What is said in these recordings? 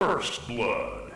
First Blood.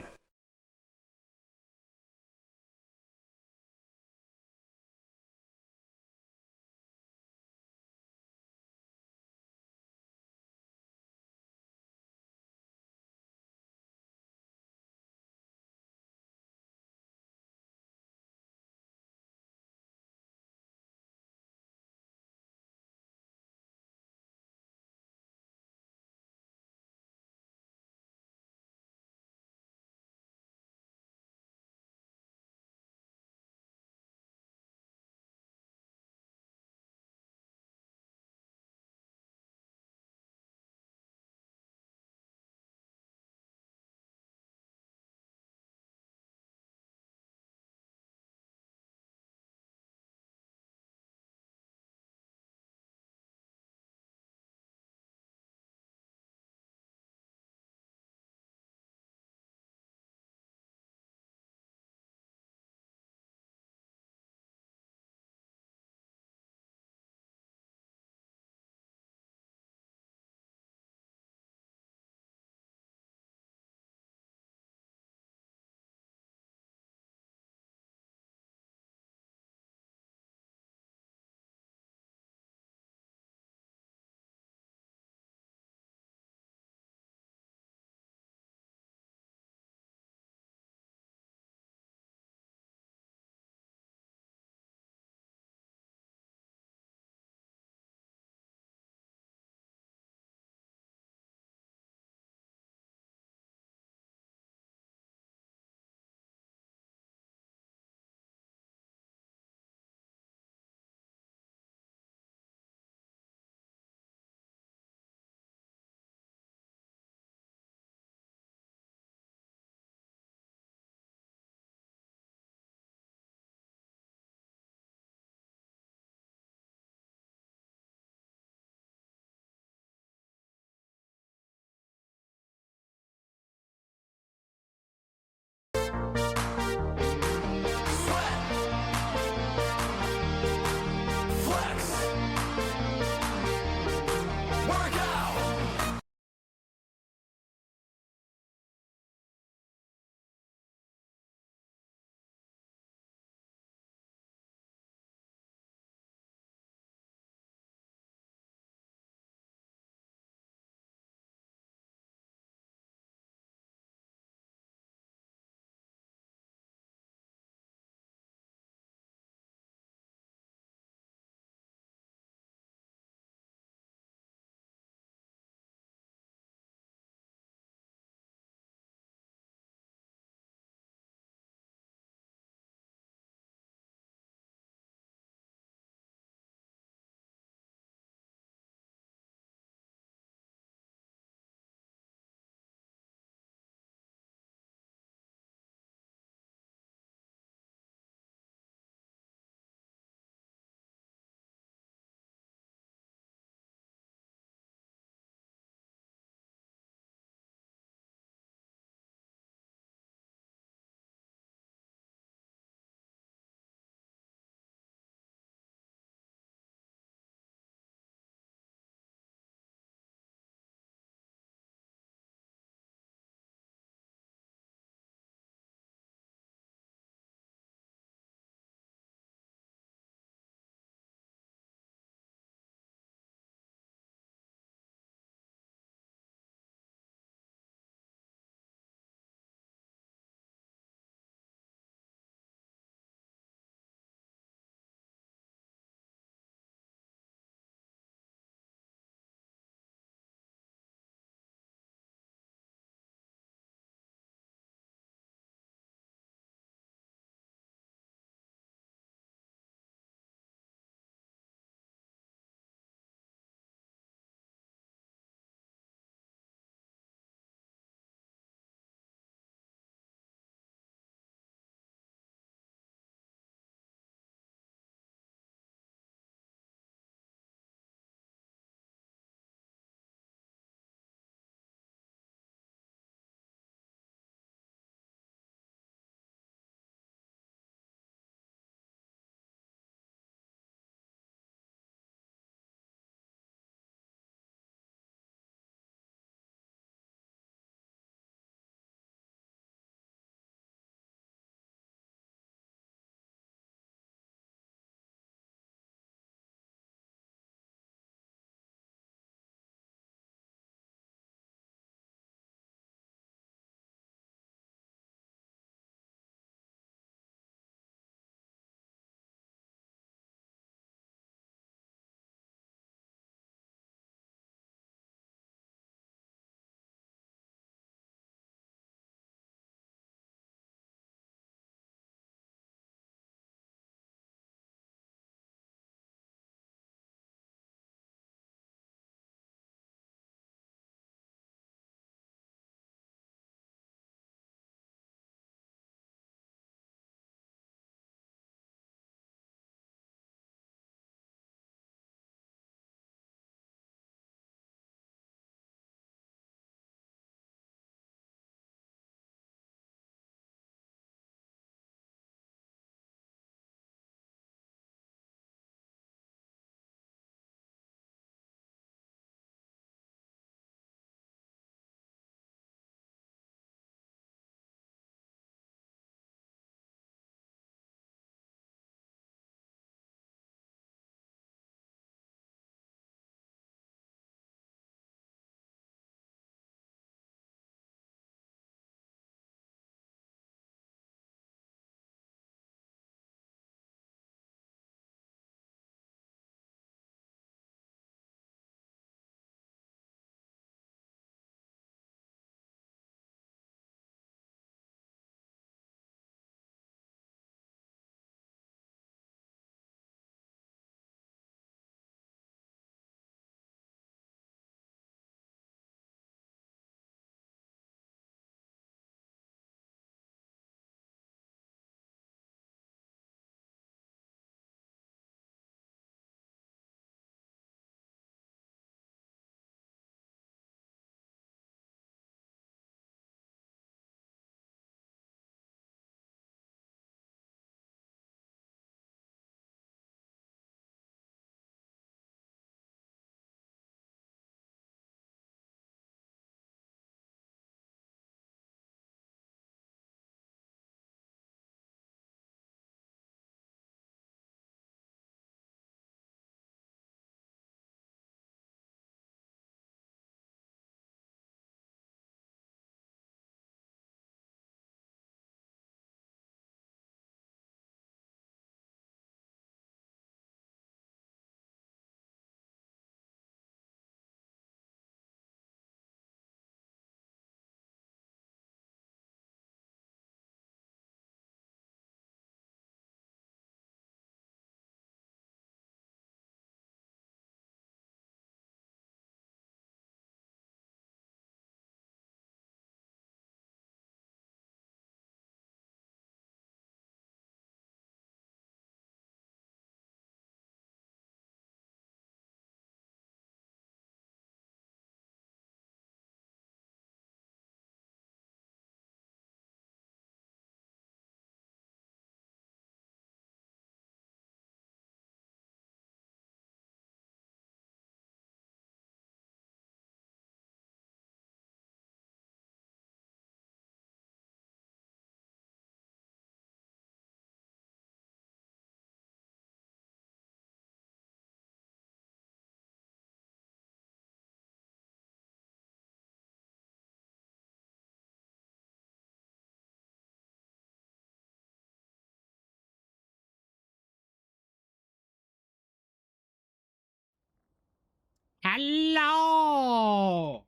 Hello.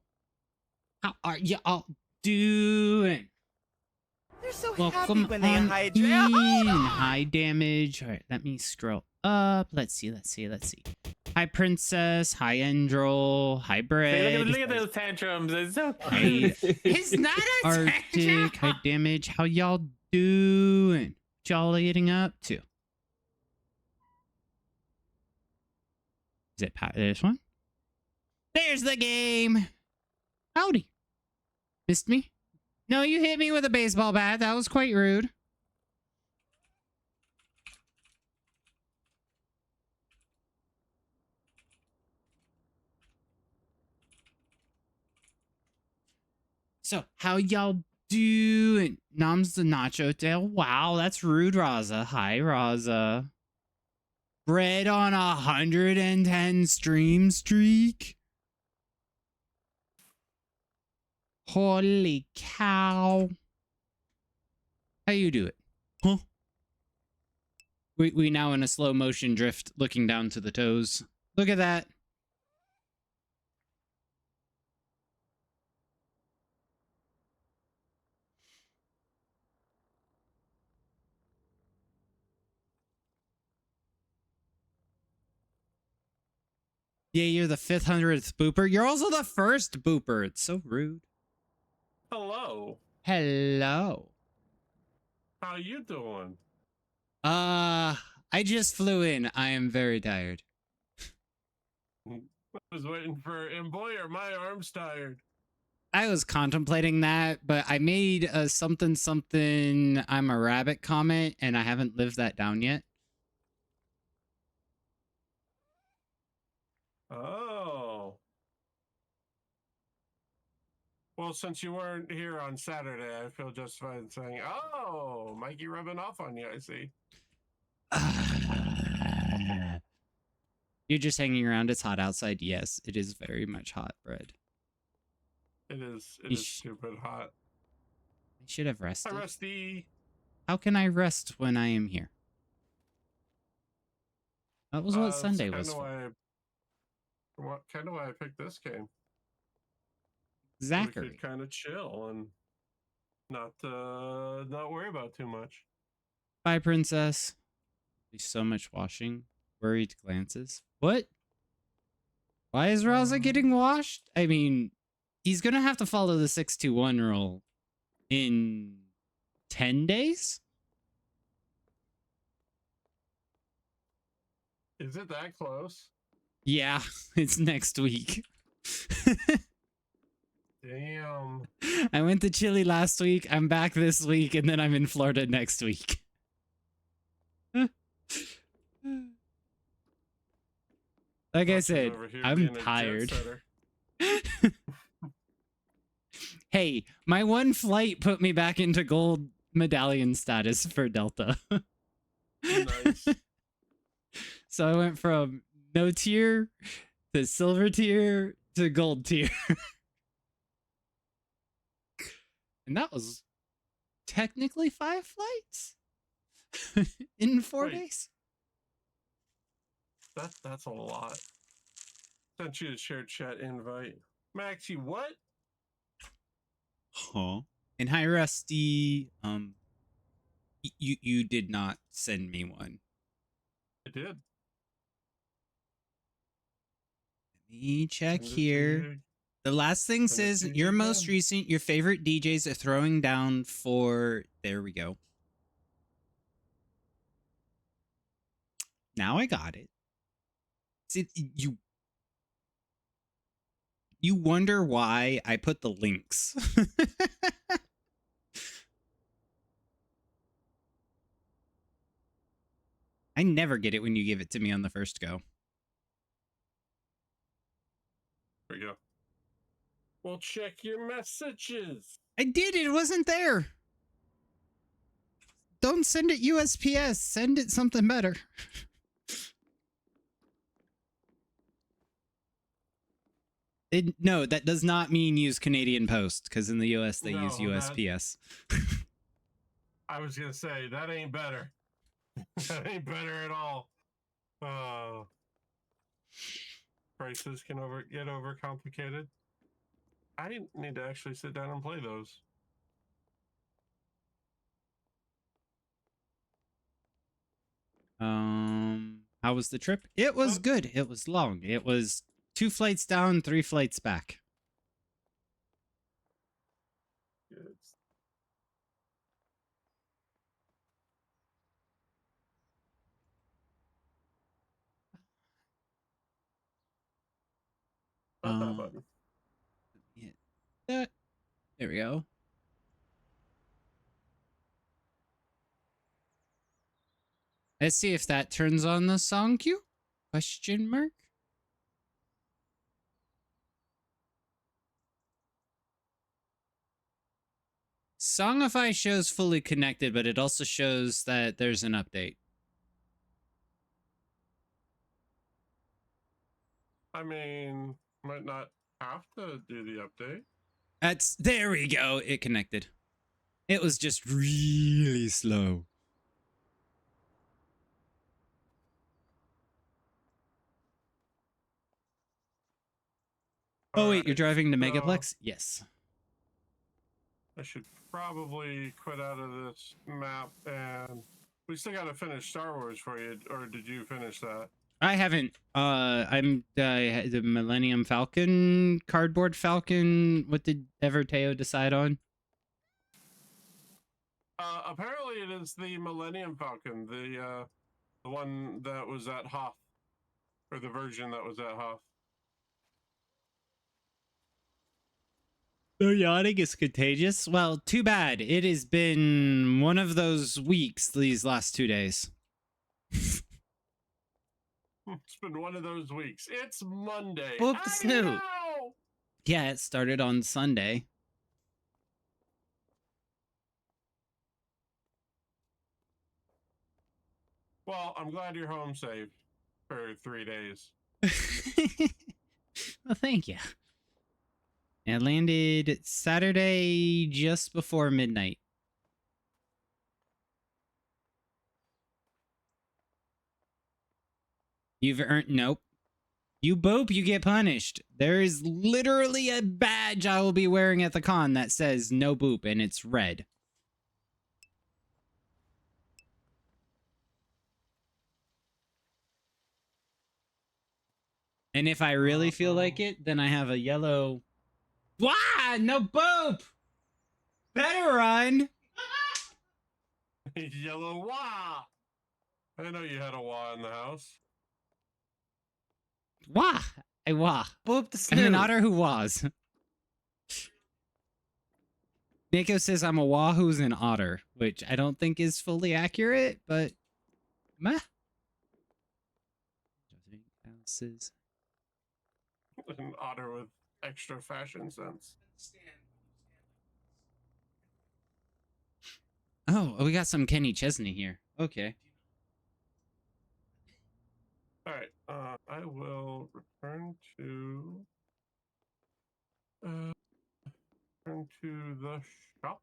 How are you all doing? They're so Welcome happy when they on hydrate. in. High damage. All right, let me scroll up. Let's see. Hi, Princess. Hi, Endrol. Hi, Bread. Look at those tantrums. It's so Hi, cute. it's not a Arctic. High damage. How y'all doing? What y'all getting up to? Is it this one? There's the game. Howdy. Missed me? No, you hit me with a baseball bat. That was quite rude. So, how y'all doing? Nom's the Nacho Tail. Wow, that's rude, Raza. Hi, Raza. Bread on 110 stream streak. Holy cow. How you do it? Huh? We now in a slow motion drift looking down to the toes. Look at that. Yeah, you're the 500th booper. You're also the first booper. It's so rude. Hello. Hello. How you doing? I just flew in. I am very tired. I was waiting for and boy are my arms tired. I was contemplating that, but I made a something I'm a rabbit comment, and I haven't lived that down yet. Oh. Well, since you weren't here on Saturday, I feel justified in saying, oh, Mikey rubbing off on you, I see. You're just hanging around. It's hot outside. Yes, it is very much hot, Bread. It is stupid hot. I should have rested. Hi, Rusty. How can I rest when I am here? That was what Sunday was for. Kind of why I picked this game. Zachary. We could kind of chill and not worry about too much. Bye, Princess. There's so much washing. Worried glances. What? Why is Raza getting washed? I mean, he's gonna have to follow the 621 rule in 10 days? Is it that close? Yeah, it's next week. Damn. I went to Chile last week. I'm back this week, and then I'm in Florida next week. Like I said, I'm tired. Hey, my one flight put me back into gold medallion status for Delta. Nice. So I went from no tier to silver tier to gold tier. And that was technically 5 flights in 4 days. That's a lot. Sent you a shared chat invite. Maxie, what? Huh. And hi, Rusty. You did not send me one. I did. Let me check here. The last thing says your most recent, your favorite DJs are throwing down for. There we go. Now I got it. See, you wonder why I put the links. I never get it when you give it to me on the first go. There we go. Well, check your messages. I did. It wasn't there. Don't send it USPS. Send it something better. No, that does not mean use Canadian Post, because in the US they use USPS. I was going to say, that ain't better. That ain't better at all. prices can get over complicated. I need to actually sit down and play those. How was the trip? It was good. It was long. It was 2 flights down, 3 flights back. It's not that button. Hit that. There we go. Let's see if that turns on the song queue. Question mark. Songify shows fully connected, but it also shows that there's an update. I mean, might not have to do the update. There we go. It connected. It was just really slow. Oh wait, you're driving to Megaplex? Yes. I should probably quit out of this map, and we still got to finish Star Wars for you. Or did you finish that? I haven't. I'm the Millennium Falcon, Cardboard Falcon. What did Everteo decide on? Apparently, it is the Millennium Falcon, the one that was at Hoth, or the version that was at Hoth. The yawning is contagious. Well, too bad. It has been one of those weeks these last 2 days. It's been one of those weeks. It's Monday. Boop the snoot. know! Yeah, it started on Sunday. Well, I'm glad you're home safe for 3 days. Well, thank you. I landed Saturday just before midnight. You've earned... Nope. You boop, you get punished. There is literally a badge I will be wearing at the con that says no boop, and it's red. And if I really feel like it, then I have a yellow... Wah! No boop! Better run! Yellow wah! I didn't know you had a wah in the house. Wah! I wah. Boop the I'm an snoot. otter who was. Nico says I'm a wahoo's an otter, which I don't think is fully accurate, but meh. Houses. An otter with extra fashion sense. Oh, we got some Kenny Chesney here. Okay. All right, I will return to the shop.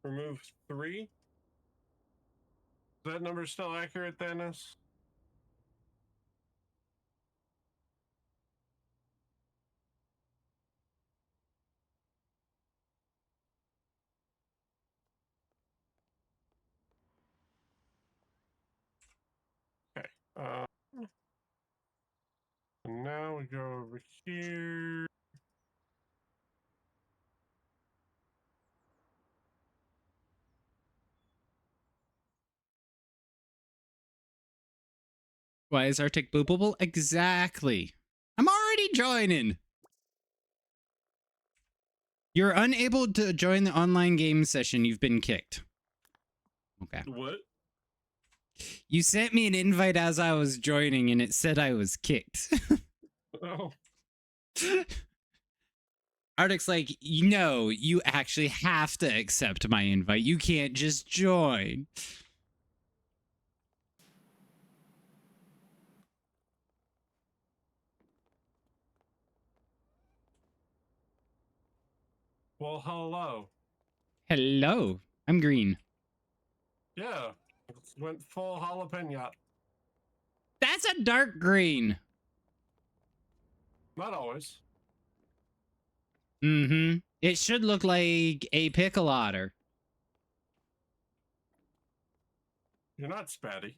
Remove 3. Is that number still accurate, Dennis? Okay. And now we go over here. Why is Arctic boopable? Exactly. I'm already joining. You're unable to join the online game session. You've been kicked. Okay. What? You sent me an invite as I was joining and it said I was kicked. Oh. Arctic's like, no, you actually have to accept my invite. You can't just join. Well, hello. Hello. I'm green. Yeah, went full jalapeno. That's a dark green. Not always. Mm-hmm. It should look like a pickle otter. You're not spatty.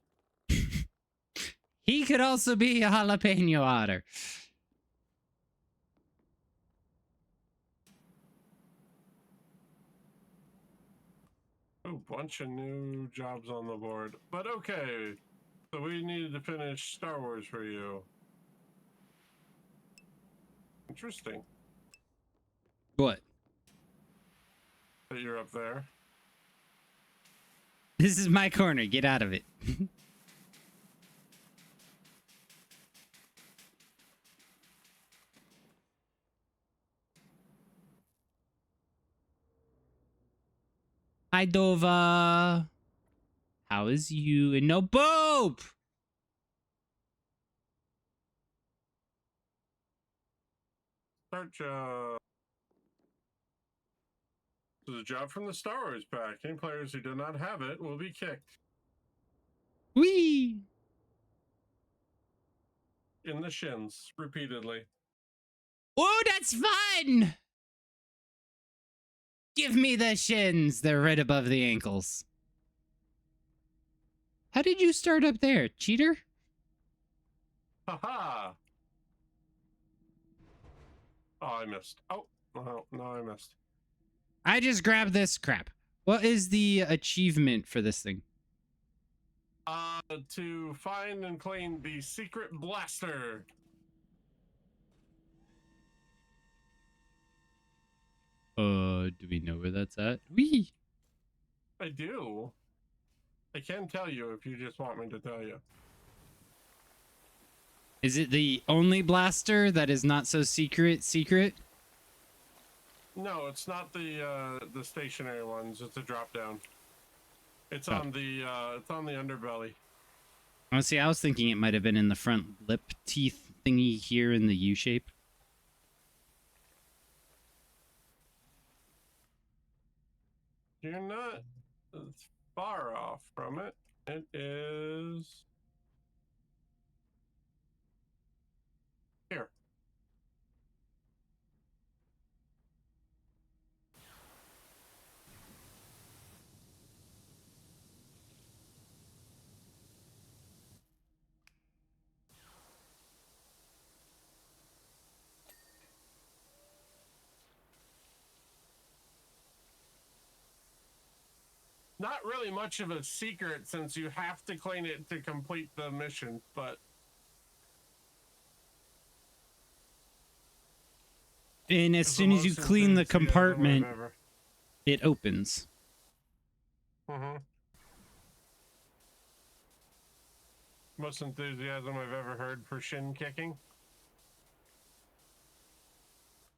He could also be a jalapeno otter. Oh, bunch of new jobs on the board. But okay. So we needed to finish Star Wars for you. Interesting What? that you're up there. This is my corner. Get out of it. Hi, Dova. How is you? And no boop. Search, this is a job from the Star Wars pack. Any players who do not have it will be kicked Wee. in the shins repeatedly. Oh, that's fun. Give me the shins. They're right above the ankles. How did you start up there, cheater? Haha! Oh, I missed. Oh, no, I missed. I just grabbed this crap. What is the achievement for this thing? To find and claim the secret blaster. Do we know where that's at? Wee. I do. I can tell you if you just want me to tell you. Is it the only blaster that is not so secret? No, it's not the stationary ones. It's a drop down. It's Oh. on the underbelly. Oh, see, I was thinking it might have been in the front lip teeth thingy here in the U shape. You're not far off from it. It is here. Not really much of a secret since you have to claim it to complete the mission, but And as it's soon as you most clean the enthusiasm I've compartment, ever- it opens. Most enthusiasm I've ever heard for shin kicking.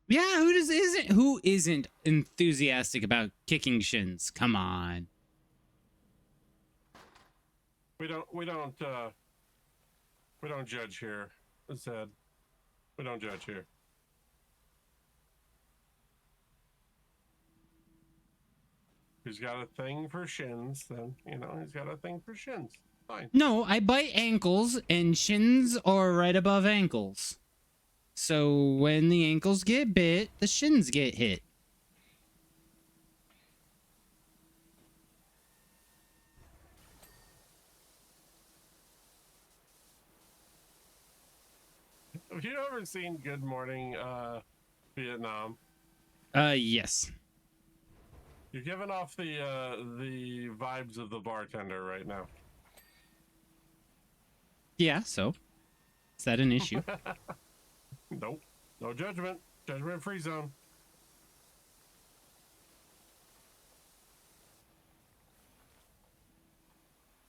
Yeah, who isn't enthusiastic about kicking shins? Come on. We don't judge here. Zed. We don't judge here. He's got a thing for shins, then he's got a thing for shins. Fine. No, I bite ankles and shins are right above ankles. So when the ankles get bit, the shins get hit. Have you ever seen Good Morning Vietnam? Yes. You're giving off the vibes of the bartender right now. Yeah, so is that an issue? Nope. No judgment. Judgment free zone.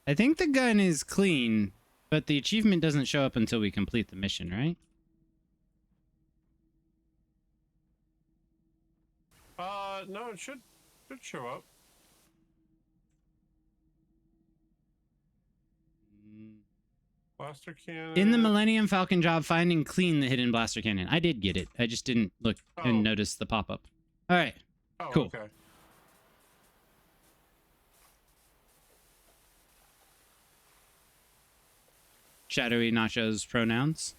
I think the gun is clean, but the achievement doesn't show up until we complete the mission, right? No, it should show up. Blaster cannon. In the Millennium Falcon job, find and clean the hidden blaster cannon. I did get it. I just didn't look and notice the pop-up. All right. Oh, Cool. okay. Shadowy Nacho's pronouns.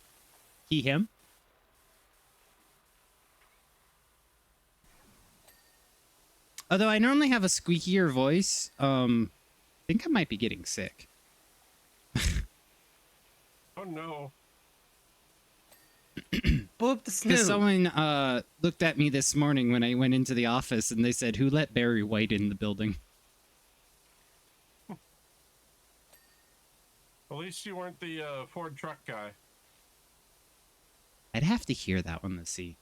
He, him. Although I normally have a squeakier voice, I think I might be getting sick. Oh no. Blow up the Because snoo. someone looked at me this morning when I went into the office and they said, "Who let Barry White in the building?" At least you weren't the Ford truck guy. I'd have to hear that one to see.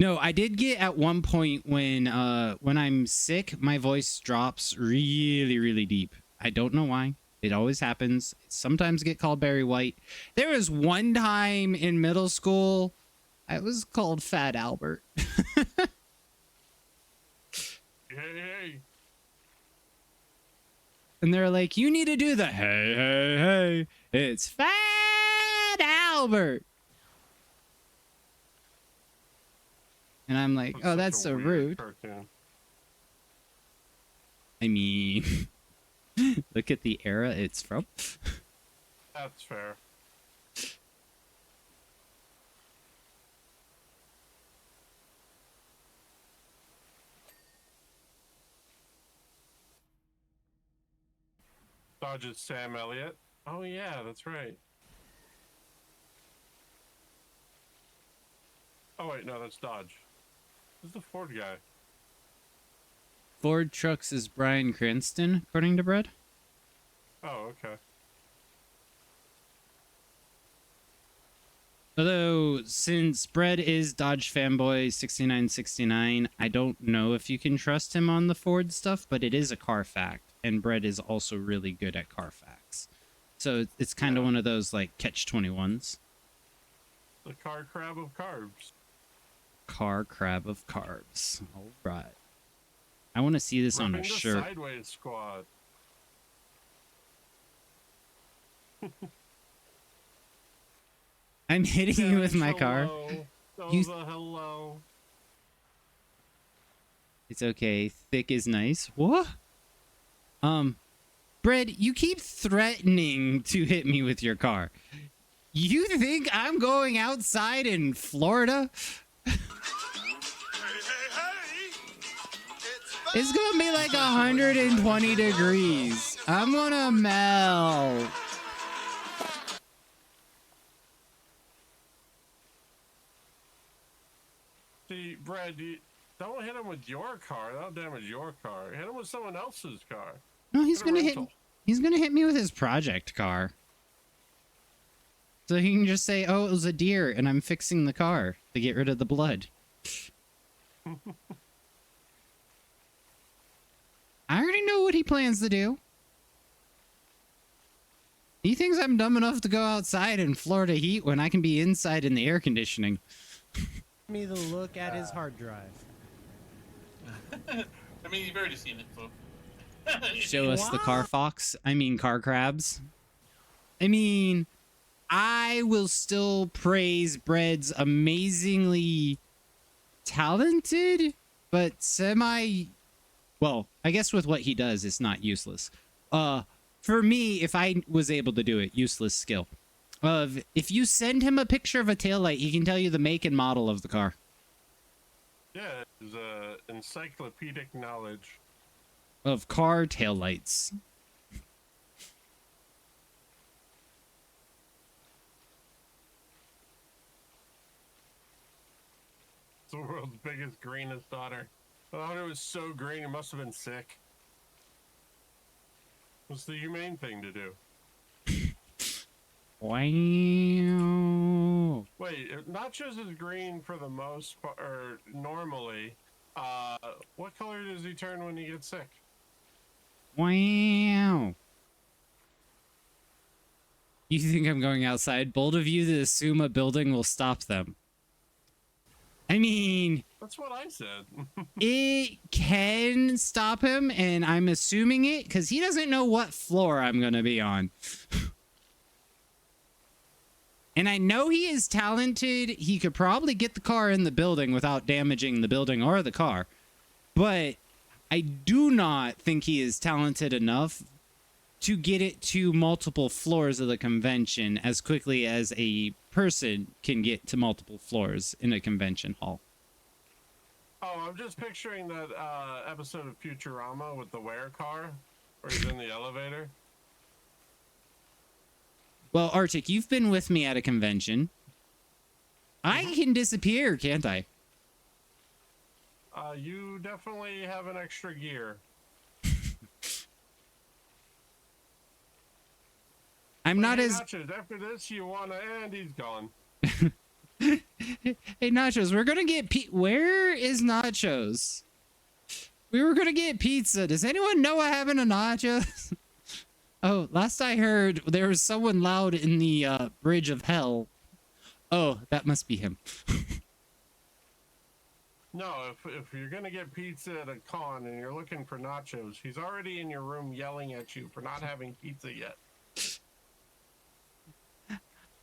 No, I did get at one point when I'm sick, my voice drops really, really deep. I don't know why. It always happens. Sometimes get called Barry White. There was one time in middle school, I was called Fat Albert. Hey. And they're like, you need to do the hey, hey, hey. It's Fat Albert. And I'm like, oh, such that's a so weird rude. cartoon. I mean, look at the era it's from. That's fair. Dodge's Sam Elliott. Oh yeah, that's right. Oh wait, no, that's Dodge. Who's the Ford guy? Ford Trucks is Bryan Cranston, according to Brett. Oh, okay. Although, since Brett is Dodge fanboy 6969, I don't know if you can trust him on the Ford stuff, but it is a car fact, and Brett is also really good at car facts. So it's kind of one of those, like, catch-21s. The car crab of carbs. Car crab of carbs. All right. I want to see this on a Repping the shirt. Sideways Squad. I'm hitting you with my car. You- Hello. It's okay. Thick is nice. What? Brett, you keep threatening to hit me with your car. You think I'm going outside in Florida? It's gonna be like 120 degrees. I'm gonna melt. See, Brad, don't hit him with your car. That'll damage your car. Hit him with someone else's car. No, he's Get a gonna hit. rental. He's gonna hit me with his project car. So he can just say, "Oh, it was a deer, and I'm fixing the car to get rid of the blood." I already know what he plans to do. He thinks I'm dumb enough to go outside in Florida heat when I can be inside in the air conditioning. Me the look at his hard drive. I mean, you've already seen it, so. Show us the car fox. I mean, car crabs. I mean, I will still praise Bread's amazingly talented, but well, I guess with what he does, it's not useless. For me, if I was able to do it, useless skill. If you send him a picture of a taillight, he can tell you the make and model of the car. Yeah, it's encyclopedic knowledge. Of car taillights. It's the world's biggest, greenest otter. The otter was so green, it must have been sick. What's the humane thing to do? Wow. Wait, nachos is green for the most part, or normally. What color does he turn when he gets sick? Wow. You think I'm going outside? Bold of you to assume a building will stop them. I mean, That's what I said. it can stop him, and I'm assuming it because he doesn't know what floor I'm going to be on. And I know he is talented. He could probably get the car in the building without damaging the building or the car. But I do not think he is talented enough to get it to multiple floors of the convention as quickly as a person can get to multiple floors in a convention hall. Oh, I'm just picturing that episode of Futurama with the where car, where he's in the elevator. Well, Arctic, you've been with me at a convention. I can disappear, can't I? You definitely have an extra gear. I'm not Hey, as... Nachos, after this, you wanna, and he's gone. Hey, Nachos, we're gonna get Where is Nachos? We were gonna get pizza. Does anyone know what happened to Nachos? Oh, last I heard, there was someone loud in the bridge of hell. Oh, that must be him. No, if you're gonna get pizza at a con and you're looking for nachos, he's already in your room yelling at you for not having pizza yet.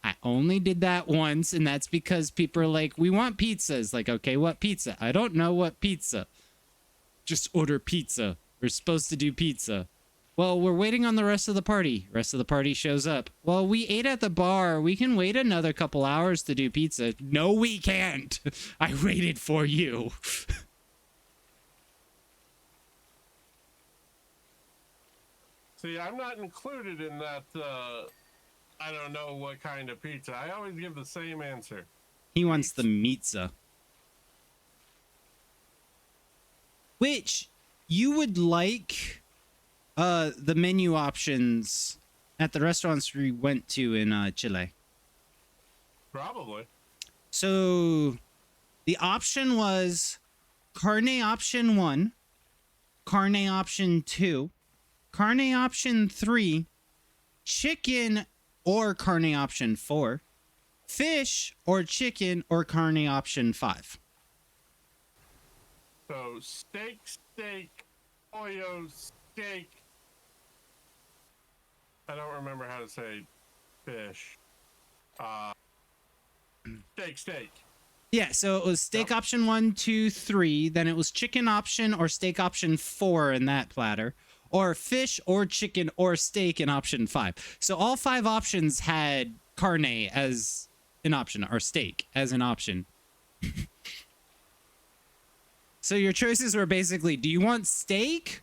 I only did that once, and that's because people are like, we want pizzas. Like, okay, what pizza? I don't know what pizza. Just order pizza. We're supposed to do pizza. Well, we're waiting on the rest of the party. Rest of the party shows up. Well, we ate at the bar. We can wait another couple hours to do pizza. No, we can't. I waited for you. See, I'm not included in that, I don't know what kind of pizza. I always give the same answer. He wants the pizza. Which you would like the menu options at the restaurants we went to in Chile. Probably. So the option was carne option 1, carne option 2, carne option 3, chicken or carne option 4, fish or chicken or carne option 5. So steak, pollo, steak. I don't remember how to say fish. Steak. Yeah, so it was steak option 1, 2, 3. Then it was chicken option or steak option 4 in that platter. Or fish or chicken or steak in option 5. So all 5 options had carne as an option or steak as an option. So your choices were basically, do you want steak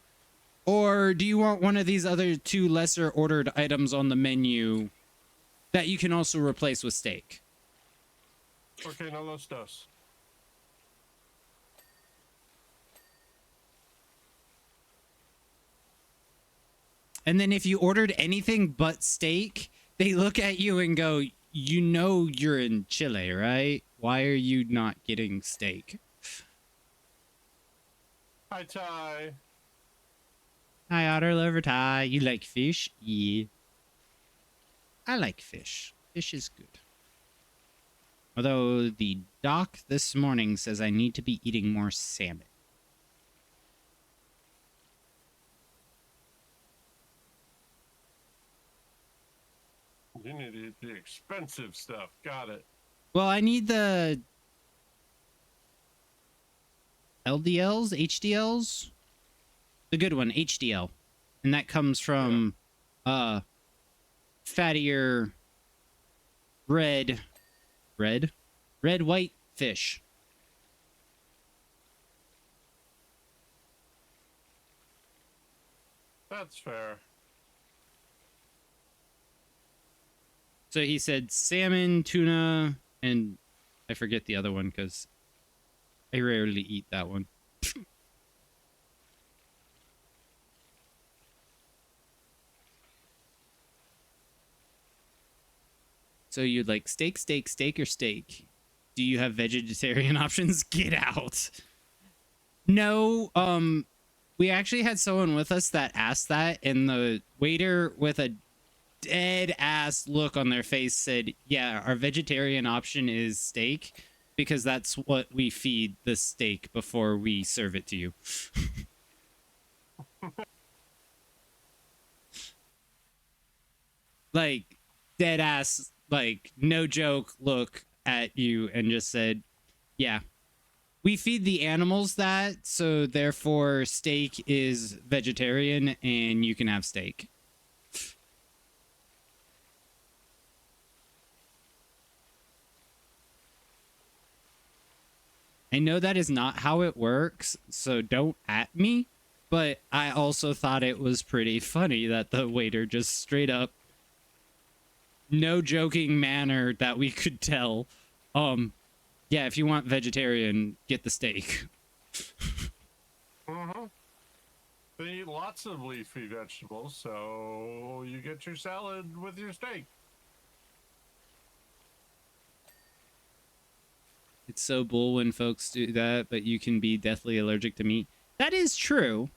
or do you want one of these other 2 lesser ordered items on the menu that you can also replace with steak? Okay, no los dos. And then if you ordered anything but steak, they look at you and go, you know you're in Chile, right? Why are you not getting steak? Hi, Ty. Hi, Otter Lover Ty. You like fish? Yeah. I like fish. Fish is good. Although the doc this morning says I need to be eating more salmon. You need to eat the expensive stuff. Got it. Well, I need the LDLs, HDLs, the good one, HDL, and that comes from fattier red white fish. That's fair. So he said salmon, tuna, and I forget the other one because I rarely eat that one. So you'd like steak, or steak? Do you have vegetarian options? Get out. No, we actually had someone with us that asked that, and the waiter with a dead ass look on their face said, yeah, our vegetarian option is steak because that's what we feed the steak before we serve it to you. Like dead ass like no joke look at you and just said, yeah, we feed the animals that, so therefore steak is vegetarian and you can have steak. I know that is not how it works, so don't at me, but I also thought it was pretty funny that the waiter just straight up, no joking manner that we could tell, yeah, if you want vegetarian, get the steak. Mm-hmm. They eat lots of leafy vegetables, so you get your salad with your steak. It's so bull when folks do that, but you can be deathly allergic to meat. That is true.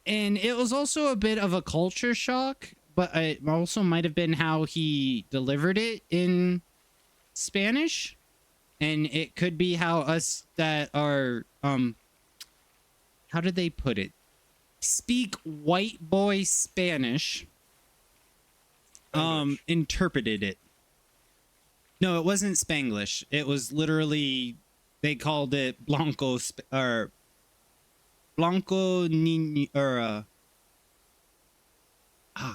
And it was also a bit of a culture shock, but it also might have been how he delivered it in Spanish. And it could be how us that are, how did they put it? Speak white boy Spanish, English. interpreted it. No, it wasn't Spanglish. It was literally, they called it Blanco, or Blanco Niño, or,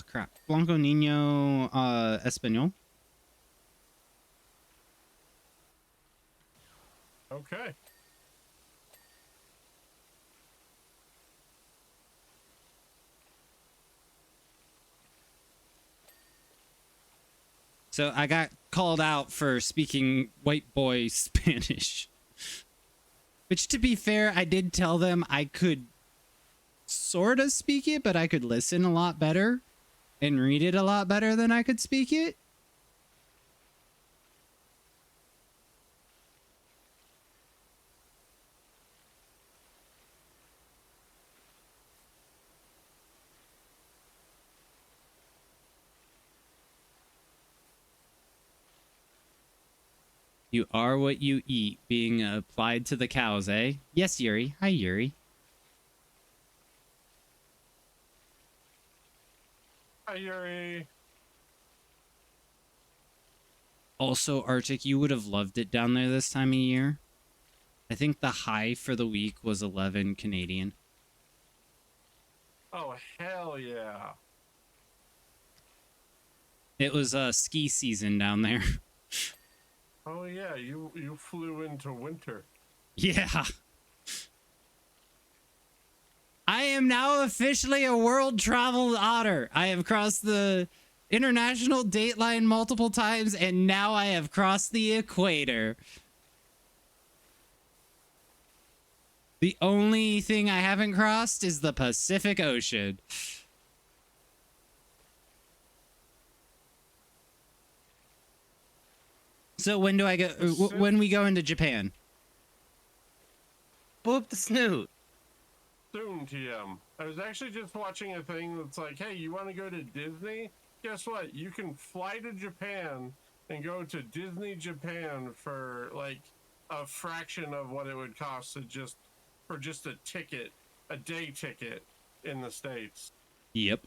crap. Blanco Niño, Espanol. Okay. So I got called out for speaking white boy Spanish. Which, to be fair, I did tell them I could sort of speak it, but I could listen a lot better and read it a lot better than I could speak it. You are what you eat being applied to the cows, eh? Yes, Yuri. Hi, Yuri. Hi, Yuri. Also, Arctic, you would have loved it down there this time of year. I think the high for the week was 11 Canadian. Oh, hell yeah. It was ski season down there. Oh, yeah, you flew into winter. Yeah. I am now officially a world traveled otter. I have crossed the international date line multiple times, and now I have crossed the equator. The only thing I haven't crossed is the Pacific Ocean. So when do I go? When we go into Japan? Boop the snoot. Soon, TM. I was actually just watching a thing that's like, hey, you want to go to Disney? Guess what? You can fly to Japan and go to Disney Japan for like a fraction of what it would cost to just a ticket, a day ticket in the States. Yep.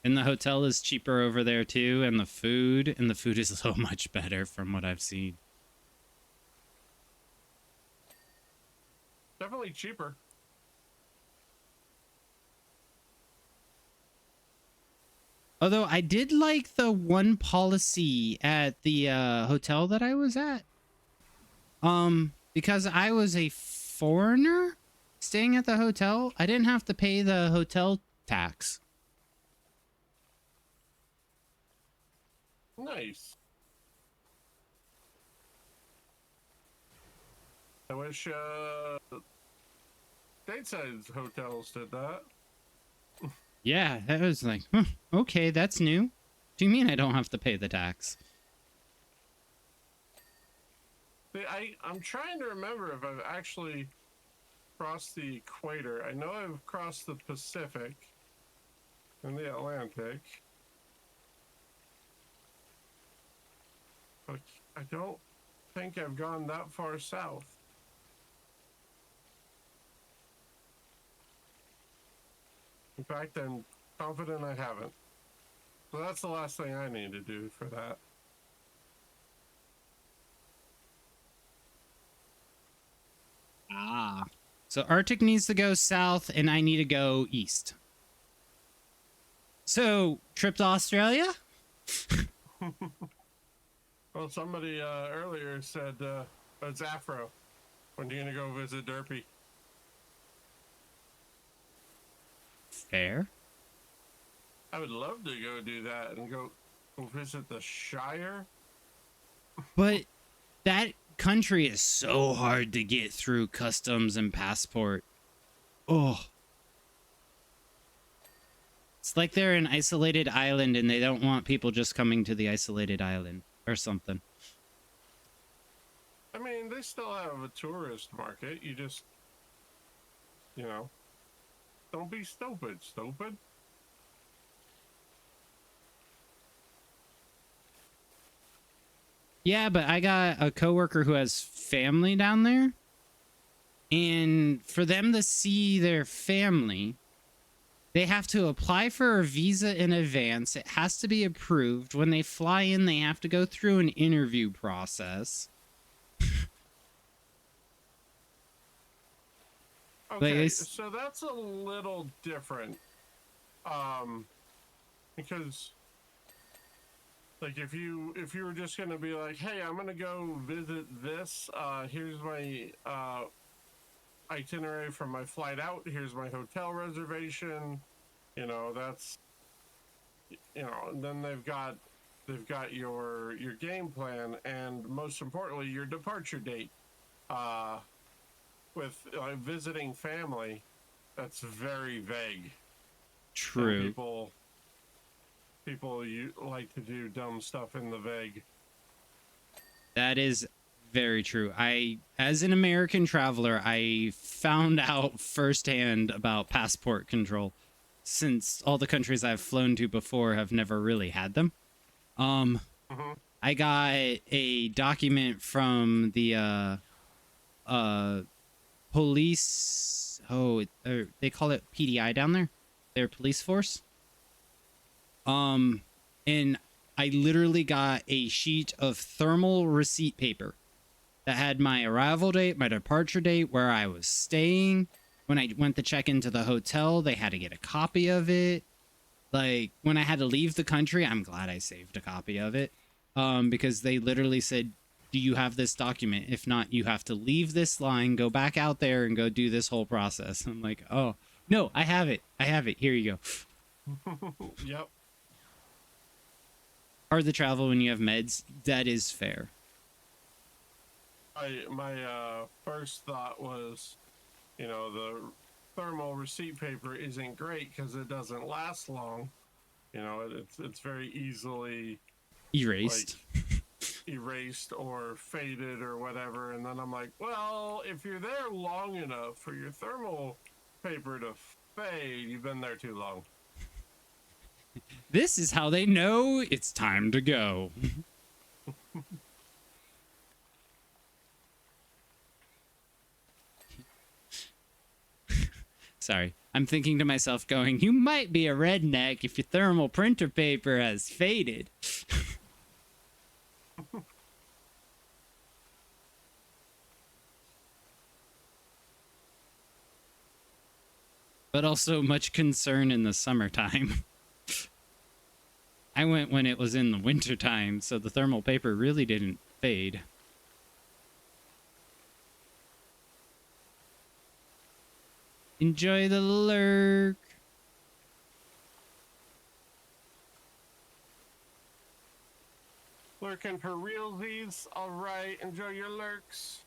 And the hotel is cheaper over there too, and the food is so much better from what I've seen. Definitely cheaper. Although I did like the one policy at the hotel that I was at. Because I was a foreigner staying at the hotel, I didn't have to pay the hotel tax. Nice. I wish stateside hotels did that. Yeah, that was like, huh, okay, that's new. What do you mean I don't have to pay the tax? See, I'm trying to remember if I've actually crossed the equator. I know I've crossed the Pacific and the Atlantic. But I don't think I've gone that far south. In fact, I'm confident I haven't. So that's the last thing I need to do for that. Ah. So Arctic needs to go south and I need to go east. So, trip to Australia? Well, somebody earlier said it's Afro. When are you gonna go visit Derpy? Fair. I would love to go do that and go visit the Shire. But that country is so hard to get through customs and passport. Oh. It's like they're an isolated island and they don't want people just coming to the isolated island or something. I mean, they still have a tourist market. You just, you know, don't be stupid, stupid. Yeah, but I got a coworker who has family down there. And for them to see their family, they have to apply for a visa in advance. It has to be approved. When they fly in, they have to go through an interview process. Okay, so that's a little different. Because like if you were just gonna be like, hey, I'm gonna go visit this, here's my itinerary from my flight out, here's my hotel reservation, you know, that's, you know, and then they've got your game plan and most importantly your departure date. With visiting family, that's very vague. True. And people you like to do dumb stuff in the vague. That is very true. As an American traveler, I found out firsthand about passport control, since all the countries I've flown to before have never really had them. I got a document from the police. They call it PDI down there, their police force. And I literally got a sheet of thermal receipt paper that had my arrival date, my departure date, where I was staying. When I went to check into the hotel, they had to get a copy of it. Like, when I had to leave the country, I'm glad I saved a copy of it. Because they literally said, do you have this document? If not, you have to leave this line, go back out there, and go do this whole process. I'm like, oh, no, I have it. I have it. Here you go. Yep. Hard to travel when you have meds. That is fair. My first thought was, you know, the thermal receipt paper isn't great because it doesn't last long. You know, it's very easily Erased. Like, erased or faded or whatever, and then I'm like, well, if you're there long enough for your thermal paper to fade, you've been there too long. This is how they know it's time to go. Sorry, I'm thinking to myself going, you might be a redneck if your thermal printer paper has faded. But also much concern in the summertime. I went when it was in the wintertime, so the thermal paper really didn't fade. Enjoy the lurk. Lurking for realsies. All right, enjoy your lurks.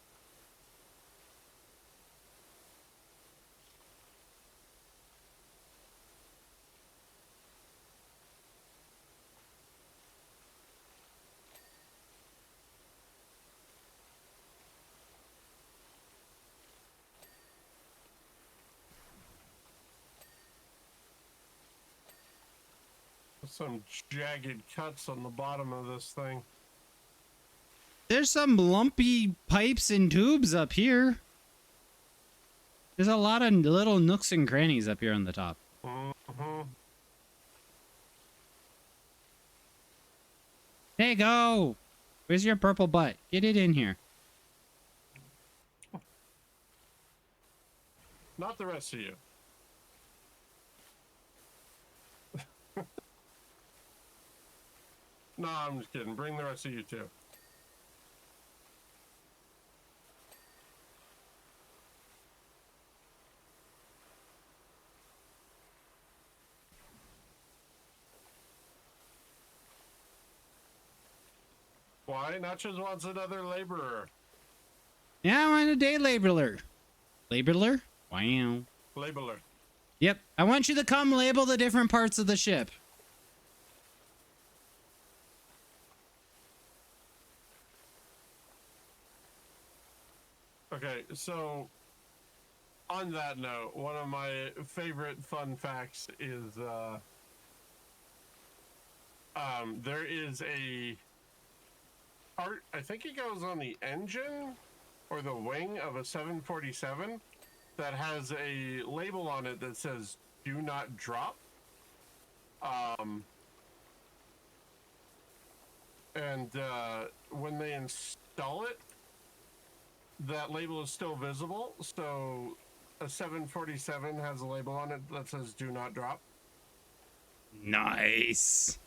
Some jagged cuts on the bottom of this thing. There's some lumpy pipes and tubes up here. There's a lot of little nooks and crannies up here on the top. Mm-hmm. Hey, go. Where's your purple butt? Get it in here. Not the rest of you. No, I'm just kidding. Bring the rest of you too. Why? Nachos wants another laborer. Yeah, I want a day labeler. Labeler? Wow. Labeler. Yep. I want you to come label the different parts of the ship. Okay, so on that note, one of my favorite fun facts is there is a part, I think it goes on the engine or the wing of a 747 that has a label on it that says "Do not drop." And when they install it, that label is still visible. So a 747 has a label on it that says "Do not drop." Nice.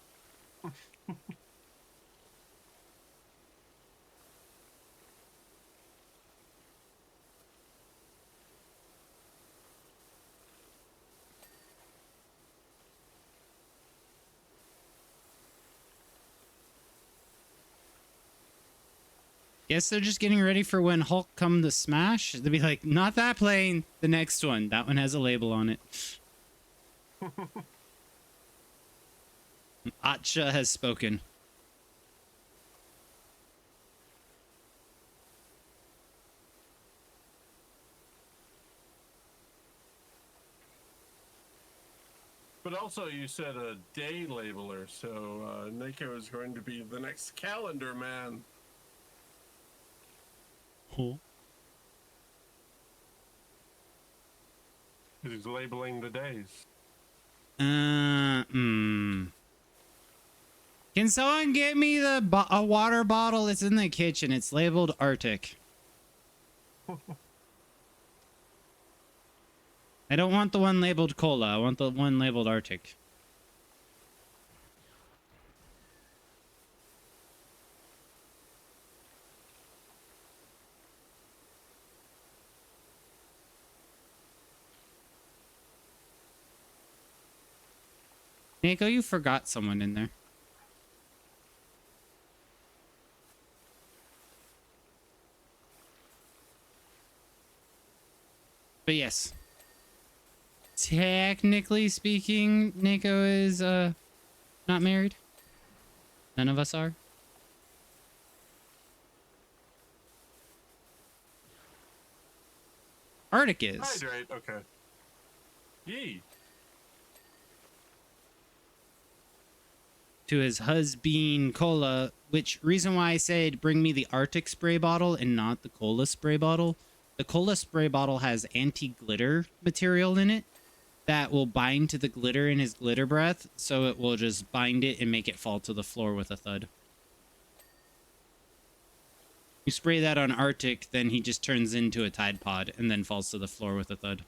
Guess they're just getting ready for when Hulk come to smash. They'll be like, not that plane, the next one. That one has a label on it. Atcha has spoken. But also, you said a day labeler, so Nico is going to be the next calendar man. Huh? He's labeling the days. Can someone get me a water bottle? It's in the kitchen. It's labeled Arctic. I don't want the one labeled Cola. I want the one labeled Arctic. Nico, you forgot someone in there. But yes. Technically speaking, Nico is not married. None of us are. Arctic is. Hydrate, okay. Yee. To his husband Cola, which reason why I said bring me the Arctic spray bottle and not the Cola spray bottle. The Cola spray bottle has anti-glitter material in it that will bind to the glitter in his glitter breath, so it will just bind it and make it fall to the floor with a thud. You spray that on Arctic, then he just turns into a Tide Pod and then falls to the floor with a thud.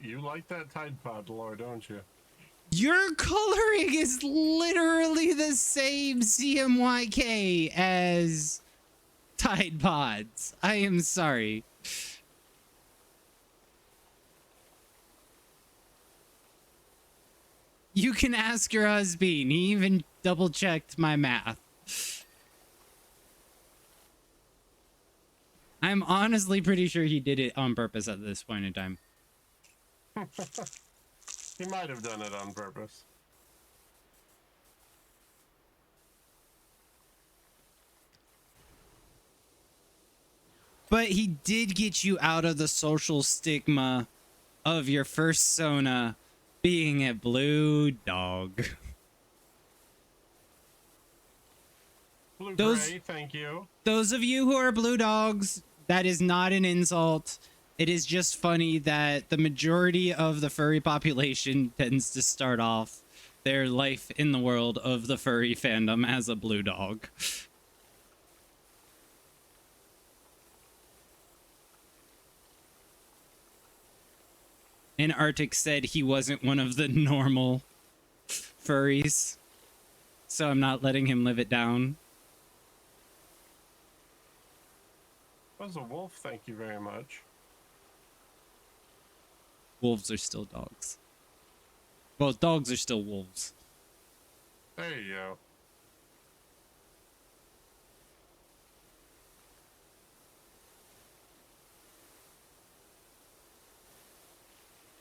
You like that Tide Pod lore, don't you? Your coloring is literally the same CMYK as Tide Pods. I am sorry. You can ask your husband. He even double checked my math. I'm honestly pretty sure he did it on purpose at this point in time. He might have done it on purpose. But he did get you out of the social stigma of your first Sona being a blue dog. Blue gray, thank you. Those of you who are blue dogs, that is not an insult. It is just funny that the majority of the furry population tends to start off their life in the world of the furry fandom as a blue dog. And Arctic said he wasn't one of the normal furries, so I'm not letting him live it down. Was a wolf, thank you very much. Wolves are still dogs. Well, dogs are still wolves. There you go.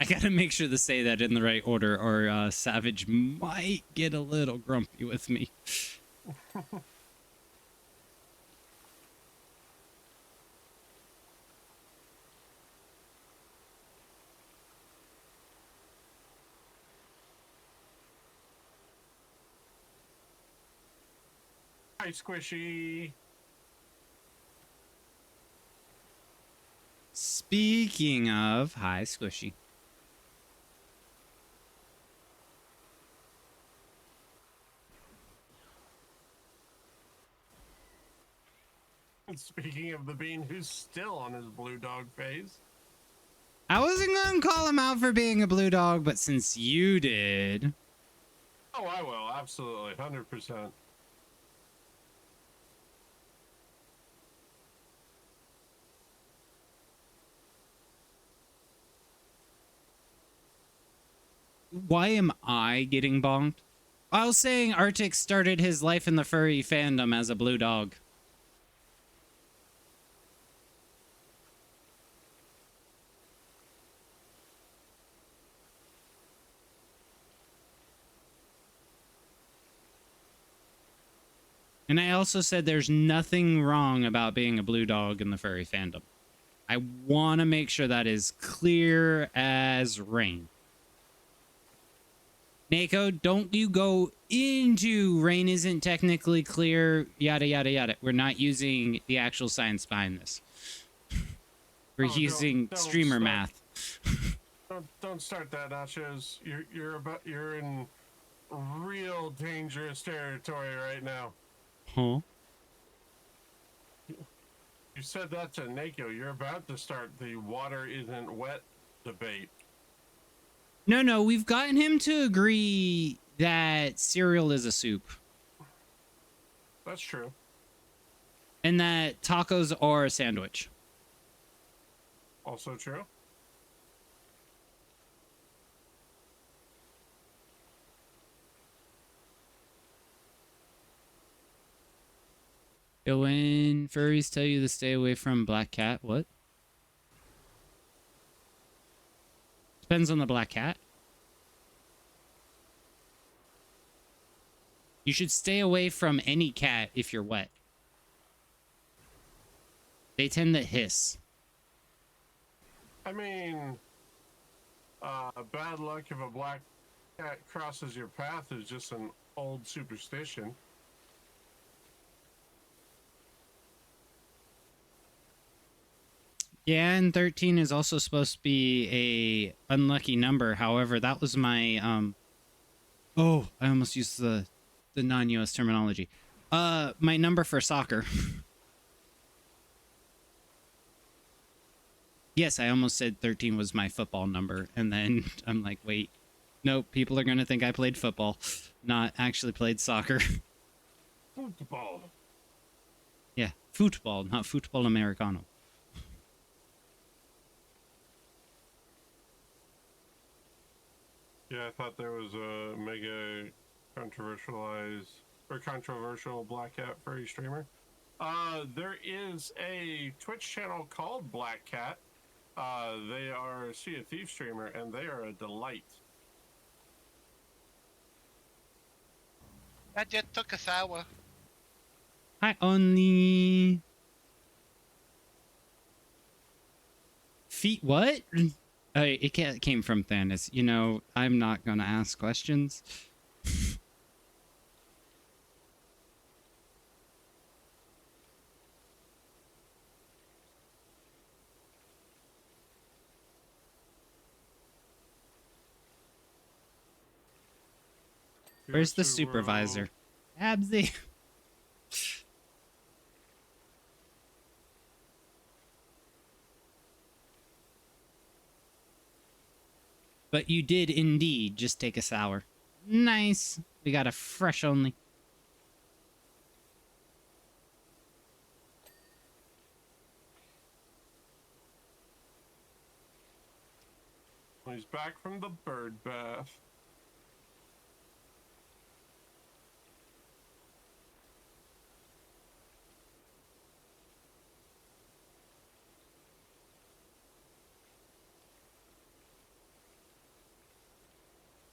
I gotta make sure to say that in the right order, or Savage might get a little grumpy with me. Hi, Squishy. Speaking of, hi, Squishy. Speaking of the bean who's still on his blue dog phase. I wasn't gonna call him out for being a blue dog, but since you did, Oh, I will. Absolutely. 100%. why am I getting bonked? I was saying Arctic started his life in the furry fandom as a blue dog. And I also said there's nothing wrong about being a blue dog in the furry fandom. I want to make sure that is clear as rain. Nako, don't you go into rain isn't technically clear, yada, yada, yada. We're not using the actual science behind this. We're using don't streamer start. math. Don't start that, Nachos. You're in real dangerous territory right now. Huh? You said that to Nako. You're about to start the water isn't wet debate. No, we've gotten him to agree that cereal is a soup. That's true. And that tacos are a sandwich. Also true. Yo, when furries tell you to stay away from black cat, what? Depends on the black cat. You should stay away from any cat if you're wet. They tend to hiss. I mean, bad luck if a black cat crosses your path is just an old superstition. Yeah, and 13 is also supposed to be a unlucky number. However, that was my oh, I almost used the non-US terminology. My number for soccer. Yes, I almost said 13 was my football number, and then I'm like, wait, nope, people are going to think I played football, not actually played soccer. Football. Yeah, football, not football americano. Yeah, I thought there was a mega controversial black cat furry streamer. There is a Twitch channel called Black Cat. They are a Sea of Thieves streamer, and they are a delight. I just took a shower. I only... Feet what? It came from Thanos. You know, I'm not going to ask questions. Where's the Yoshi supervisor? World. Absy. But you did indeed just take a sour. Nice. We got a fresh only. He's back from the bird bath.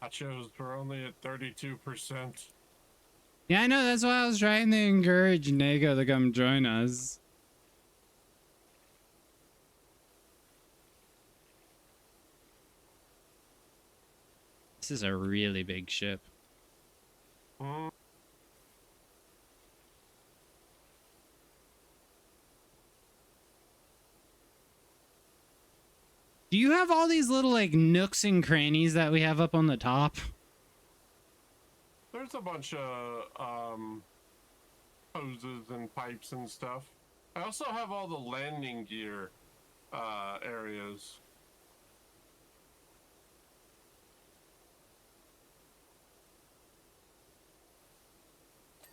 Nachos were only at 32%. Yeah, I know. That's why I was trying to encourage Nego to come join us. This is a really big ship. Mm. Do you have all these little like nooks and crannies that we have up on the top? There's a bunch of hoses and pipes and stuff. I also have all the landing gear areas.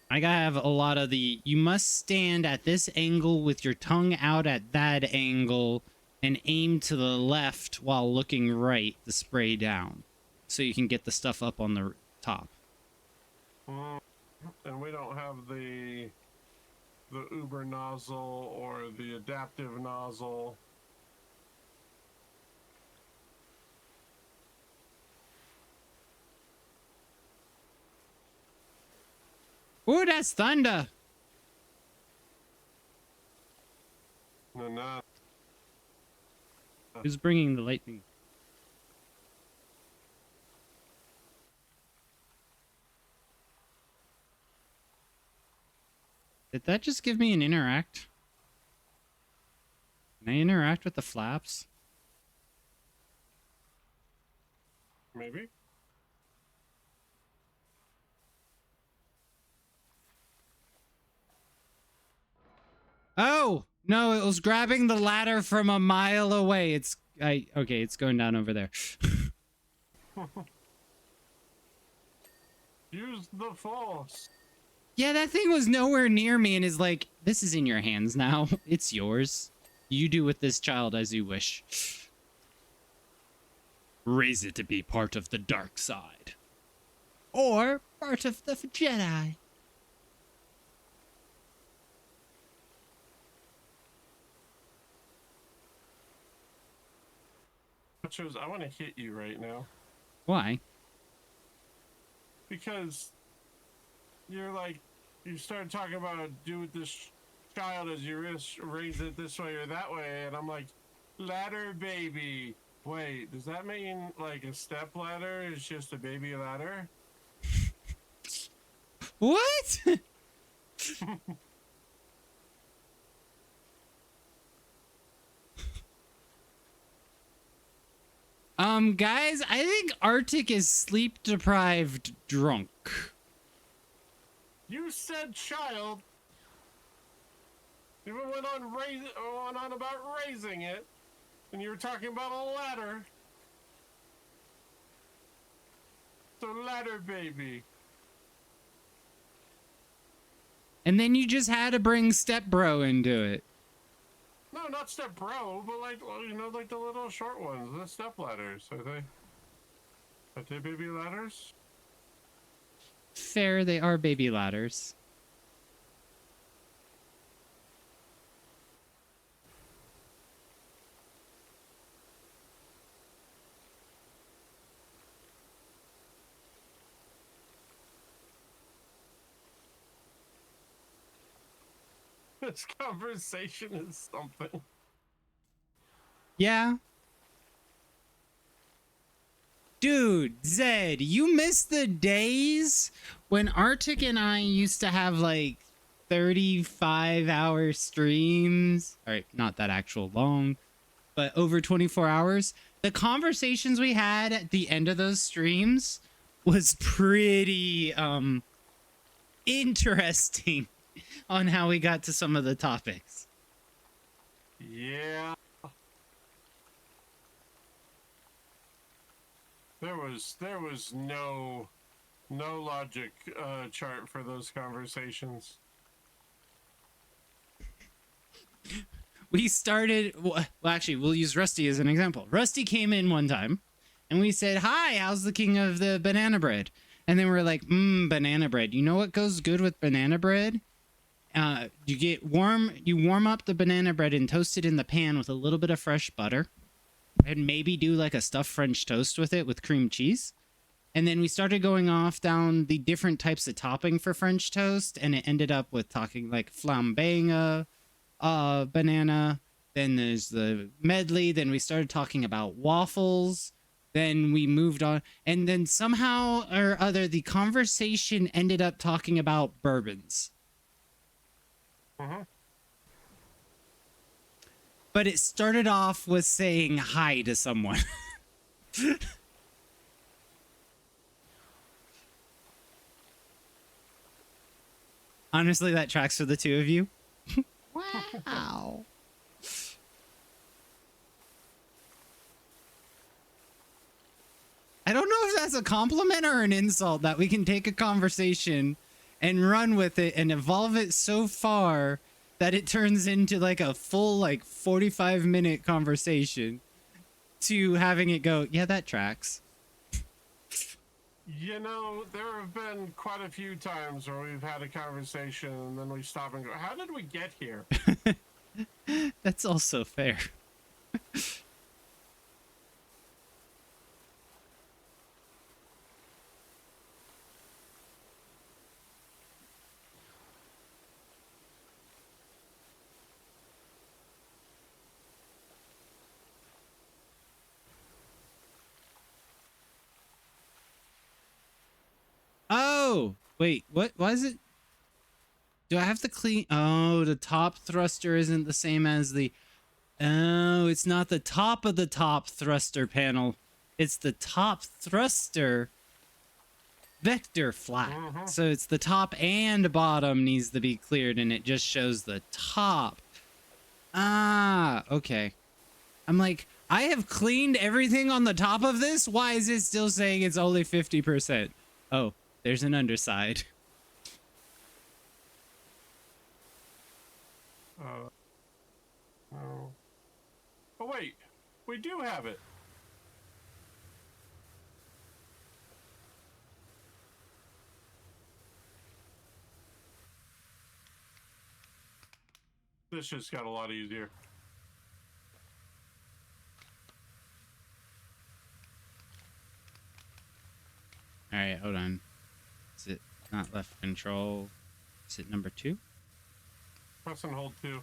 I gotta have a lot of the. You must stand at this angle with your tongue out at that angle and aim to the left while looking right to spray down, so you can get the stuff up on the top. And we don't have the Uber nozzle or the adaptive nozzle. Ooh, that's thunder. No. Who's bringing the lightning? Did that just give me an interact? Can I interact with the flaps? Maybe. Oh, no, it was grabbing the ladder from a mile away. Okay, it's going down over there. Use the force. Yeah, that thing was nowhere near me and is like, this is in your hands now. It's yours. You do with this child as you wish. Raise it to be part of the dark side. Or part of the Jedi. Nachos, I want to hit you right now. Why? Because you're like, you started talking about do with this child as you raise it this way or that way, and I'm like, ladder baby. Wait, does that mean like a step ladder is just a baby ladder? What? Guys, I think Arctic is sleep deprived drunk. You said child. You went on about raising it, and you were talking about a ladder. So ladder baby. And then you just had to bring Step Bro into it. No, not step bro, but like, you know, like the little short ones, the step ladders. Are they baby ladders? Fair, they are baby ladders. This conversation is something. Yeah. Dude, Zed, you miss the days when Arctic and I used to have like 35-hour streams. All right, not that actual long, but over 24 hours. The conversations we had at the end of those streams was pretty interesting on how we got to some of the topics. Yeah. There was no logic chart for those conversations. We started, well, actually, we'll use Rusty as an example. Rusty came in one time and we said, "Hi, how's the king of the banana bread?" And then we're like, banana bread. You know what goes good with banana bread? You warm up the banana bread and toast it in the pan with a little bit of fresh butter and maybe do like a stuffed French toast with it with cream cheese. And then we started going off down the different types of topping for French toast, and it ended up with talking like flambeing banana. Then there's the medley. Then we started talking about waffles. Then we moved on, and then somehow or other, the conversation ended up talking about bourbons. Mm-hmm. But it started off with saying hi to someone. Honestly, that tracks for the two of you. Wow. I don't know if that's a compliment or an insult that we can take a conversation and run with it and evolve it so far that it turns into like a full like 45-minute conversation to having it go, yeah, that tracks. You know, there have been quite a few times where we've had a conversation and then we stop and go, how did we get here? That's also fair. Oh, wait, what? Why is it? Do I have to clean? Oh, the top thruster isn't the same as the... Oh, it's not the top of the top thruster panel. It's the top thruster vector flat. Mm-hmm. So it's the top and bottom needs to be cleared, and it just shows the top. Ah, okay. I'm like, I have cleaned everything on the top of this. Why is it still saying it's only 50%? Oh, there's an underside. Oh. Oh, wait. We do have it. This just got a lot easier. All right, hold on. Is it not left control? Is it number 2? Press and hold 2.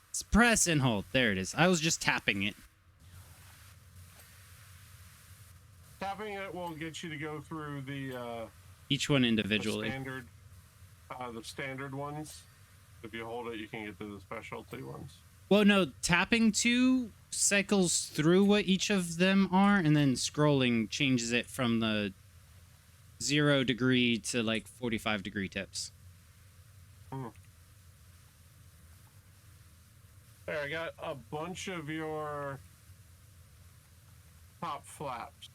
It's press and hold. There it is. I was just tapping it. Tapping it will get you to go through Each one individually. the standard ones. If you hold it, you can get to the specialty ones. Well, no, tapping 2 cycles through what each of them are, and then scrolling changes it from the 0 degree to like 45 degree tips. There, I got a bunch of your top flaps.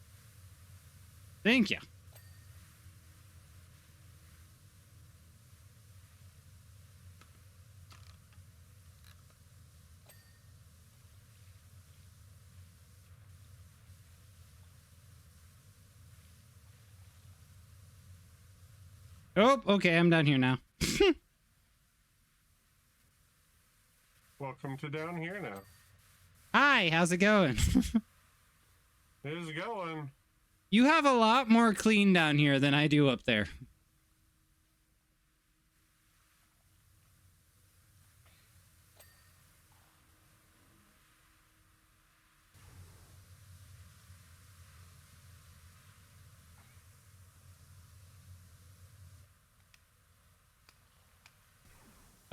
Thank you. Oh, okay, I'm down here now. Welcome to down here now. Hi, how's it going? It is going. You have a lot more clean down here than I do up there.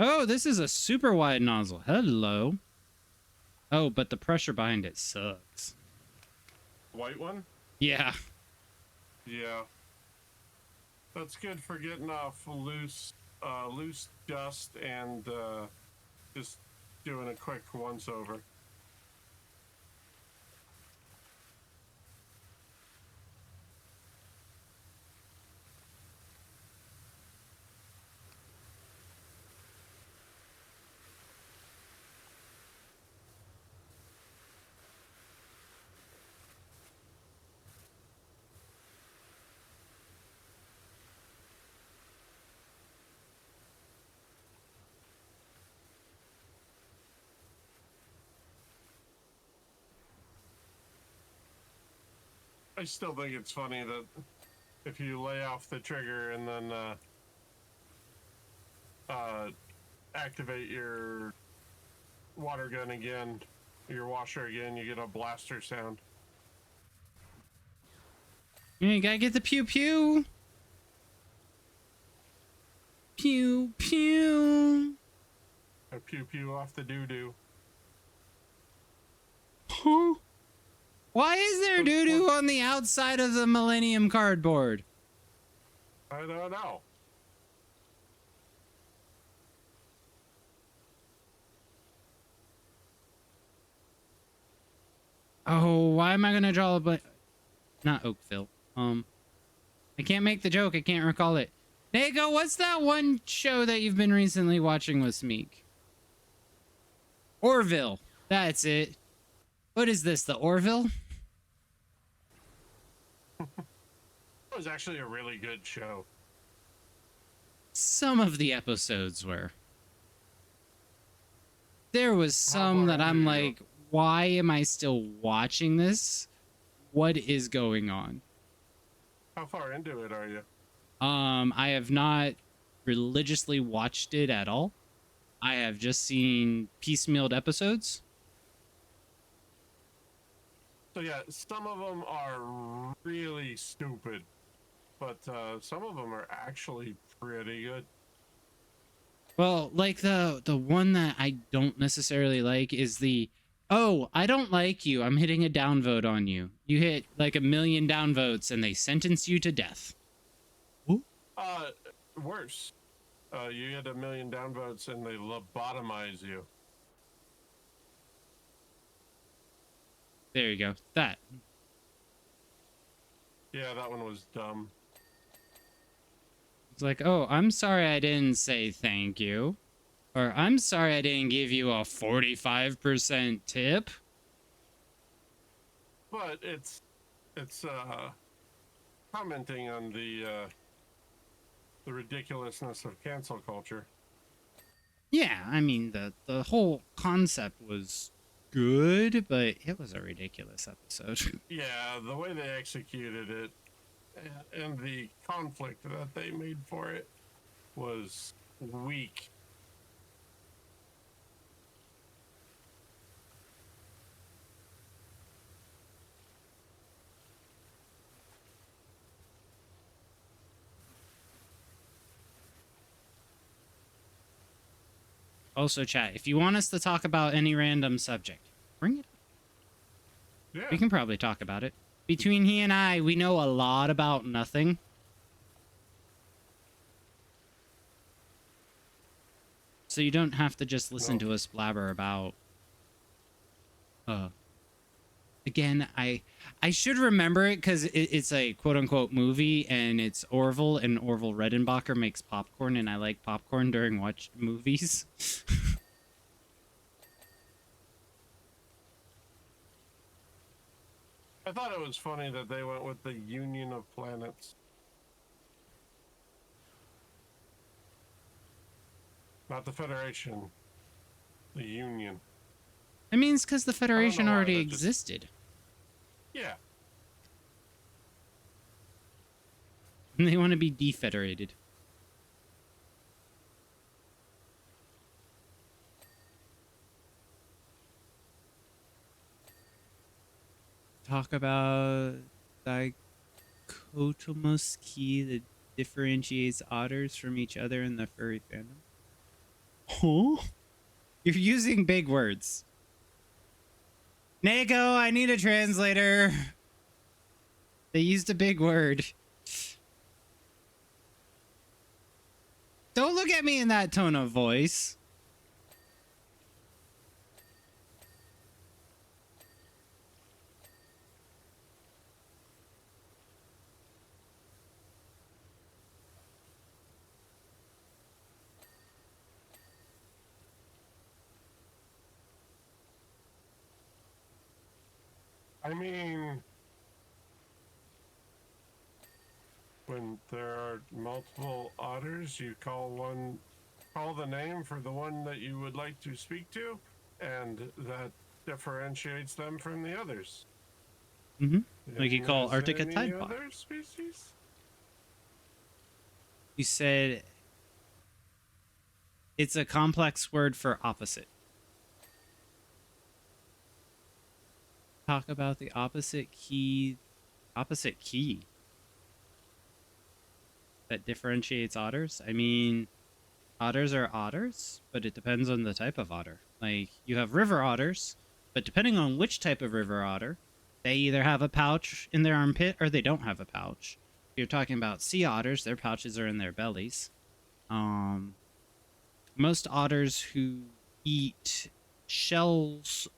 Oh, this is a super wide nozzle. Hello. Oh, but the pressure behind it sucks. White one? Yeah. Yeah. That's good for getting off loose dust and just doing a quick once over. I still think it's funny that if you lay off the trigger and then activate your water gun again, your washer again, you get a blaster sound. You gotta get the pew pew. Pew pew. A pew pew off the doo doo. Huh? Why is there doo doo on the outside of the Millennium cardboard? I don't know. Oh, why am I gonna draw a not Oakville. I can't make the joke. I can't recall it. Nego, what's that one show that you've been recently watching with Smeek? Orville. That's it. What is this, the Orville? It was actually a really good show. Some of the episodes were. There was some far that I'm into you? like, why am I still watching this? What is going on? How far into it are you? I have not religiously watched it at all. I have just seen piecemealed episodes. So yeah, some of them are really stupid, but some of them are actually pretty good. Well, like the one that I don't necessarily like is the, oh, I don't like you. I'm hitting a downvote on you. You hit like 1 million downvotes and they sentence you to death. Worse. You get 1 million downvotes and they lobotomize you. There you go. That. Yeah, that one was dumb. It's like, oh, I'm sorry I didn't say thank you. Or I'm sorry I didn't give you a 45% tip. But it's commenting on the ridiculousness of cancel culture. Yeah, I mean, the whole concept was good, but it was a ridiculous episode. Yeah, the way they executed it and the conflict that they made for it was weak. Also, chat, if you want us to talk about any random subject, bring it up. Yeah. We can probably talk about it. Between he and I, we know a lot about nothing. So you don't have to just listen to us blabber about... Again, I should remember it because it's a quote-unquote movie, and it's Orville, and Orville Redenbacher makes popcorn, and I like popcorn during watch movies. I thought it was funny that they went with the Union of Planets. Not the Federation. The Union. I mean, it's because the Federation why, already that just- existed. Yeah. And they want to be defederated. Talk about dichotomous key that differentiates otters from each other in the furry fandom. Huh? You're using big words. Nego, I need a translator. They used a big word. Don't look at me in that tone of voice. I mean, when there are multiple otters, you call the name for the one that you would like to speak to, and that differentiates them from the others. Like you call Is Arctic a any Tide Pod. other species? You said it's a complex word for opposite. Talk about the opposite key that differentiates otters. I mean, otters are otters, but it depends on the type of otter. Like, you have river otters, but depending on which type of river otter, they either have a pouch in their armpit or they don't have a pouch. If you're talking about sea otters, their pouches are in their bellies. Most otters who eat shellfish,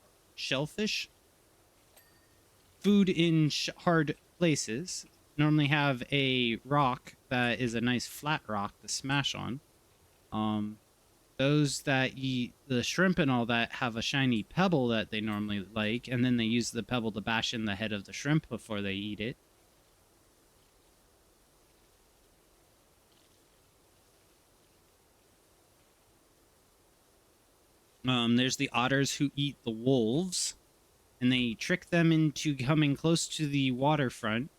food in hard places, normally have a rock that is a nice flat rock to smash on. Those that eat the shrimp and all that have a shiny pebble that they normally like, and then they use the pebble to bash in the head of the shrimp before they eat it. There's the otters who eat the wolves, and they trick them into coming close to the waterfront.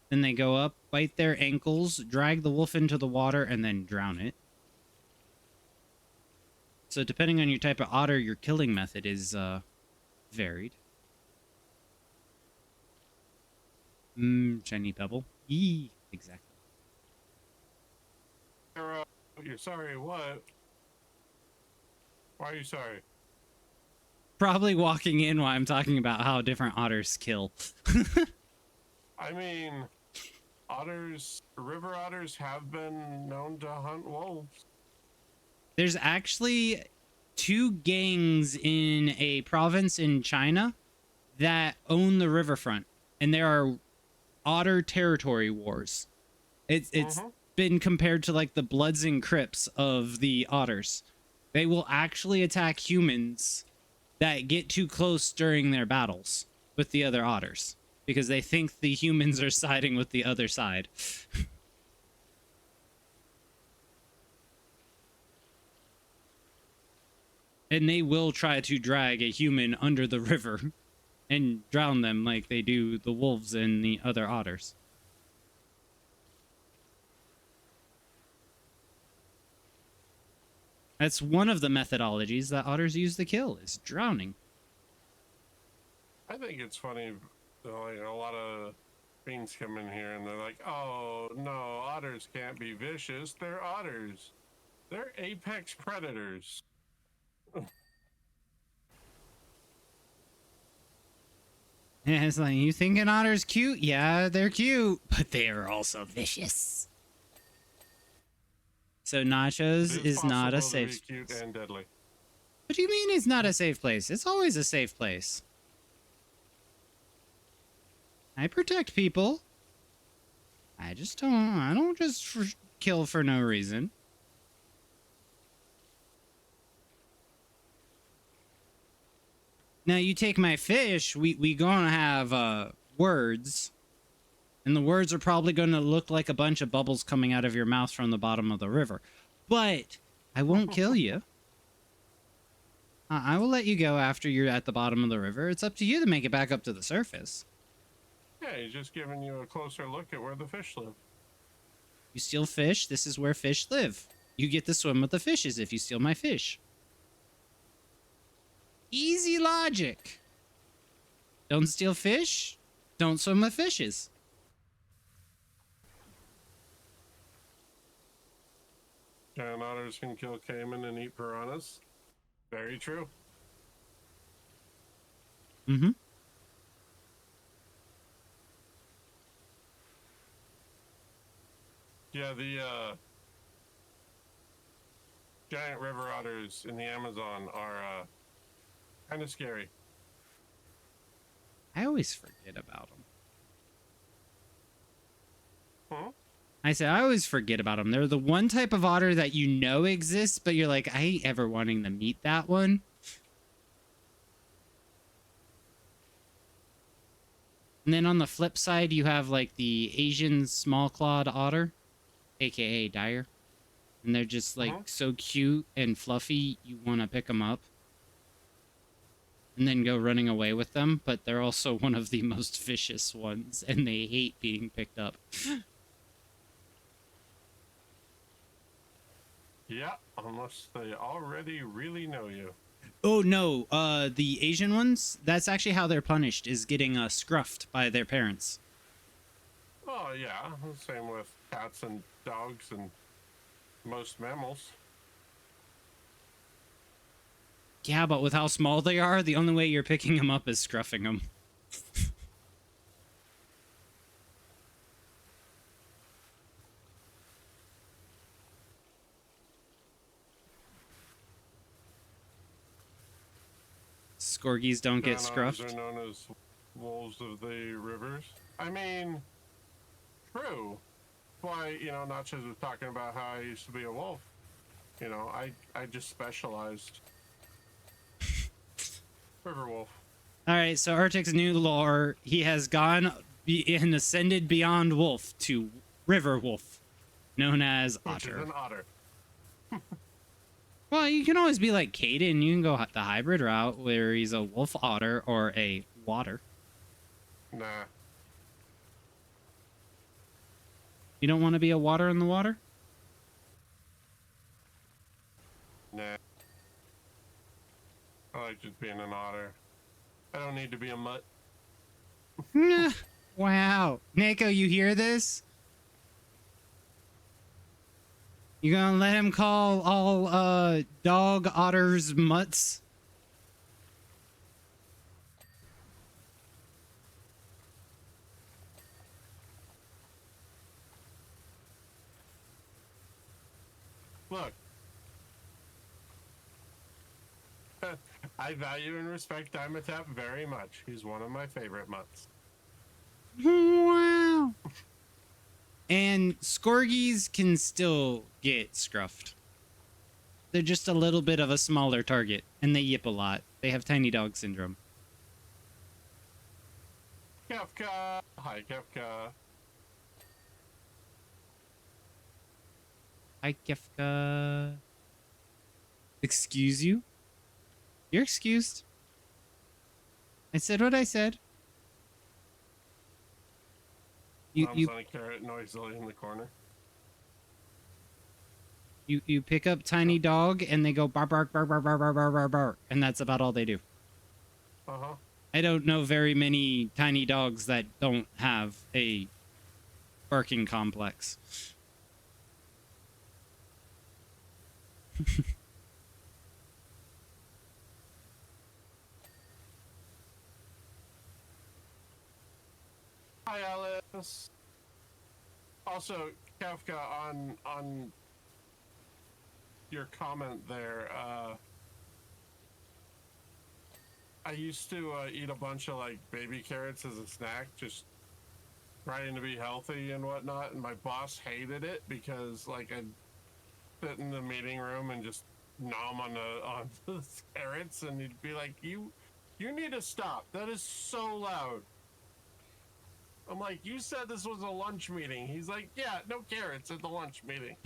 Then they go up, bite their ankles, drag the wolf into the water, and then drown it. So depending on your type of otter, your killing method is varied. Shiny pebble. Yee, exactly. You're sorry, what? Why are you sorry? Probably walking in while I'm talking about how different otters kill. I mean, river otters have been known to hunt wolves. There's actually 2 gangs in a province in China that own the riverfront, and there are otter territory wars. It's been compared to like the Bloods and Crips of the otters. They will actually attack humans that get too close during their battles with the other otters because they think the humans are siding with the other side. And they will try to drag a human under the river and drown them like they do the wolves and the other otters. That's one of the methodologies that otters use to kill, is drowning. I think it's funny, like a lot of fiends come in here and they're like, oh no, otters can't be vicious. They're otters. They're apex predators. Yeah, it's like, you think an otter's cute? Yeah, they're cute, but they are also vicious. So Nachos is not a safe cute place. and deadly. What do you mean it's not a safe place? It's always a safe place. I protect people. I don't just kill for no reason. Now you take my fish, we gonna have words. And the words are probably gonna look like a bunch of bubbles coming out of your mouth from the bottom of the river. But I won't kill you. I will let you go after you're at the bottom of the river. It's up to you to make it back up to the surface. Yeah, he's just giving you a closer look at where the fish live. You steal fish, this is where fish live. You get to swim with the fishes if you steal my fish. Easy logic. Don't steal fish, don't swim with fishes. Giant otters can kill caiman and eat piranhas. Very true. Mm-hmm. Yeah, giant river otters in the Amazon are kind of scary. I always forget about them. Huh? I said I always forget about them. They're the one type of otter that you know exists, but you're like, I ain't ever wanting to meet that one. And then on the flip side, you have like the Asian small-clawed otter, aka dire. And they're just like so cute and fluffy, you want to pick them up and then go running away with them. But they're also one of the most vicious ones, and they hate being picked up. Yeah, unless they already really know you. Oh no, the Asian ones, that's actually how they're punished, is getting scruffed by their parents. Oh yeah, same with cats and dogs and most mammals. Yeah, but with how small they are, the only way you're picking them up is scruffing them. Scorgies don't get Groundhogs scruffed. are known as wolves of the rivers. I mean, true. Why, you know, Nachos was talking about how I used to be a wolf. You know, I just specialized. River wolf. All right, so Arctic's new lore, he has gone and ascended beyond wolf to river wolf, known as Which is otter. an otter. Well, you can always be like Caden. You can go the hybrid route where he's a wolf otter or a water. Nah. You don't want to be a water in the water? Nah. I like just being an otter. I don't need to be a mutt. Wow. Neko, you hear this? You gonna let him call all dog otters mutts? Look. I value and respect Dimetap very much. He's one of my favorite mutts. Wow. And Scorgies can still get scruffed. They're just a little bit of a smaller target, and they yip a lot. They have tiny dog syndrome. Kefka! Hi, Kefka. Hi, Kefka. Excuse you? You're excused. I said what I said. Mom's on a carrot noisily in the corner. You pick up tiny dog and they go bark bark bark bark bark bark bark bark bark, and that's about all they do. Uh-huh. I don't know very many tiny dogs that don't have a barking complex. Hi, Alice. Also, Kafka, on your comment there, I used to eat a bunch of like baby carrots as a snack, just trying to be healthy and whatnot. And my boss hated it because like I'd sit in the meeting room and just nom on the carrots, and he'd be like, "You need to stop. That is so loud." I'm like, "You said this was a lunch meeting." He's like, "Yeah, no carrots at the lunch meeting."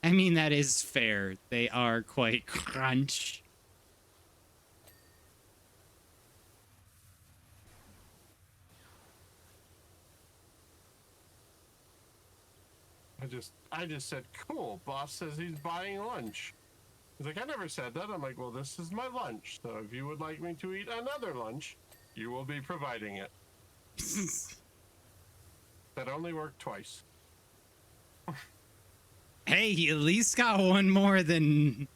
I mean, that is fair. They are quite crunch. I just said, "Cool, boss says he's buying lunch." He's like, "I never said that." I'm like, "Well, this is my lunch, so if you would like me to eat another lunch, you will be providing it." That only worked twice. Hey, he at least got one more than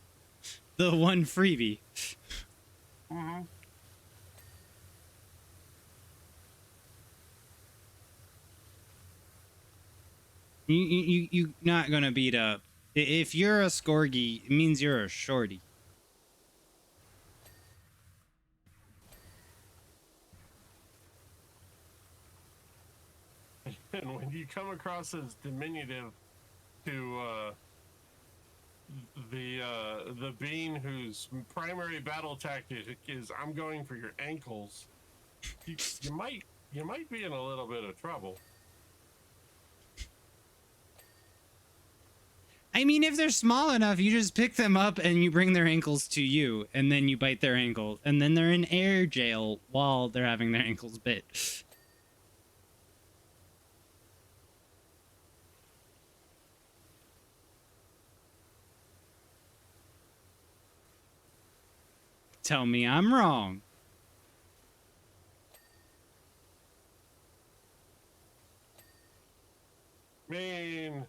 the one freebie. Mm-hmm. You not gonna beat up. If you're a Scorgi, it means you're a shorty. And when you come across as diminutive to the bean whose primary battle tactic is I'm going for your ankles, you might be in a little bit of trouble. I mean, if they're small enough, you just pick them up and you bring their ankles to you, and then you bite their ankle, and then they're in air jail while they're having their ankles bit. Tell me I'm wrong. I mean,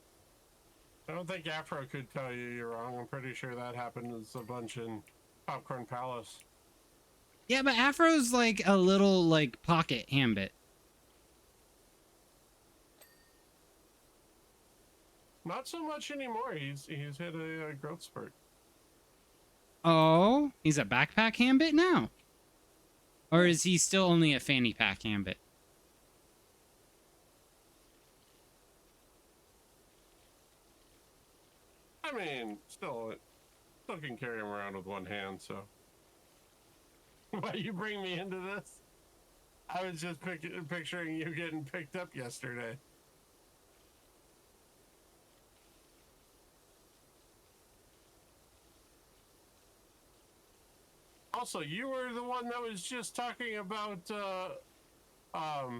I don't think Afro could tell you you're wrong. I'm pretty sure that happens a bunch in Popcorn Palace. Yeah, but Afro's like a little like pocket Hambit. Not so much anymore. He's hit a growth spurt. Oh, he's a backpack Hambit now? Or is he still only a fanny pack Hambit? I mean, still can carry him around with one hand, so. Why you bring me into this? I was just picturing you getting picked up yesterday. Also, you were the one that was just talking about how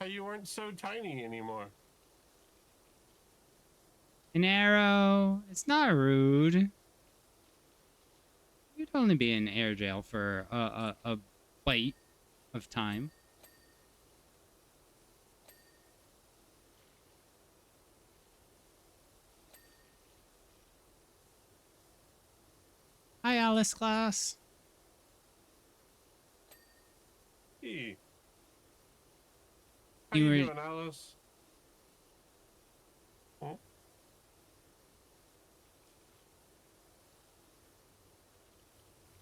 you weren't so tiny anymore. An arrow. It's not rude. You'd only be in air jail for a bite of time. Hi, Alice class. Hey. How You you were- doing, Alice? Oh.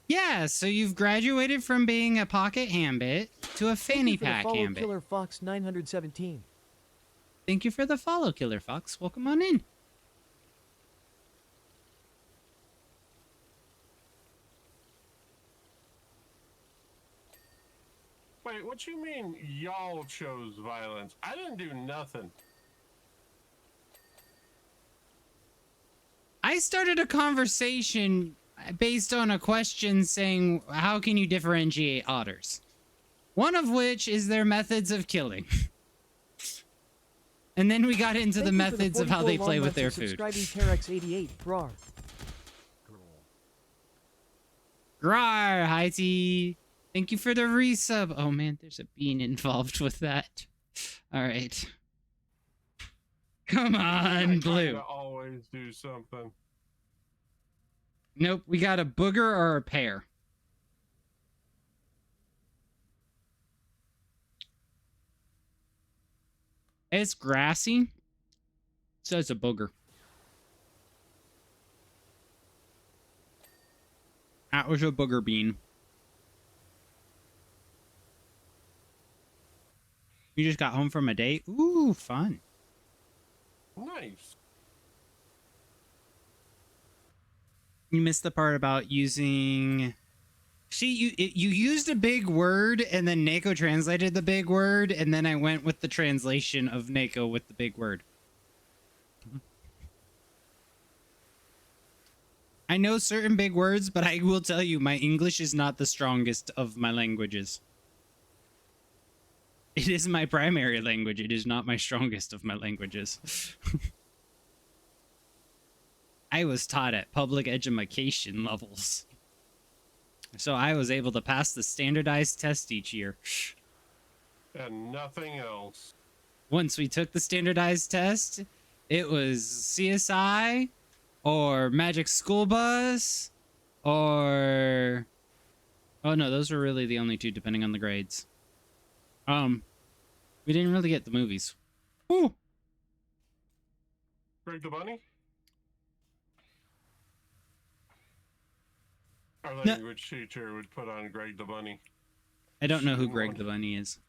Yeah, so you've graduated from being a pocket Hambit to a fanny pack Hambit. Killer Fox 917. Thank you for the follow, Killer Fox. Welcome on in. Wait, what you mean y'all chose violence? I didn't do nothing. I started a conversation based on a question saying, how can you differentiate otters? One of which is their methods of killing. And then we got into the methods of how they play with their food. Subscribing Terex 88, Rar. Grar, hi T. Thank you for the resub. Oh man, there's a bean involved with that. All right. Come on, I Blue. kinda always do something. Nope, we got a booger or a pear. It's grassy, so it's a booger. That was a booger bean. You just got home from a date? Ooh, fun. Nice. You missed the part about using... See, you used a big word, and then Nako translated the big word, and then I went with the translation of Nako with the big word. I know certain big words, but I will tell you, my English is not the strongest of my languages. It is my primary language. It is not my strongest of my languages. I was taught at public education levels. So I was able to pass the standardized test each year. And nothing else. Once we took the standardized test, it was CSI or Magic School Bus or... Oh no, those were really the only two depending on the grades. We didn't really get the movies. Woo! Greg the Bunny? Our No. language teacher would put on Greg the Bunny. I don't know who Shouldn't Greg want- the Bunny is.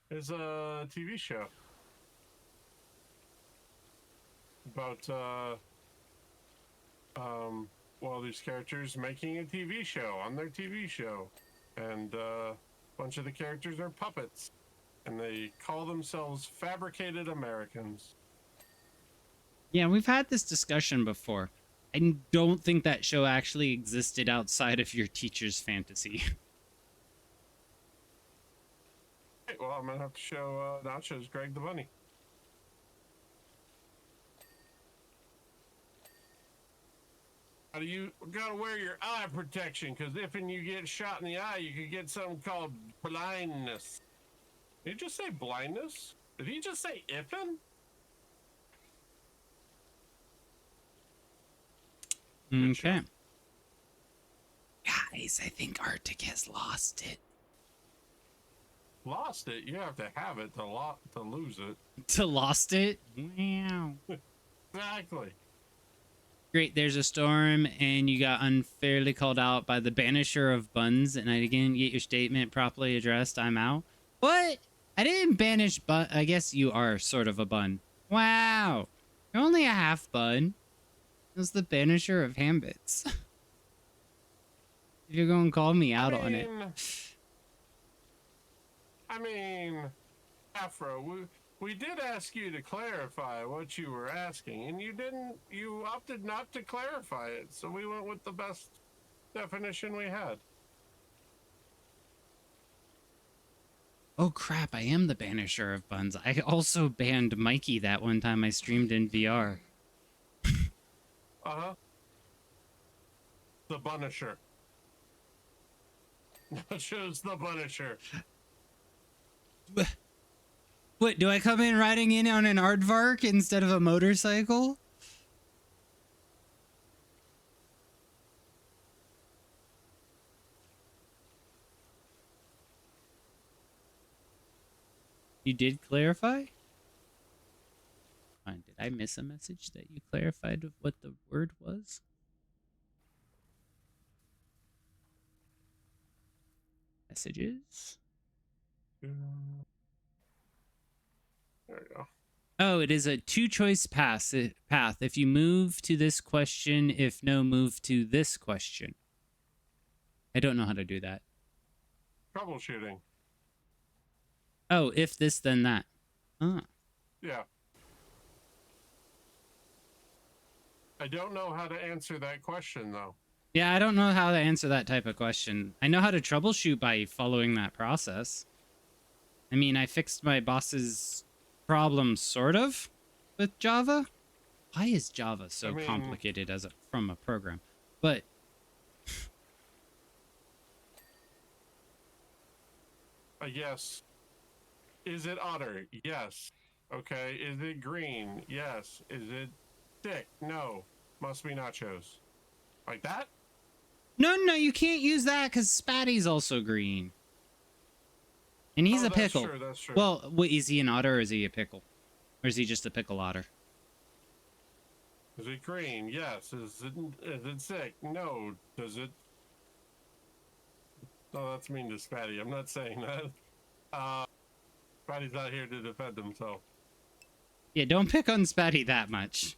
It's a TV show about well, these characters making a TV show on their TV show, and a bunch of the characters are puppets, and they call themselves Fabricated Americans. Yeah, we've had this discussion before. I don't think that show actually existed outside of your teacher's fantasy. Hey, well, I'm gonna have to show Nachos Greg the Bunny. How do you gotta wear your eye protection? Because if you get shot in the eye, you could get something called blindness. Did he just say blindness? Did he just say ifin? Good show. Okay. Guys, I think Arctic has lost it. Lost it. You have to have it to lose it. To lost it? Wow. Exactly. Great, there's a storm, and you got unfairly called out by the banisher of buns, and I didn't get your statement properly addressed. I'm out. What? I didn't banish bun. I guess you are sort of a bun. Wow. You're only a half bun. It was the banisher of Hambits. You're going to call me out on it. I mean, Afro, we did ask you to clarify what you were asking, and you didn't. You opted not to clarify it, so we went with the best definition we had. Oh crap, I am the banisher of buns. I also banned Mikey that one time I streamed in VR. Uh-huh. The Bunisher. Choose the Bunisher. What, do I come in riding in on an aardvark instead of a motorcycle? You did clarify? Did I miss a message that you clarified of what the word was? Messages? There we go. Oh, it is a two-choice path. If you move to this question, if no, move to this question. I don't know how to do that. Troubleshooting. Oh, if this, then that. Ah. Yeah. I don't know how to answer that question, though. Yeah, I don't know how to answer that type of question. I know how to troubleshoot by following that process. I mean, I fixed my boss's problem, sort of, with Java. Why is Java so complicated from a program? But Yes. Is it otter? Yes. Okay. Is it green? Yes. Is it thick? No. Must be nachos. Like that? no, you can't use that because Spatty's also green. And he's a pickle. That's true, that's true. Well, is he an otter or is he a pickle? Or is he just a pickle otter? Is it green? Yes. Is it sick? No. Does it? No, that's mean to Spatty. I'm not saying that. Spatty's not here to defend himself. Yeah, don't pick on Spatty that much.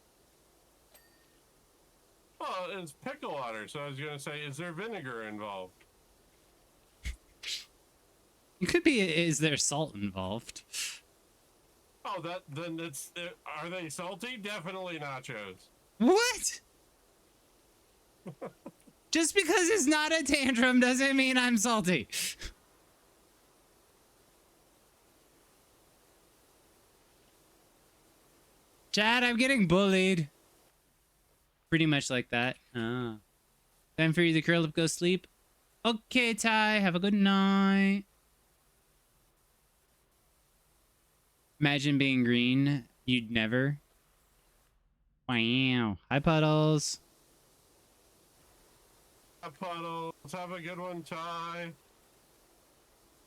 Well, it's pickle otter, so I was gonna say, is there vinegar involved? It could be, is there salt involved? Oh, then it's. Are they salty? Definitely nachos. What? Just because it's not a tantrum doesn't mean I'm salty. Chad, I'm getting bullied. Pretty much like that. Ah. Time for you to curl up, go sleep. Okay, Ty, have a good night. Imagine being green. You'd never. Wow. Hi, Puddles. Puddles, have a good one, Ty.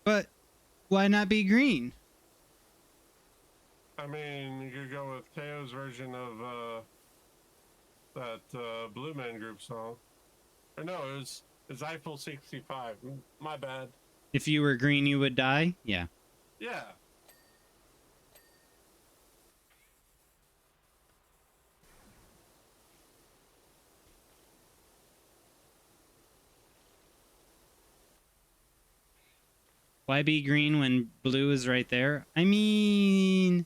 But why not be green? I mean, you could go with KO's version of that Blue Man Group song. Or no, it's Eiffel 65. My bad. If you were green, you would die? Yeah. Yeah. Why be green when blue is right there? I mean,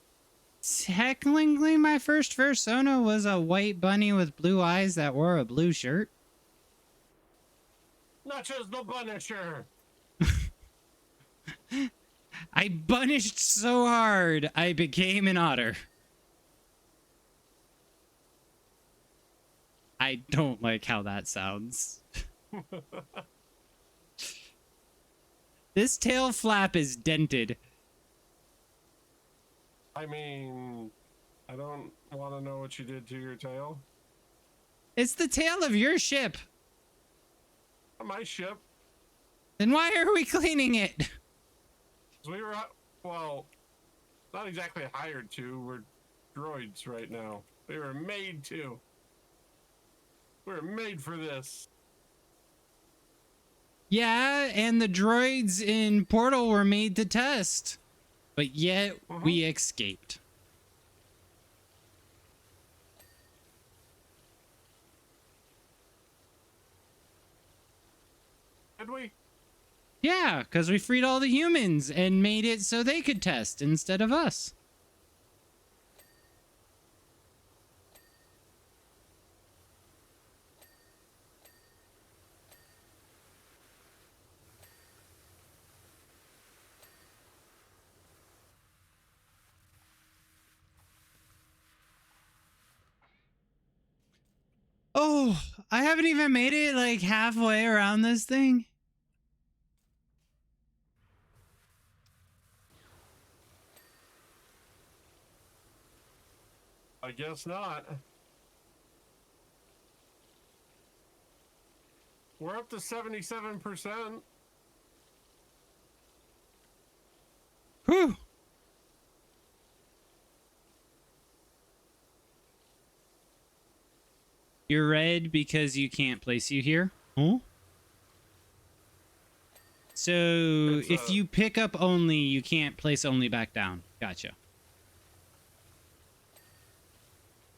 technically my first persona was a white bunny with blue eyes that wore a blue shirt. Not just the Punisher. I bunished so hard, I became an otter. I don't like how that sounds. This tail flap is dented. I mean, I don't want to know what you did to your tail. It's the tail of your ship. My ship. Then why are we cleaning it? We were, well, not exactly hired to. We're droids right now. We were made to. We were made for this. Yeah, and the droids in Portal were made to test. But yet, we escaped. Did we? Yeah, because we freed all the humans and made it so they could test instead of us. Oh, I haven't even made it like halfway around this thing. I guess not. We're up to 77%. Whew. You're red because you can't place you here. Huh? So if you pick up only, you can't place only back down. Gotcha.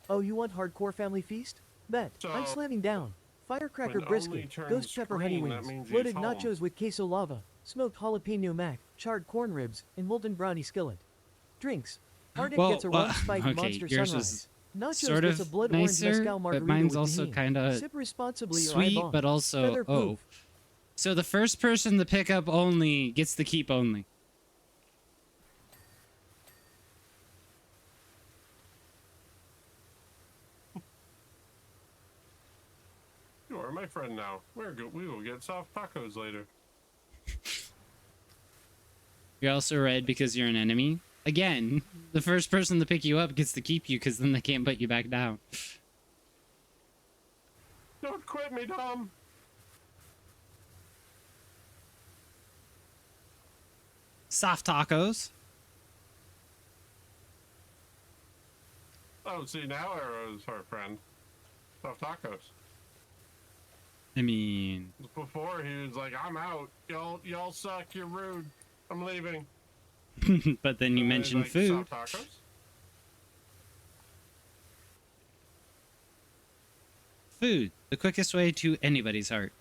Oh, you want hardcore family feast? Bet. I'm So, slamming down. Firecracker when brisket, only turns ghost pepper honey green, that wings, means he's loaded home. nachos with queso lava, smoked jalapeno mac, charred corn ribs, and molten brownie skillet. Drinks. Arctic Well, gets a well, rum spiked okay, monster yours was sunrise. Nachos sort gets of a blood orange nicer, mezcal but margarita mine's with also tahini. kind of Sip responsibly or sweet, I bomb. but also Feather proof. So the first person to pick up only gets the keep only. You are my friend now. We're good. We will get soft tacos later. You're also red because you're an enemy. Again, the first person to pick you up gets to keep you because then they can't put you back down. Don't quit me, Dom. Soft tacos. Oh, see, now Arrow's our friend. Soft tacos. I mean, Before he was like, "I'm out. Y'all suck. You're rude. I'm leaving." but then you And then he's mentioned like, food. Soft tacos. Food, the quickest way to anybody's heart.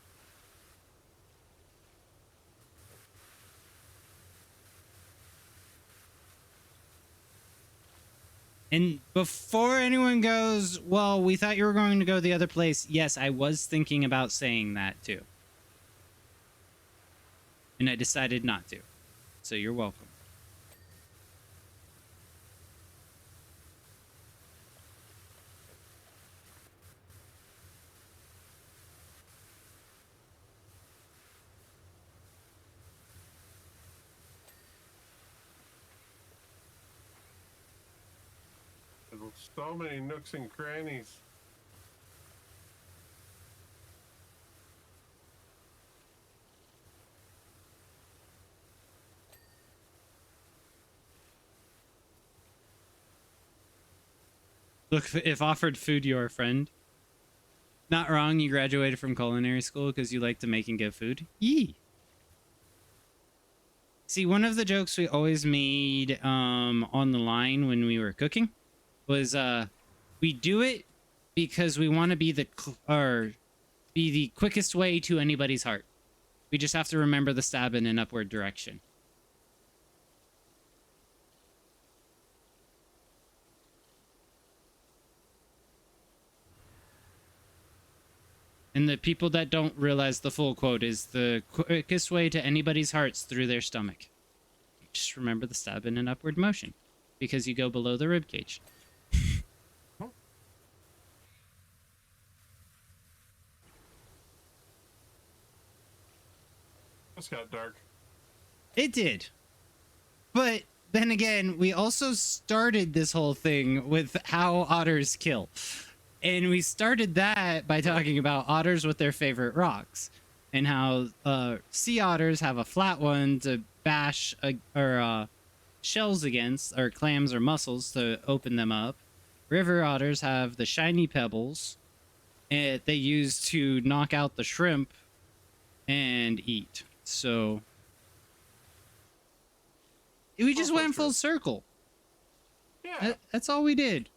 And before anyone goes, well, we thought you were going to go the other place. Yes, I was thinking about saying that too. And I decided not to. So you're welcome. There's so many nooks and crannies. Look, if offered food, you're a friend. Not wrong, you graduated from culinary school because you like to make and give food. Yee. See, one of the jokes we always made on the line when we were cooking was we do it because we want to be the quickest way to anybody's heart. We just have to remember the stab in an upward direction. And the people that don't realize the full quote is the quickest way to anybody's hearts through their stomach. Just remember the stab in an upward motion because you go below the rib cage. This got dark. It did. But then again, we also started this whole thing with how otters kill. And we started that by talking about otters with their favorite rocks and how sea otters have a flat one to bash shells against, or clams or mussels to open them up. River otters have the shiny pebbles they use to knock out the shrimp and eat. So we just went full circle. Yeah. That's all we did.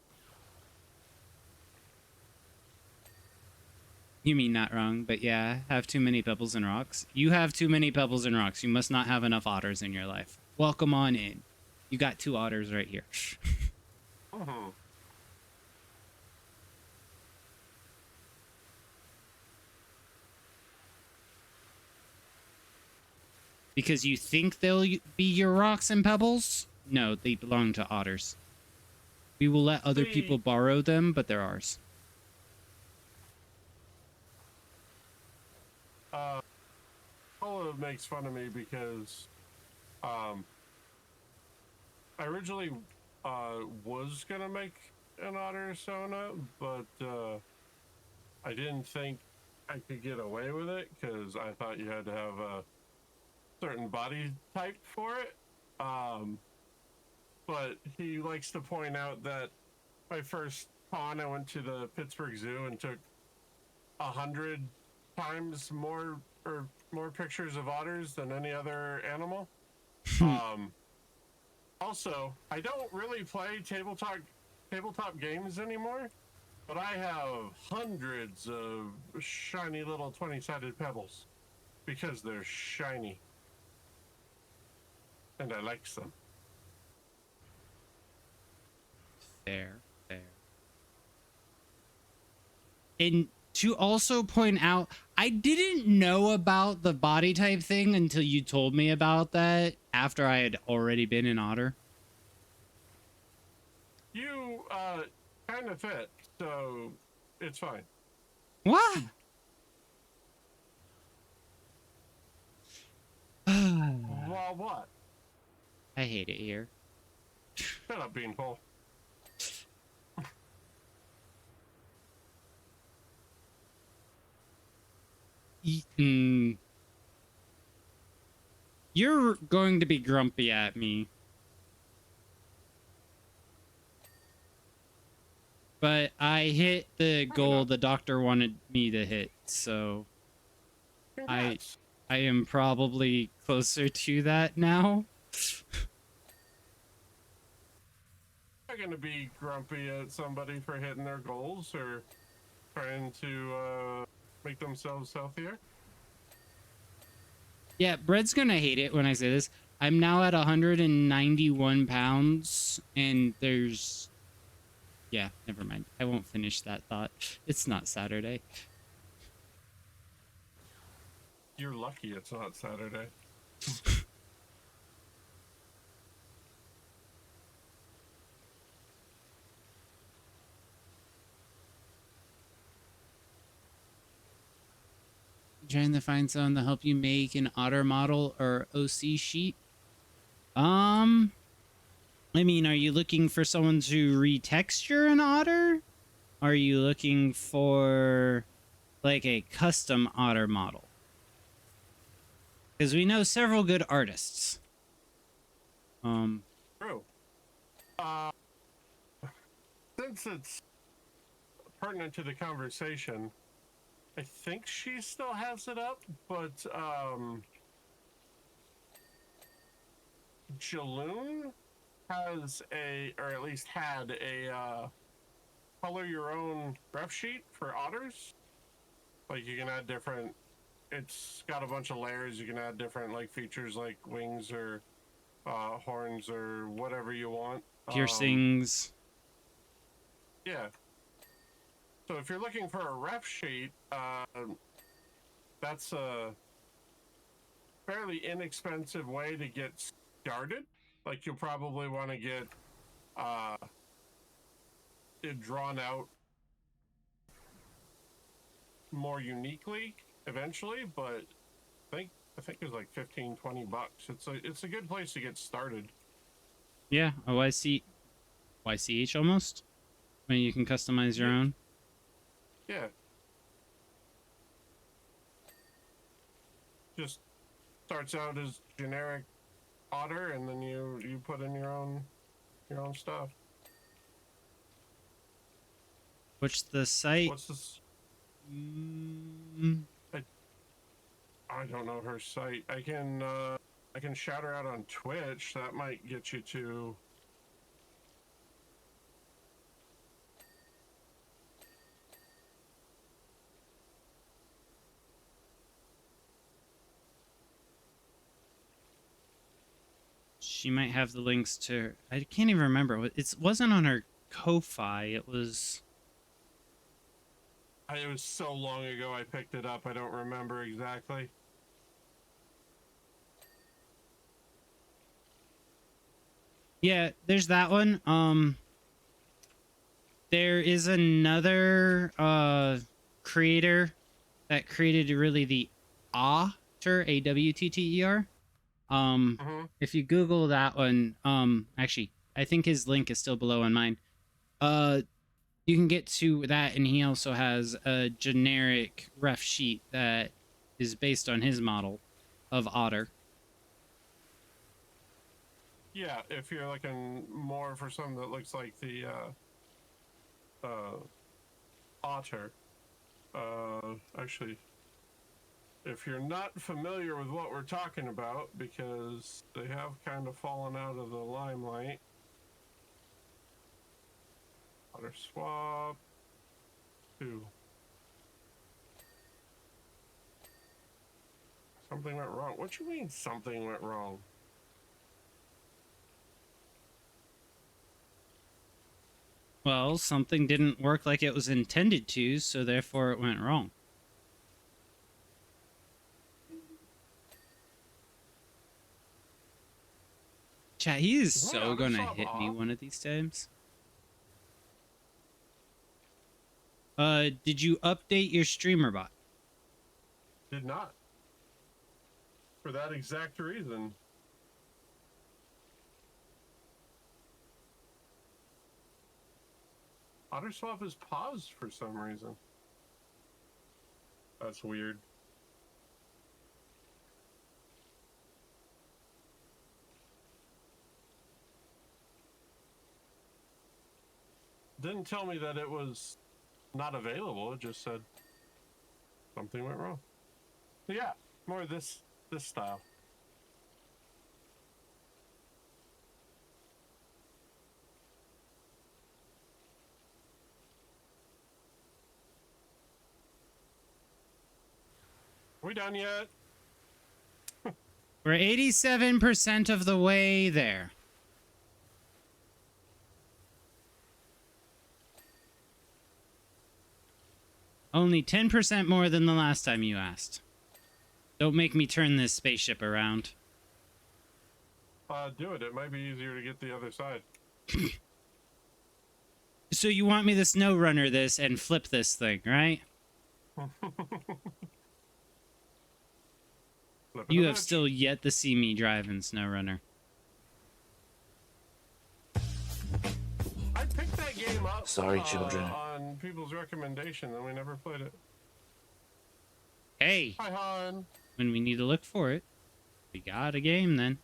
You mean not wrong, but yeah, have too many pebbles and rocks. You have too many pebbles and rocks. You must not have enough otters in your life. Welcome on in. You got 2 otters right here. Mm-hmm. Because you think they'll be your rocks and pebbles? No, they belong to otters. We will let other people borrow them, but they're ours. Paula makes fun of me because I originally was gonna make an otter sauna, but I didn't think I could get away with it because I thought you had to have a certain body type for it. But he likes to point out that my first con, I went to the Pittsburgh Zoo and took 100 times more pictures of otters than any other animal. Also, I don't really play tabletop games anymore, but I have hundreds of shiny little 20-sided pebbles because they're shiny. And I like them. Fair. And to also point out, I didn't know about the body type thing until you told me about that after I had already been an otter. You kind of fit, so it's fine. What? Well, what? I hate it here. Shut up, Beanpole. You're going to be grumpy at me. But I hit the goal the doctor wanted me to hit, so Congrats. I am probably closer to that now. I'm not gonna be grumpy at somebody for hitting their goals or trying to make themselves healthier. Yeah, Brett's gonna hate it when I say this. I'm now at 191 pounds, and there's... Yeah, never mind. I won't finish that thought. It's not Saturday. You're lucky it's not Saturday. Trying to find someone to help you make an otter model or OC sheet. I mean, are you looking for someone to retexture an otter? Are you looking for like a custom otter model? Because we know several good artists. True. since it's pertinent to the conversation, I think she still has it up, but Jaloon has or at least had a color your own ref sheet for otters. Like you can add different. It's got a bunch of layers. You can add different like features like wings or horns or whatever you want. Piercings. Yeah. So if you're looking for a ref sheet, that's a fairly inexpensive way to get started. Like you'll probably want to get it drawn out more uniquely eventually, but I think it's like 15-20 bucks. It's a good place to get started. Yeah, YCH almost. I mean, you can customize your own. Yeah. Just starts out as generic otter, and then you put in your own stuff. What's the site? What's this? Mm, I don't know her site. I can shout her out on Twitch. That might get you to. she might have the links to. I can't even remember. It wasn't on her Ko-fi. It was. It was so long ago I picked it up. I don't remember exactly. Yeah, there's that one. There is another creator that created really the Otter, Awtter. If you Google that one, actually, I think his link is still below on mine. You can get to that, and he also has a generic ref sheet that is based on his model of Otter. Yeah, if you're looking more for something that looks like the otter. Actually, if you're not familiar with what we're talking about, because they have kind of fallen out of the limelight. Otter swap 2. Something went wrong. What you mean something went wrong? Well, something didn't work like it was intended to, so therefore it went wrong. Chat, he is Is my so auto gonna swap hit me off? one of these times. Did you update your streamer bot? Did not. For that exact reason. Otter swap is paused for some reason. That's weird. Didn't tell me that it was not available. It just said something went wrong. So yeah, more of this style. Are we done yet? We're 87% of the way there. Only 10% more than the last time you asked. Don't make me turn this spaceship around. Do it. It might be easier to get the other side. So you want me to snow runner this and flip this thing, right? Flipping You the have bitch. still yet to see me drive in snow runner. I picked that game up. Sorry, children. On people's recommendation, and we never played it. Hey, Hi, Han. when we need to look for it, we got a game then.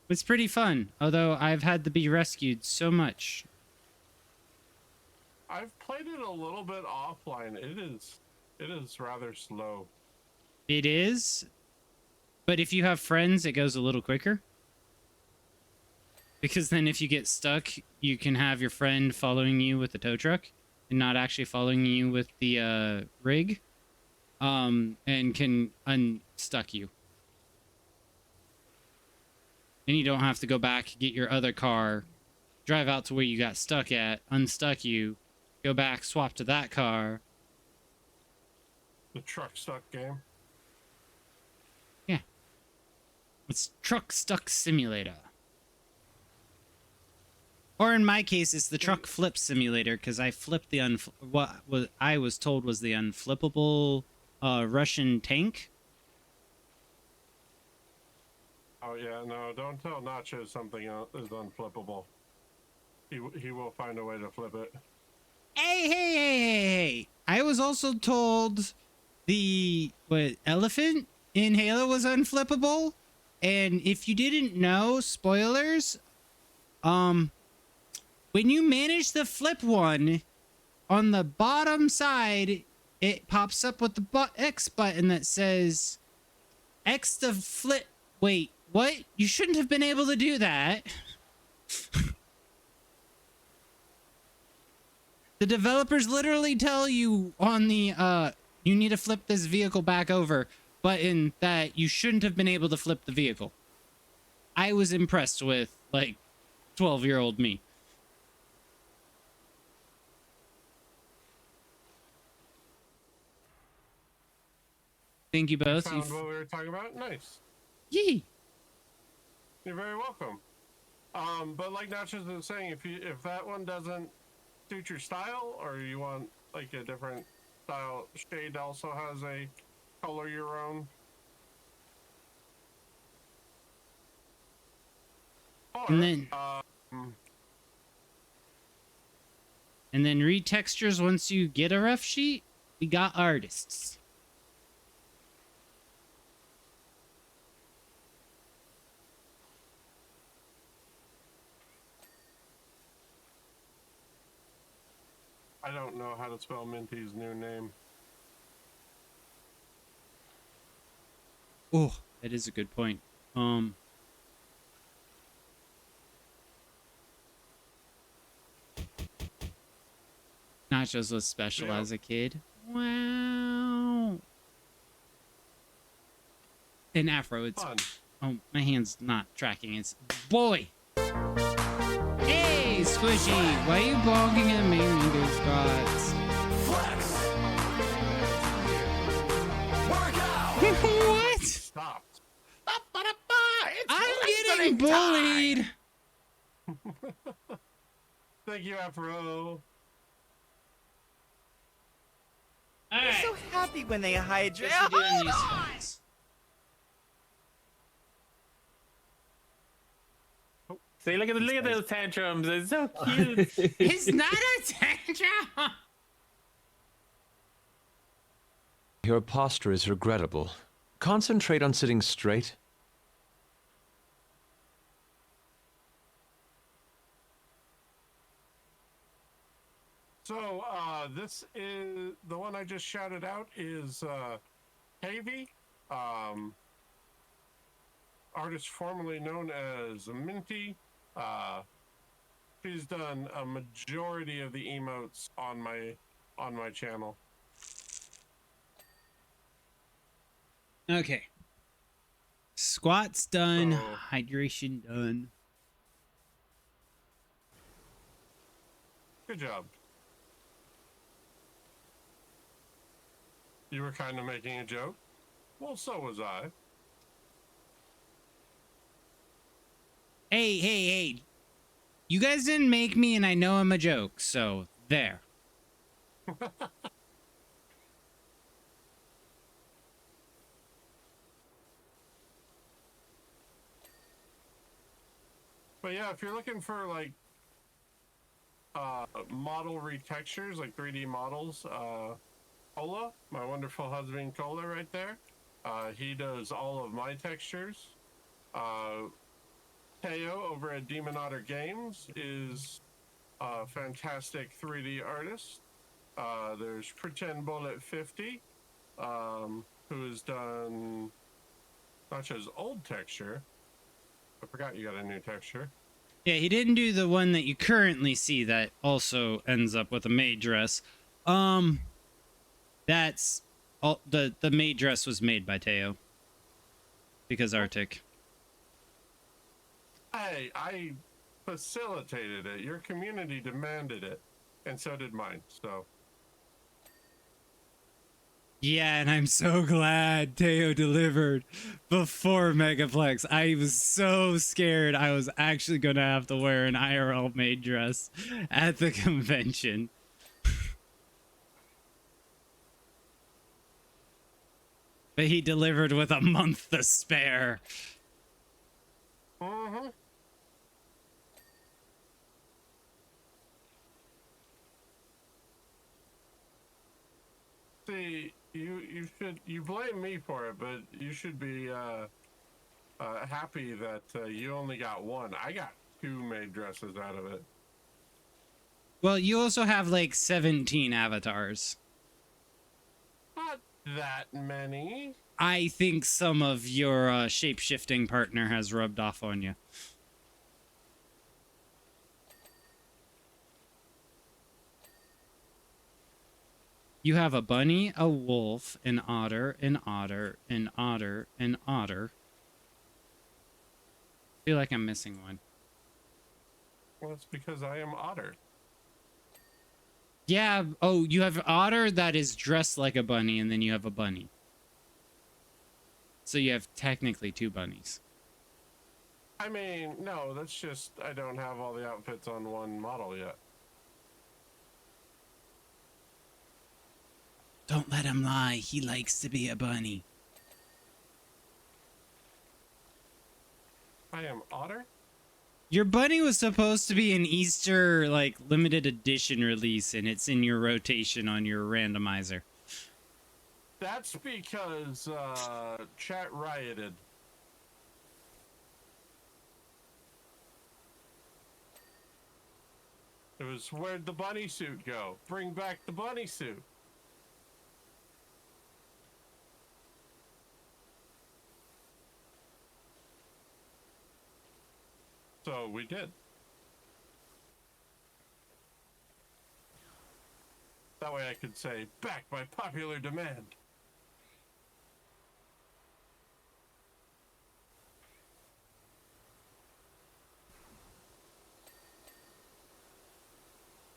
It's pretty fun, although I've had to be rescued so much. I've played it a little bit offline. It is rather slow. It is, but if you have friends, it goes a little quicker. Because then if you get stuck, you can have your friend following you with the tow truck and not actually following you with the rig. And can unstuck you. And you don't have to go back, get your other car, drive out to where you got stuck at, unstuck you, go back, swap to that car. The truck stuck game. Yeah. It's Truck Stuck Simulator. Or in my case, it's the Truck Flip Simulator, because I flipped the what I was told was the unflippable Russian tank. Oh yeah, no, don't tell Nacho something is unflippable. He will find a way to flip it. Hey. I was also told the elephant in Halo was unflippable. And if you didn't know, spoilers, when you manage to flip one, on the bottom side, it pops up with the X button that says X to flip. Wait, what? You shouldn't have been able to do that. The developers literally tell you on the you need to flip this vehicle back over button that you shouldn't have been able to flip the vehicle. I was impressed with, like, 12-year-old me. Thank you both. Found what we were talking about? Nice. Yee. You're very welcome. But like Nachos was saying, if that one doesn't suit your style, or you want like a different style, Shade also has a color your own. Or, And then retextures once you get a rough sheet. We got artists. I don't know how to spell Minty's new name. Oh, that is a good point. Nachos was special Yeah. as a kid. Wow. In Afro, it's... Fun. Oh, my hand's not tracking. It's... Boy! Hey, Squishy! Why are you bonking at me, Goose Spots? What? Stopped. I'm getting bullied! Thank you, Afro. You're Alright. so happy when they hide you. What's he doing these things? See, look at those tantrums. It's so cute. It's not a tantrum! Your posture is regrettable. Concentrate on sitting straight. So, this is the one I just shouted out is Heavy, artist formerly known as Minty. She's done a majority of the emotes on my channel. Okay. Squats done. So- Hydration done. Good job. You were kind of making a joke. Well, so was I. Hey. You guys didn't make me, and I know I'm a joke, so there. But yeah, if you're looking for like model retextures, like 3D models, Cola, my wonderful husband Cola right there, he does all of my textures. Teo over at Demon Otter Games is fantastic 3D artist. There's Pretend Bullet 50, who has done not just old texture. I forgot you got a new texture. Yeah, he didn't do the one that you currently see that also ends up with a maid dress. That's all. The maid dress was made by Teo because Arctic. Hey, I facilitated it. Your community demanded it, and so did mine. So Yeah, and I'm so glad Teo delivered before Megaplex. I was so scared I was actually gonna have to wear an IRL maid dress at the convention. But he delivered with a month to spare. mm-hmm. See, you blame me for it, but you should be happy that you only got one. I got 2 maid dresses out of it. Well, you also have like 17 avatars. Not that many. I think some of your shape-shifting partner has rubbed off on you. You have a bunny, a wolf, an otter, an otter, an otter, an otter. I feel like I'm missing one. Well, it's because I am Otter. Yeah. Oh, you have otter that is dressed like a bunny, and then you have a bunny. So you have technically 2 bunnies. I mean, no, that's just I don't have all the outfits on one model yet. Don't let him lie. He likes to be a bunny. I am Otter? Your bunny was supposed to be an Easter, like, limited edition release, and it's in your rotation on your randomizer. That's because chat rioted. It was, where'd the bunny suit go? Bring back the bunny suit. So we did. That way I could say, back by popular demand.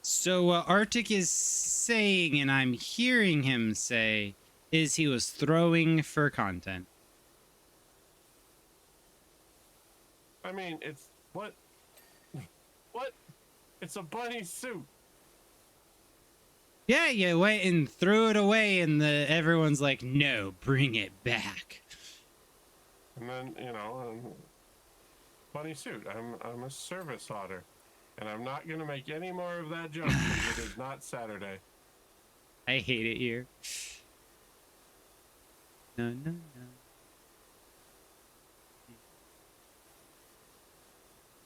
So what Arctic is saying, and I'm hearing him say, is he was throwing for content. I mean, it's what? What? It's a bunny suit. Yeah, you went and threw it away, and everyone's like, no, bring it back. And then, you know, bunny suit. I'm a service otter. And I'm not going to make any more of that joke because it is not Saturday. I hate it here. No, no, no.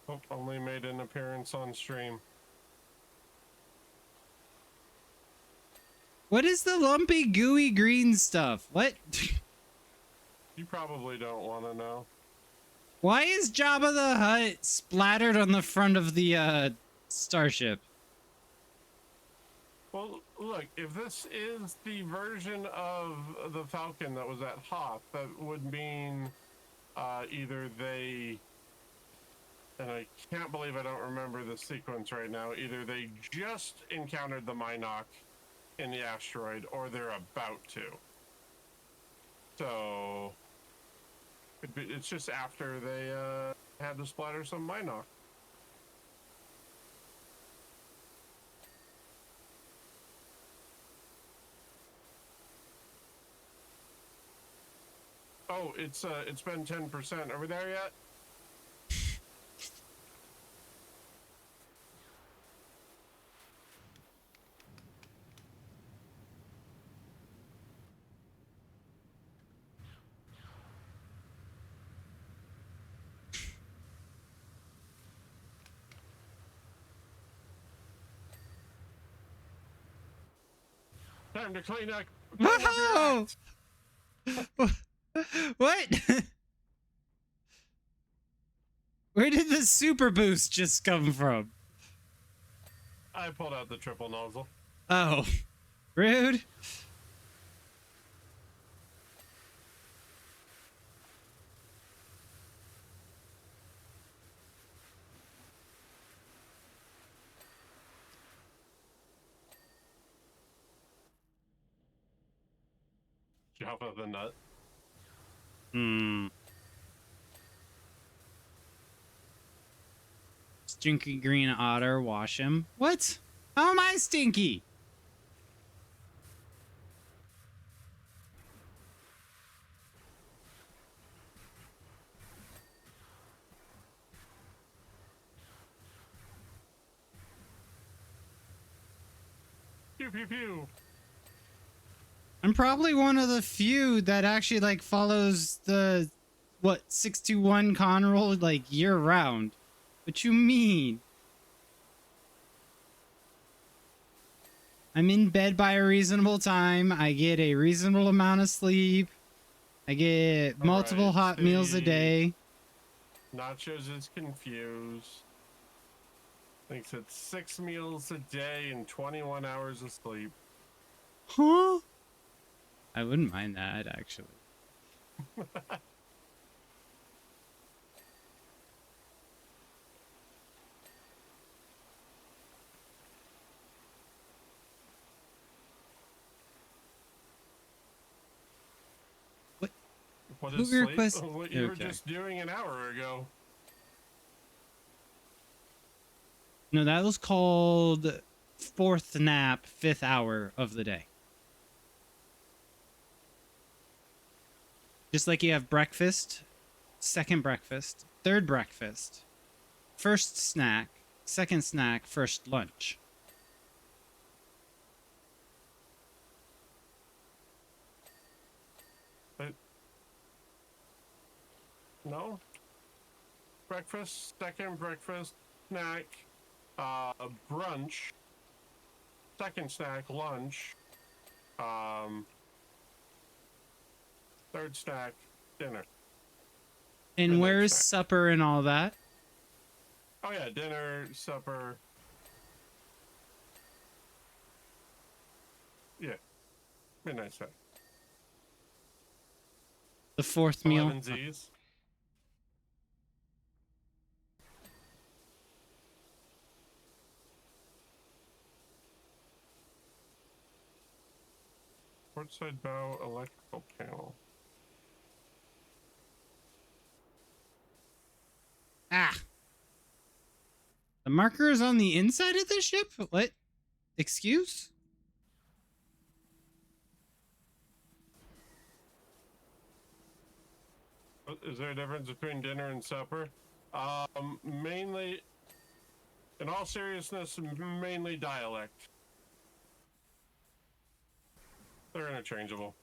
Oh, only made an appearance on stream. What is the lumpy, gooey green stuff? What? You probably don't want to know. Why is Jabba the Hutt splattered on the front of the starship? Well, look, if this is the version of the Falcon that was at Hoth, that would mean either they, and I can't believe I don't remember the sequence right now, either they just encountered the Minok in the asteroid or they're about to. So it's just after they had to splatter some Minok. Oh, it's been 10%. Are we there yet? Time to clean up. Whoa! What? Where did the super boost just come from? I pulled out the triple nozzle. Oh, rude. Java the nut. Stinky green otter, wash him. What? How am I stinky? Pew pew pew. I'm probably one of the few that actually like follows the 621 con rule like year round. What you mean? I'm in bed by a reasonable time. I get a reasonable amount of sleep. I get multiple hot meals a day. Nachos is confused. Thinks it's 6 meals a day and 21 hours of sleep. Huh? I wouldn't mind that actually. What Who is sleep? request- What you were Okay. just doing an hour ago. No, that was called fourth nap, 5th hour of the day. Just like you have breakfast, second breakfast, third breakfast, first snack, second snack, first lunch. No? Breakfast, second breakfast, snack, brunch, second snack, lunch, third snack, dinner. And Midnight where's snack. supper and all that? Oh yeah, dinner, supper. Yeah. Midnight snack. The fourth meal? 11 Z's. Port side bow electrical panel. Ah. The marker is on the inside of the ship? What? Excuse? Is there a difference between dinner and supper? Mainly, in all seriousness, mainly dialect. They're interchangeable.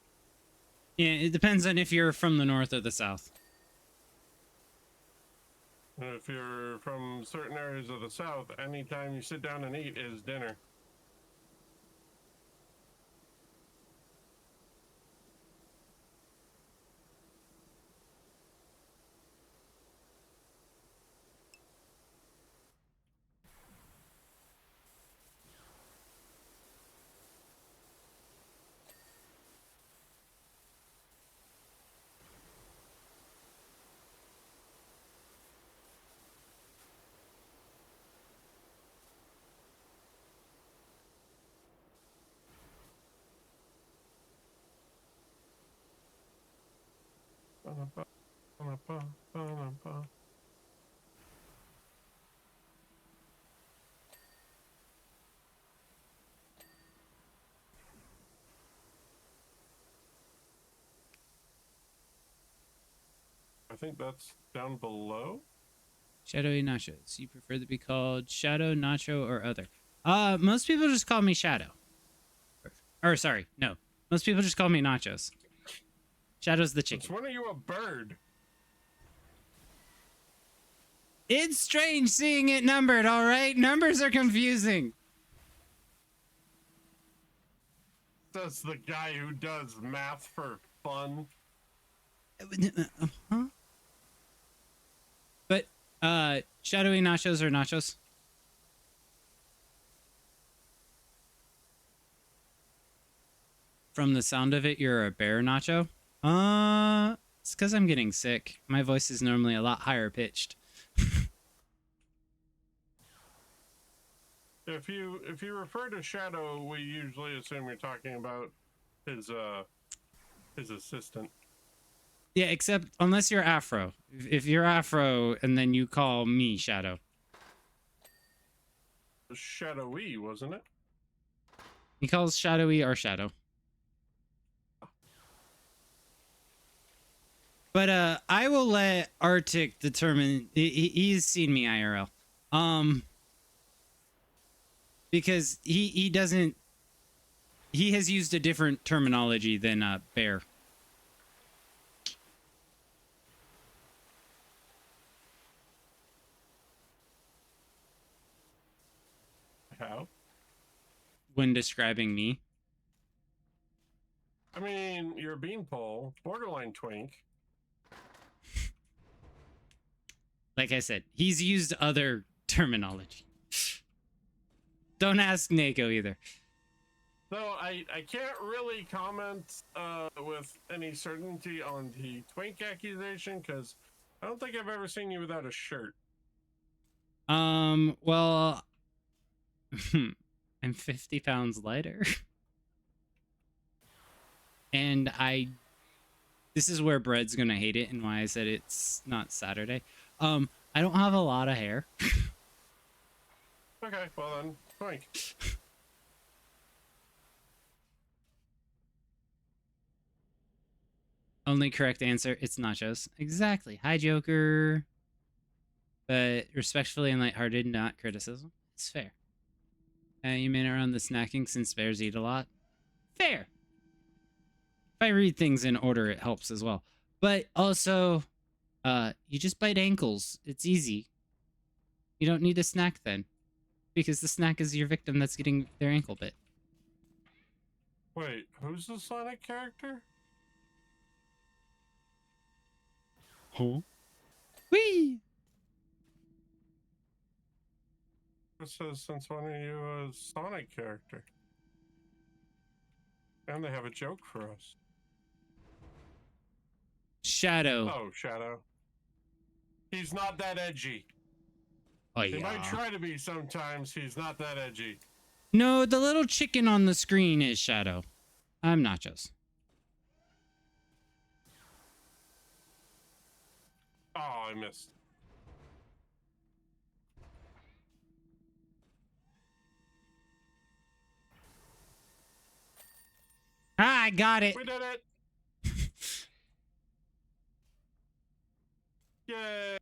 Yeah, it depends on if you're from the north or the south. And if you're from certain areas of the South, anytime you sit down and eat is dinner. I think that's down below. Shadowy nachos. You prefer to be called Shadow, Nacho, or other? Most people just call me Shadow. Or sorry, no. Most people just call me Nachos. Shadow's the It's chicken. when are you a bird? It's strange seeing it numbered, all right? Numbers are confusing. Says the guy who does math for fun. Huh? But shadowy nachos or nachos? From the sound of it, you're a bear nacho? It's because I'm getting sick. My voice is normally a lot higher pitched. If you refer to Shadow, we usually assume you're talking about his assistant. Yeah, except unless you're Afro. If you're Afro and then you call me Shadow. Shadowy, wasn't it? He calls shadowy or shadow. But I will let Arctic determine. He's seen me IRL. Because he doesn't. He has used a different terminology than bear. How? When describing me. I mean, you're a beanpole, borderline twink. Like I said, he's used other terminology. Don't ask Nako either. So I can't really comment with any certainty on the twink accusation because I don't think I've ever seen you without a shirt. Well, I'm 50 pounds lighter. And this is where Bread's gonna hate it and why I said it's not Saturday. I don't have a lot of hair. Okay, well then, twink. Only correct answer, it's nachos. Exactly. Hi, Joker. But respectfully and lighthearted, not criticism. It's fair. You made it around the snacking since bears eat a lot. Fair. If I read things in order, it helps as well. But also, you just bite ankles. It's easy. You don't need a snack then. Because the snack is your victim that's getting their ankle bit. Wait, who's the Sonic character? Huh? Whee! It says since when are you a Sonic character? And they have a joke for us. Shadow. Oh, Shadow. He's not that edgy. Oh, He yeah. might try to be sometimes. He's not that edgy. No, the little chicken on the screen is Shadow. I'm Nachos. Oh, I missed. Ah, I got it. We did it. Yay.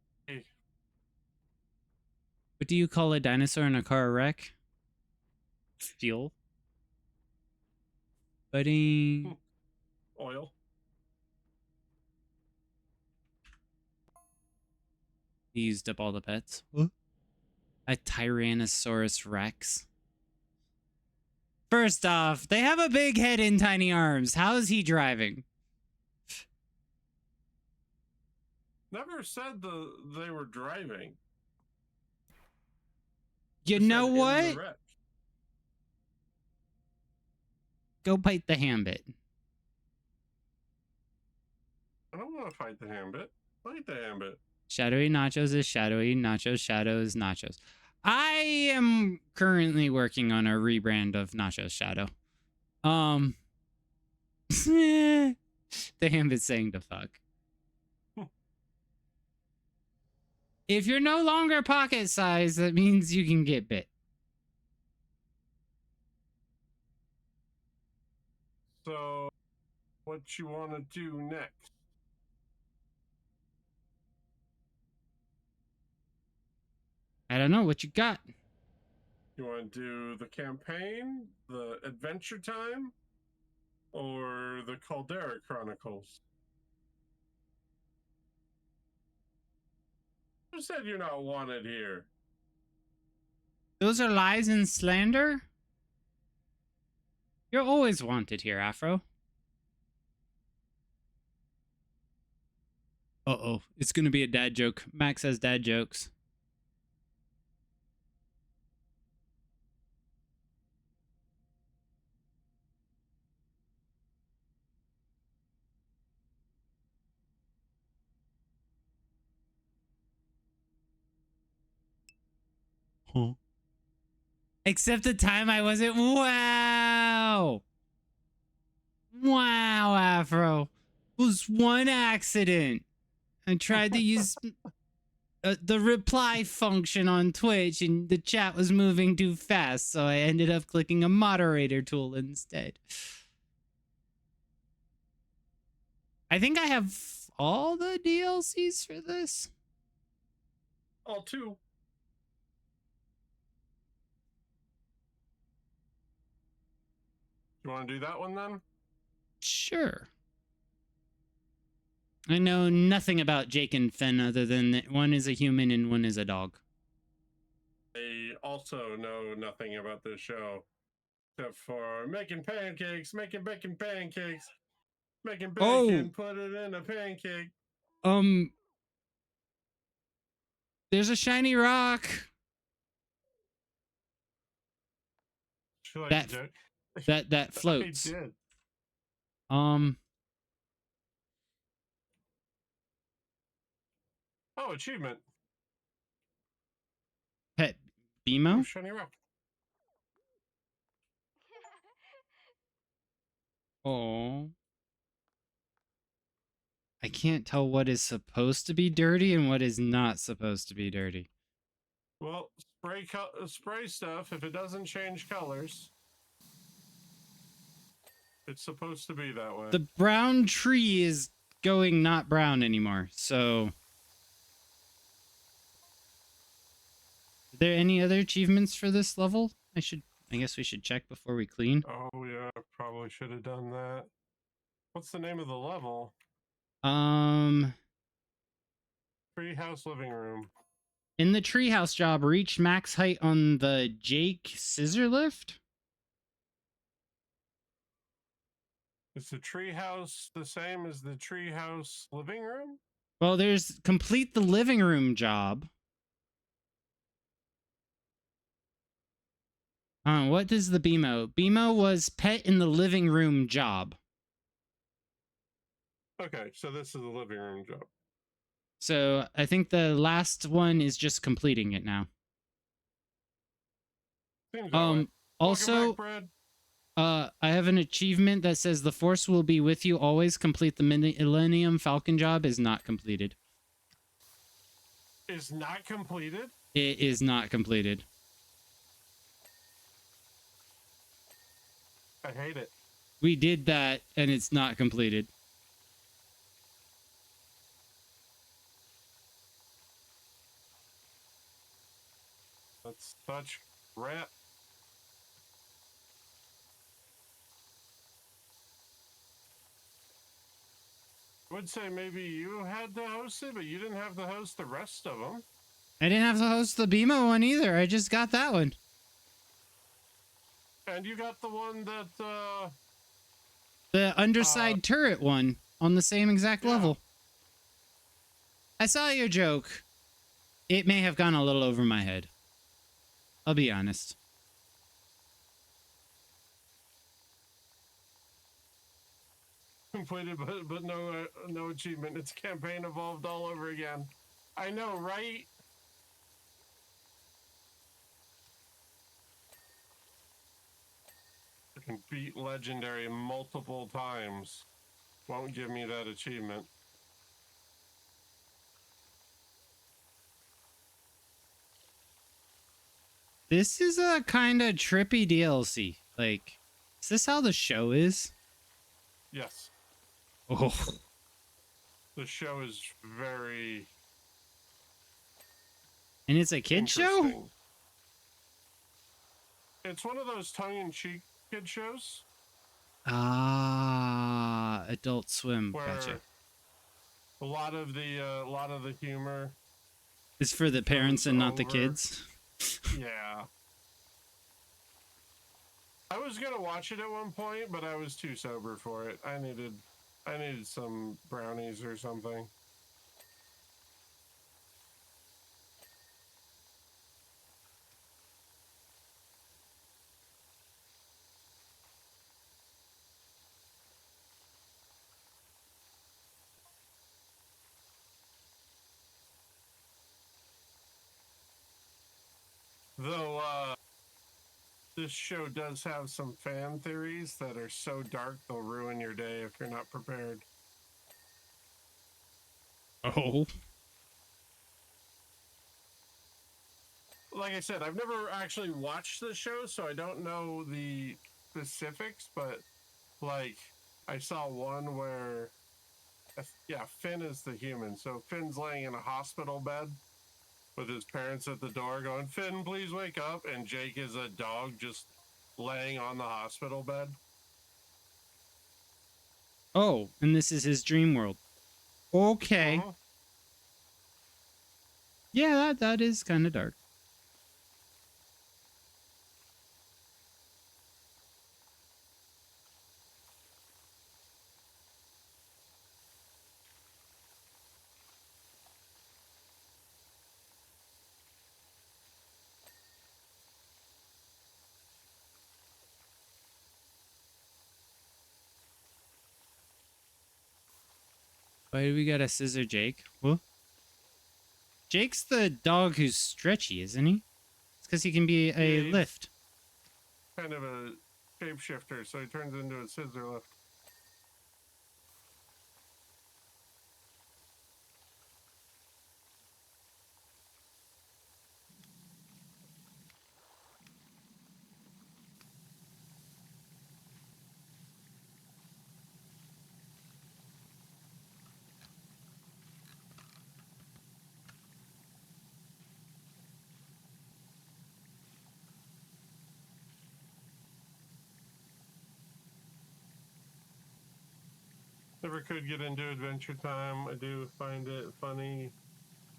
What do you call a dinosaur in a car wreck? Fuel. Buddy. Oil. He used up all the pets. What? A Tyrannosaurus Rex. First off, they have a big head and tiny arms. How is he driving? Never said they were driving. You Just know said in the what? wreck. Go bite the hand-bit. I don't want to fight the Hambit. Fight the Hambit. Shadowy nachos is shadowy. Nachos, shadow is nachos. I am currently working on a rebrand of Nachos Shadow. The hand-bit's saying to fuck. If you're no longer pocket size, that means you can get bit. So, what you want to do next? I don't know what you got. You want to do the campaign, the Adventure Time, or the Caldera Chronicles? Who said you're not wanted here? Those are lies and slander? You're always wanted here, Afro. Uh-oh. It's gonna be a dad joke. Max has dad jokes. Huh. Except the time I wasn't. Wow. Wow, Afro. It was one accident. I tried to use the reply function on Twitch and the chat was moving too fast, so I ended up clicking a moderator tool instead. I think I have all the DLCs for this. All two. You want to do that one then? Sure. I know nothing about Jake and Finn other than that one is a human and one is a dog. I also know nothing about this show except for making pancakes, making bacon pancakes, making bacon, put it in a pancake. There's a shiny rock. She likes That- a joke. That floats. I did. Oh, achievement. Pet Oh, Bimo? shiny rock. Oh. I can't tell what is supposed to be dirty and what is not supposed to be dirty. Well, spray stuff. If it doesn't change colors, it's supposed to be that way. The brown tree is going not brown anymore, so... Are there any other achievements for this level? I guess we should check before we clean. Oh yeah, probably should have done that. What's the name of the level? Treehouse living room. In the treehouse job, reach max height on the Jake scissor lift? Is the treehouse the same as the treehouse living room? Well, there's complete the living room job. What is the BMO? BMO was pet in the living room job. Okay, so this is the living room job. So I think the last one is just completing it now. Seems that way. Welcome Also, back, Brad. I have an achievement that says the Force will be with you always. Complete the Millennium Falcon job is not completed. Is not completed? It is not completed. I hate it. We did that and it's not completed. That's such crap. I would say maybe you had to host it, but you didn't have to host the rest of them. I didn't have to host the BMO one either. I just got that one. And you got the one that, The underside turret one on the same exact level. I saw your joke. It may have gone a little over my head. I'll be honest. completed, but no achievement. It's campaign evolved all over again. I know, right? I can beat legendary multiple times. Won't give me that achievement. This is a kind of trippy DLC. Like, is this how the show is? Yes. Oh. The show is very And it's a kid show? interesting. It's one of those tongue-in-cheek kid shows Ah, Adult Swim. where Gotcha. a lot of the humor, It's for the parents and not the over. kids. yeah. I was gonna watch it at one point, but I was too sober for it. I needed some brownies or something. Though, this show does have some fan theories that are so dark they'll ruin your day if you're not prepared. Oh. Like I said, I've never actually watched the show, so I don't know the specifics, but like I saw one where yeah, Finn is the human. So Finn's laying in a hospital bed with his parents at the door going, "Finn, please wake up." And Jake is a dog just laying on the hospital bed. Oh, and this is his dream world. Okay. Mhm. Yeah, that is kind of dark. Why do we got a scissor Jake? What? Jake's the dog who's stretchy, isn't he? It's because he can be a Yeah, he's- lift. Kind of a shapeshifter, so he turns into a scissor lift. Never could get into Adventure Time. I do find it funny.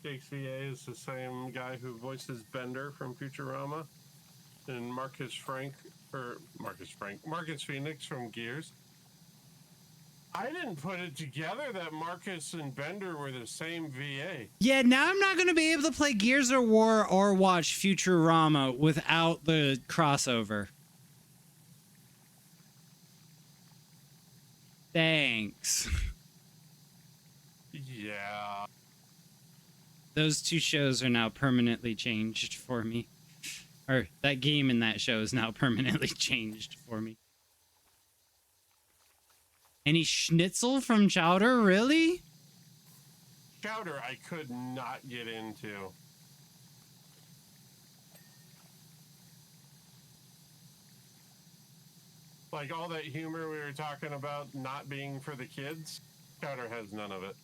Jake's VA is the same guy who voices Bender from Futurama, and Marcus Phoenix from Gears. I didn't put it together that Marcus and Bender were the same VA. Yeah, now I'm not going to be able to play Gears of War or watch Futurama without the crossover. Thanks. Yeah. Those two shows are now permanently changed for me. Or that game and that show is now permanently changed for me. Any schnitzel from Chowder? Really? Chowder, I could not get into. Like all that humor we were talking about not being for the kids, Chowder has none of it.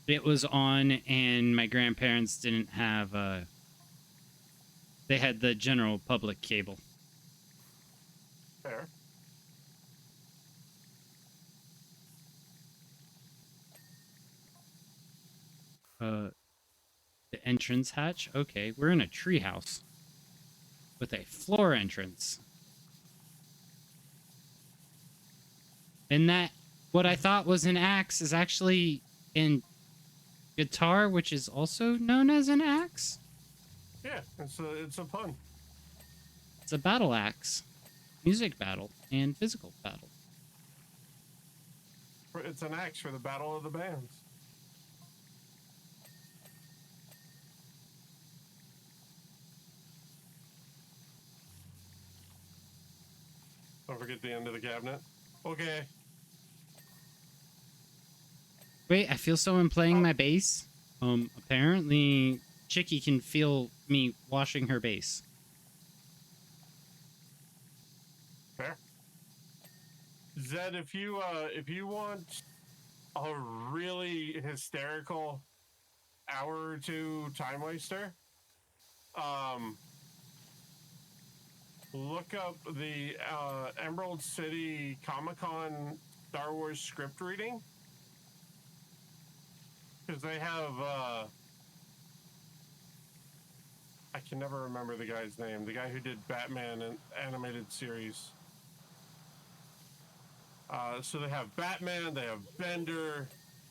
It was on and my grandparents didn't have they had the general public cable. Fair. The entrance hatch. Okay, we're in a treehouse with a floor entrance. And that what I thought was an axe is actually in guitar, which is also known as an axe. Yeah, it's a pun. It's a battle axe, music battle, and physical battle. It's an axe for the Battle of the Bands. Don't forget the end of the cabinet. Okay. Wait, I feel someone playing my bass. Apparently Chicky can feel me washing her bass. Fair. Zed, if you want a really hysterical hour or two time waster, look up the Emerald City Comic-Con Star Wars script reading, because they have I can never remember the guy's name. The guy who did Batman and animated series. So they have Batman, they have Bender.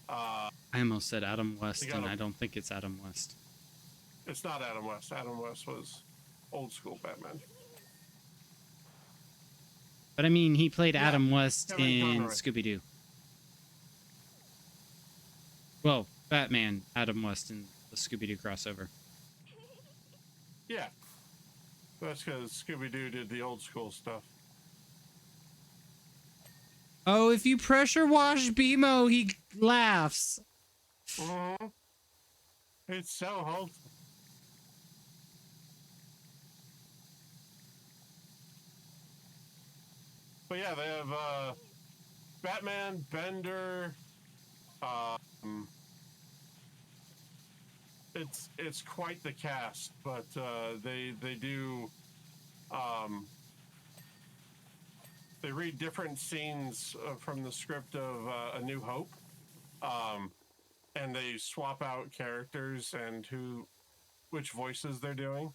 I almost said Adam West, They got and a- I don't think it's Adam West. It's not Adam West. Adam West was old school Batman. But I mean, he played Yeah, Adam West Kevin in Conroy. Scooby-Doo. Well, Batman, Adam West in the Scooby-Doo crossover. Yeah. That's because Scooby Doo did the old school stuff. Oh, if you pressure wash BMO, he laughs. Mm-hmm. It's so wholesome. But yeah, they have Batman, Bender. It's quite the cast, but they do they read different scenes from the script of A New Hope, and they swap out characters and which voices they're doing.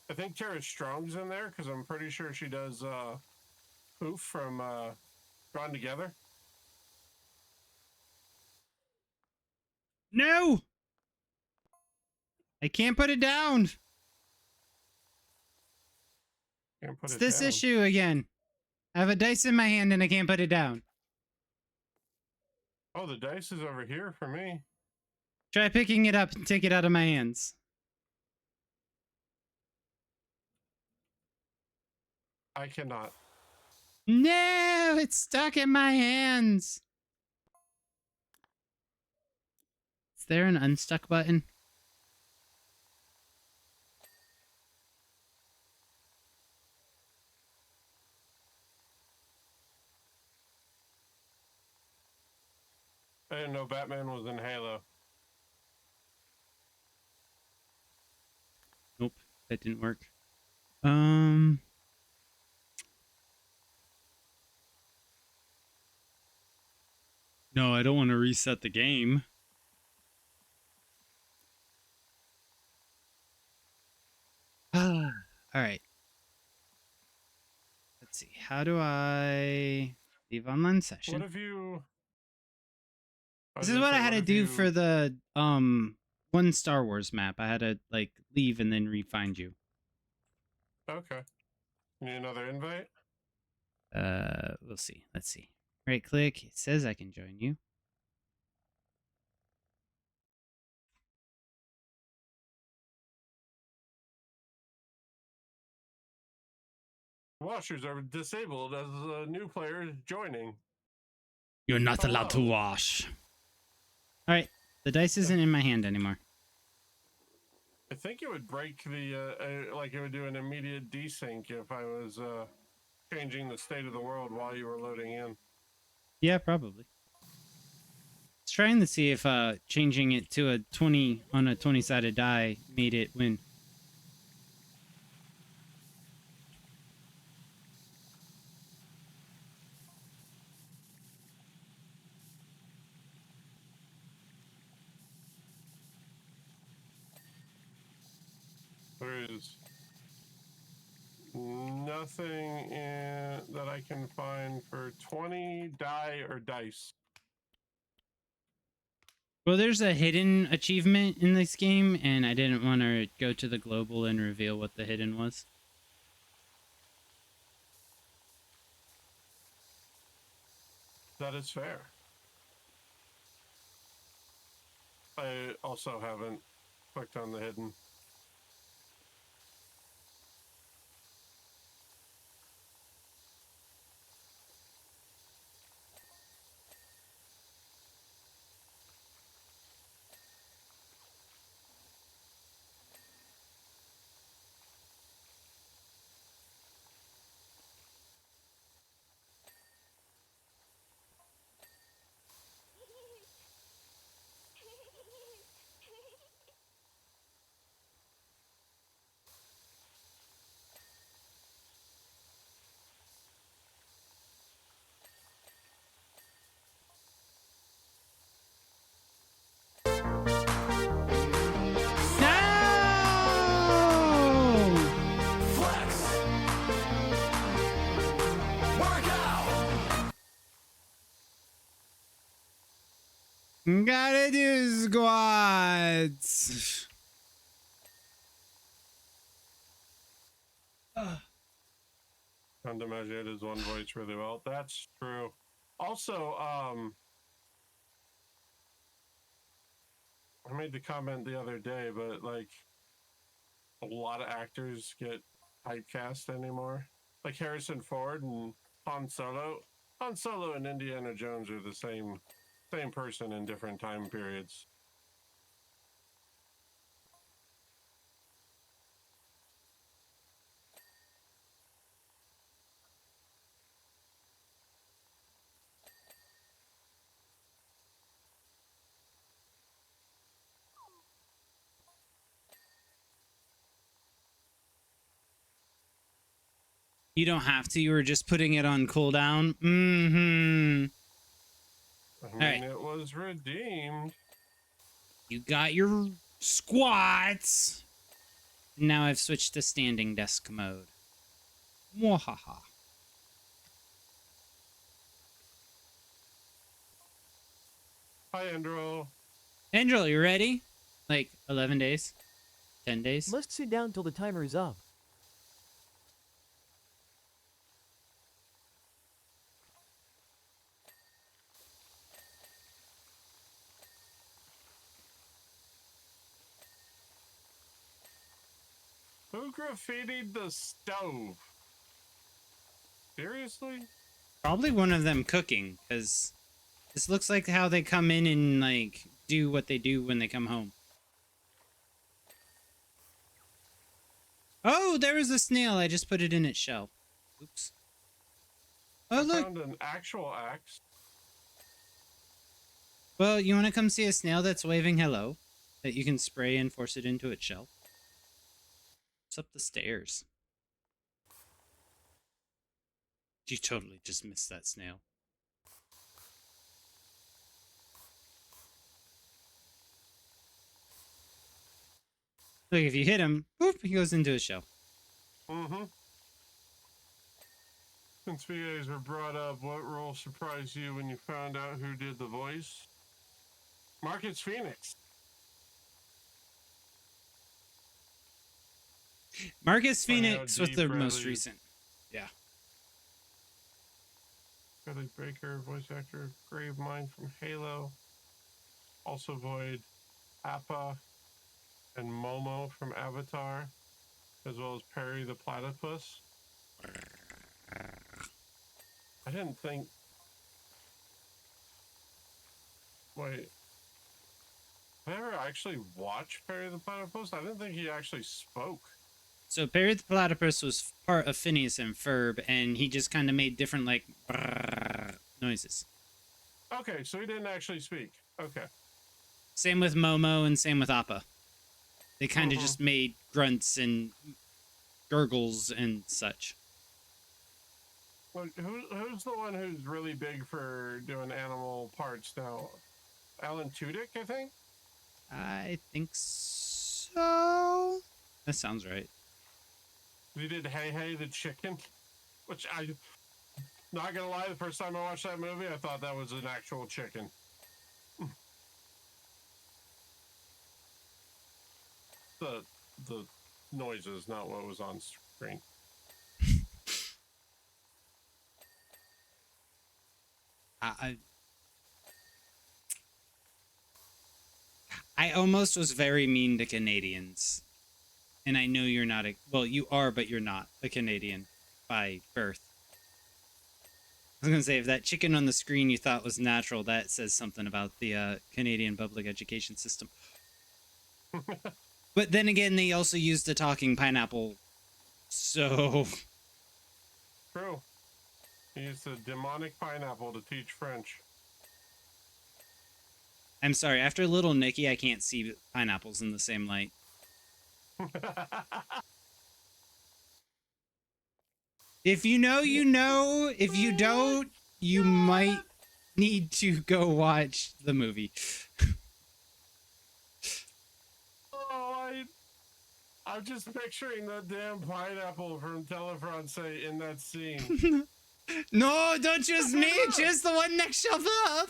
I think Tara Strong's in there because I'm pretty sure she does Poof from Gone Together. No! I can't put it down. Can't put It's it this down. issue again. I have a dice in my hand and I can't put it down. Oh, the dice is over here for me. Try picking it up and take it out of my hands. I cannot. No, it's stuck in my hands. Is there an unstuck button? I didn't know Batman was in Halo. Nope, that didn't work. No, I don't want to reset the game. All right. Let's see. How do I leave online session? What if you? This is what I had to do for the one Star Wars map. I had to like leave and then re-find you. Okay. Need another invite? We'll see. Let's see. Right click. It says I can join you. Washers are disabled as a new player is joining. You're not allowed to Hello. wash. All right. The dice isn't in my hand anymore. I think it would break the like it would do an immediate desync if I was changing the state of the world while you were loading in. Yeah, probably. It's trying to see if changing it to a 20 on a 20-sided die made it win. There is nothing that I can find for 20 die or dice. Well, there's a hidden achievement in this game, and I didn't want to go to the global and reveal what the hidden was. That is fair. I also haven't clicked on the hidden. Gotta do squats. Can't imagine his one voice really well. That's true. Also, I made the comment the other day, but like a lot of actors get typecast anymore. Like Harrison Ford and Han Solo. Han Solo and Indiana Jones are the same person in different time periods. You don't have to. You were just putting it on cooldown. Mm-hmm. I mean, right. it was redeemed. You got your squats. Now I've switched to standing desk mode. Mwahaha. Hi, Andrew. Angel, you ready? Like 11 days? 10 days? Must sit down till the timer is up. Who graffitied the stove? Seriously? Probably one of them cooking, because this looks like how they come in and like do what they do when they come home. Oh, there was a snail. I just put it in its shell. Oops. Oh, I look. found an actual axe. Well, you want to come see a snail that's waving hello? That you can spray and force it into its shell? It's up the stairs. You totally just missed that snail. Look, if you hit him, boop, he goes into his shell. Mm-hmm. Since VAs were brought up, what role surprised you when you found out who did the voice? Marcus Phoenix. Marcus Funny how Phoenix was deep the most Bradley- recent. Yeah. Bradley Baker, voice actor of Gravemind from Halo. Also Void, Appa, and Momo from Avatar, as well as Perry the Platypus. I didn't think. Wait. Did I ever actually watch Perry the Platypus? I didn't think he actually spoke. So Perry the Platypus was part of Phineas and Ferb, and he just kind of made different, like, noises. Okay, so he didn't actually speak. Okay. Same with Momo and same with Appa. They kind of Mhm. just made grunts and gurgles and such. Well, who's the one who's really big for doing animal parts now? Alan Tudyk, I think? I think so. That sounds right. He did Hey Hey the Chicken, which not gonna lie, the first time I watched that movie, I thought that was an actual chicken. The noises, not what was on screen. I almost was very mean to Canadians. And I know you're not well, you are, but you're not a Canadian by birth. I was going to say, if that chicken on the screen you thought was natural, that says something about the Canadian public education system. But then again, they also used the talking pineapple. So... True. He used a demonic pineapple to teach French. I'm sorry, after Little Nicky, I can't see pineapples in the same light. If you know, you know. If you don't, you might need to go watch the movie. Oh, I'm just picturing that damn pineapple from Telefrancais in that scene. No, don't choose me. Choose the one next shelf up.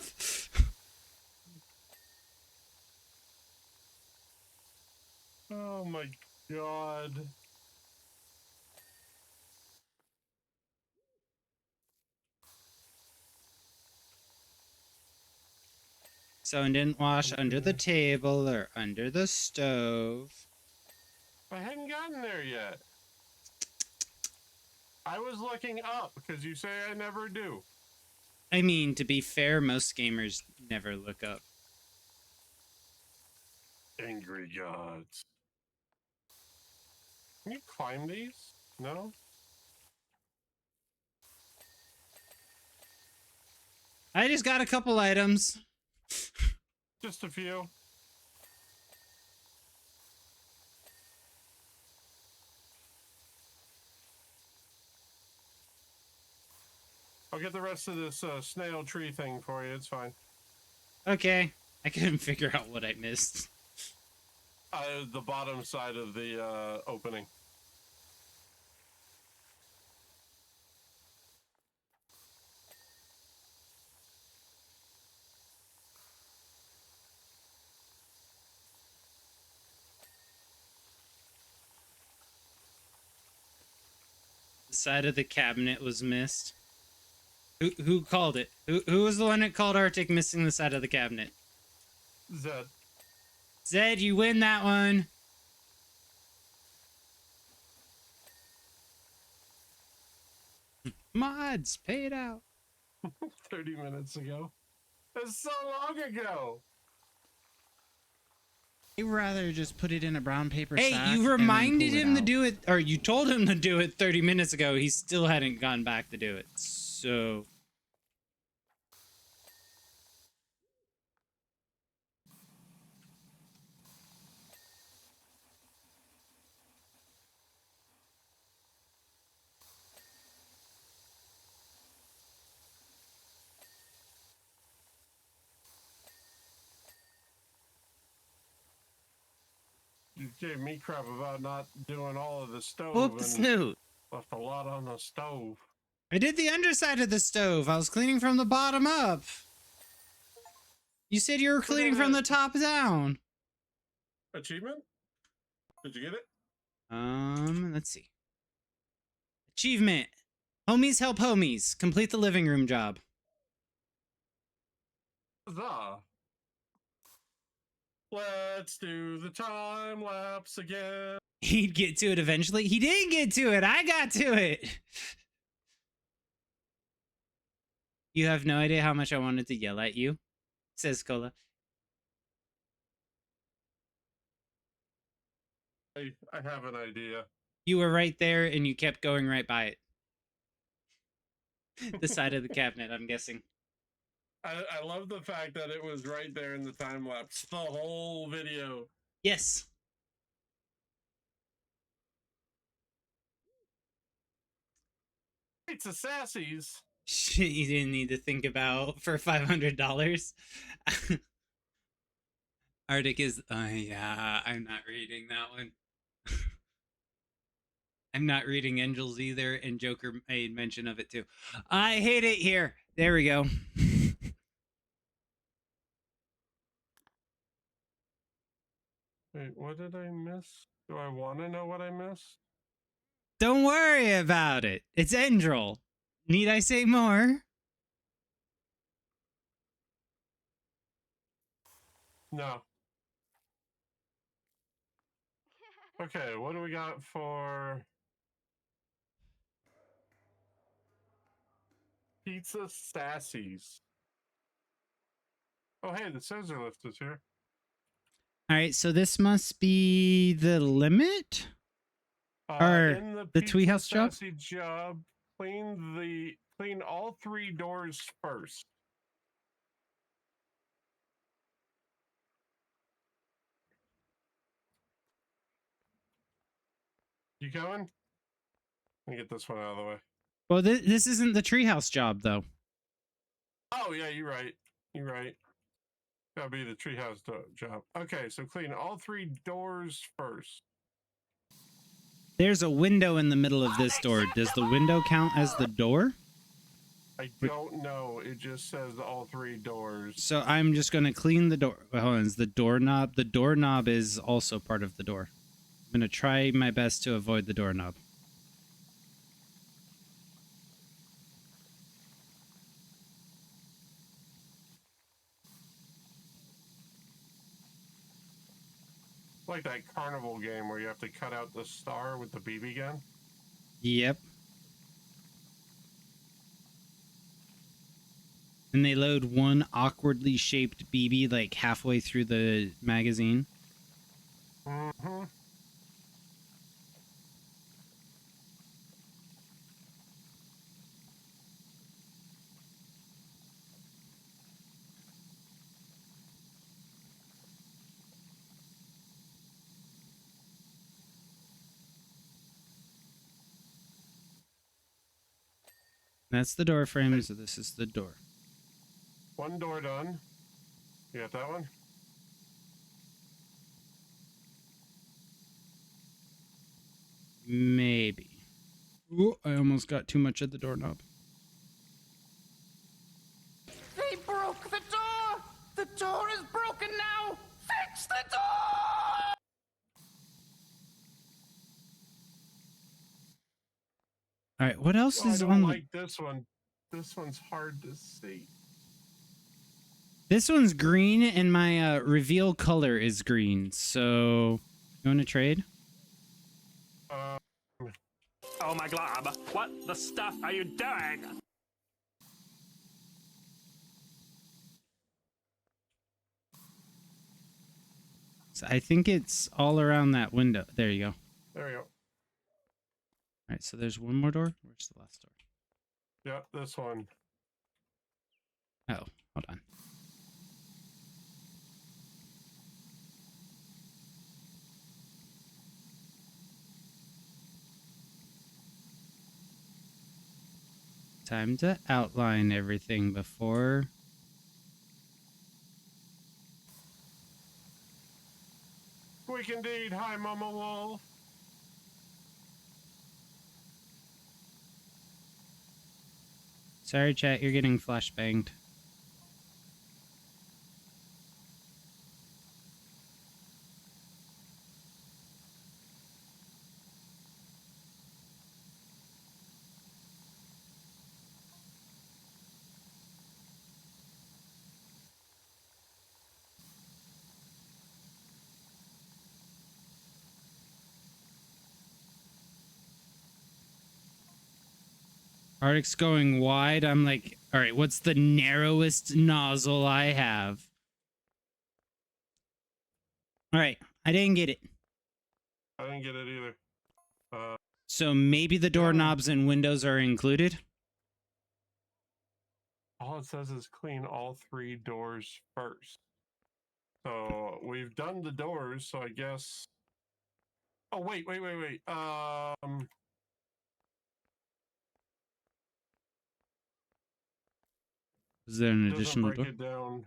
Oh my god. Someone didn't wash under the table or under the stove. I hadn't gotten there yet. I was looking up because you say I never do. I mean, to be fair, most gamers never look up. Angry gods. Can you climb these? No? I just got a couple items. Just a few. I'll get the rest of this snail tree thing for you. It's fine. Okay. I couldn't figure out what I missed. The bottom side of the opening. The side of the cabinet was missed. Who called it? Who was the one that called Arctic missing the side of the cabinet? Zed. Zed, you win that one. Mods, pay it out. 30 minutes ago. That's so long ago. I'd rather just put it in a brown paper Hey, sack. you and then reminded pull it him to out. do it, or you told him to do it 30 minutes ago. He still hadn't gone back to do it. So... You gave me crap about not doing all of the stove Whoop the and snoot. left a lot on the stove. I did the underside of the stove. I was cleaning from the bottom up. You said you were cleaning from the top down. Achievement? Did you get it? Let's see. Achievement. Homies help homies. Complete the living room job. Huzzah. Let's do the time lapse again. He'd get to it eventually. He didn't get to it. I got to it. You have no idea how much I wanted to yell at you, says Cola. I have an idea. You were right there and you kept going right by it. The side of the cabinet, I'm guessing. I love the fact that it was right there in the time lapse. The whole video. Yes. It's a Sassy's. Shit you didn't need to think about for $500. Arctic is... yeah, I'm not reading that one. I'm not reading Angels either, and Joker made mention of it too. I hate it here. There we go. Wait, what did I miss? Do I want to know what I missed? Don't worry about it. It's Endril. Need I say more? No. Okay, what do we got for Pizza Sassy's? Oh, hey, the scissor lift is here. All right, so this must be the limit? Or In the Pizza Treehouse job? Sassy job, clean all 3 doors first. You going? Let me get this one out of the way. Well, this isn't the treehouse job, though. Oh, yeah, you're right. You're right. That'll be the treehouse job. Okay, so clean all 3 doors first. There's a window in the middle of this door. Does the window count as the door? I don't know. It just says all 3 doors. So I'm just going to clean the door. Hold on, is the doorknob? The doorknob is also part of the door. I'm gonna try my best to avoid the doorknob. Like that carnival game where you have to cut out the star with the BB gun. Yep. And they load one awkwardly shaped BB like halfway through the magazine. Mm-hmm. That's the door frame, so this is the door. One door done. You got that one? Maybe. Ooh, I almost got too much of the doorknob. They broke the door! The door is broken now! Fix the door! All right, what else Oh, I is don't on like this one. This one's hard to see. This one's green, and my reveal color is green. So, you want to trade? Oh my glob. What the stuff are you doing? So I think it's all around that window. There you go. There we go. All right, so there's one more door. Where's the last door? Yep, this one. Oh, hold on. Time to outline everything before. Quick indeed. Hi, Mama Wolf. Sorry, chat, you're getting flashbanged. Arctic's going wide. I'm like, all right, what's the narrowest nozzle I have? All right, I didn't get it. I didn't get it either. So maybe the doorknobs and windows are included? All it says is clean all three doors first. So we've done the doors, so I guess. Oh, wait. Is there an Doesn't additional break door? it down.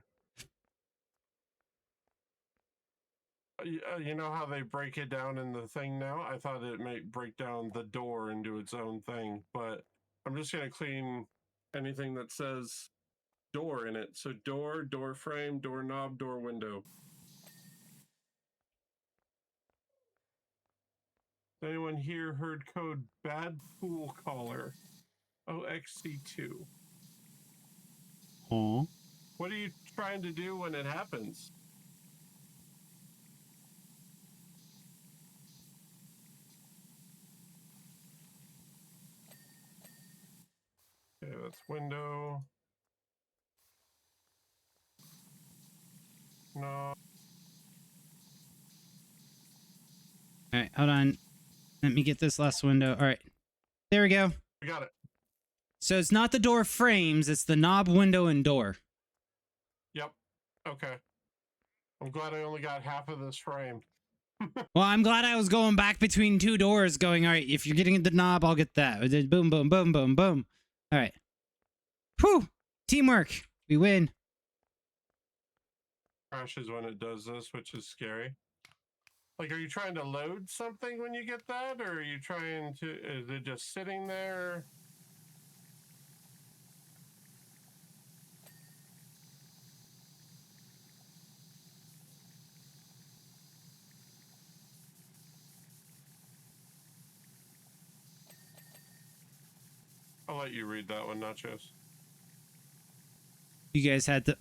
You know how they break it down in the thing now? I thought it might break down the door into its own thing, but I'm just going to clean anything that says door in it. So door frame, doorknob, door window. Anyone here heard code bad pool caller? OXC2. Huh? What are you trying to do when it happens? Okay, that's window. No. All right, hold on. Let me get this last window. All right, there we go. I got it. So it's not the door frames, it's the knob, window, and door. Yep. Okay. I'm glad I only got half of this frame. Well, I'm glad I was going back between two doors going, all right, if you're getting the knob, I'll get that. Boom, boom, boom, boom, boom. All right. Whew. Teamwork. We win. Crashes when it does this, which is scary. Like, are you trying to load something when you get that? Or are you trying to, is it just sitting there? let you read that one, Nachos. You guys had to.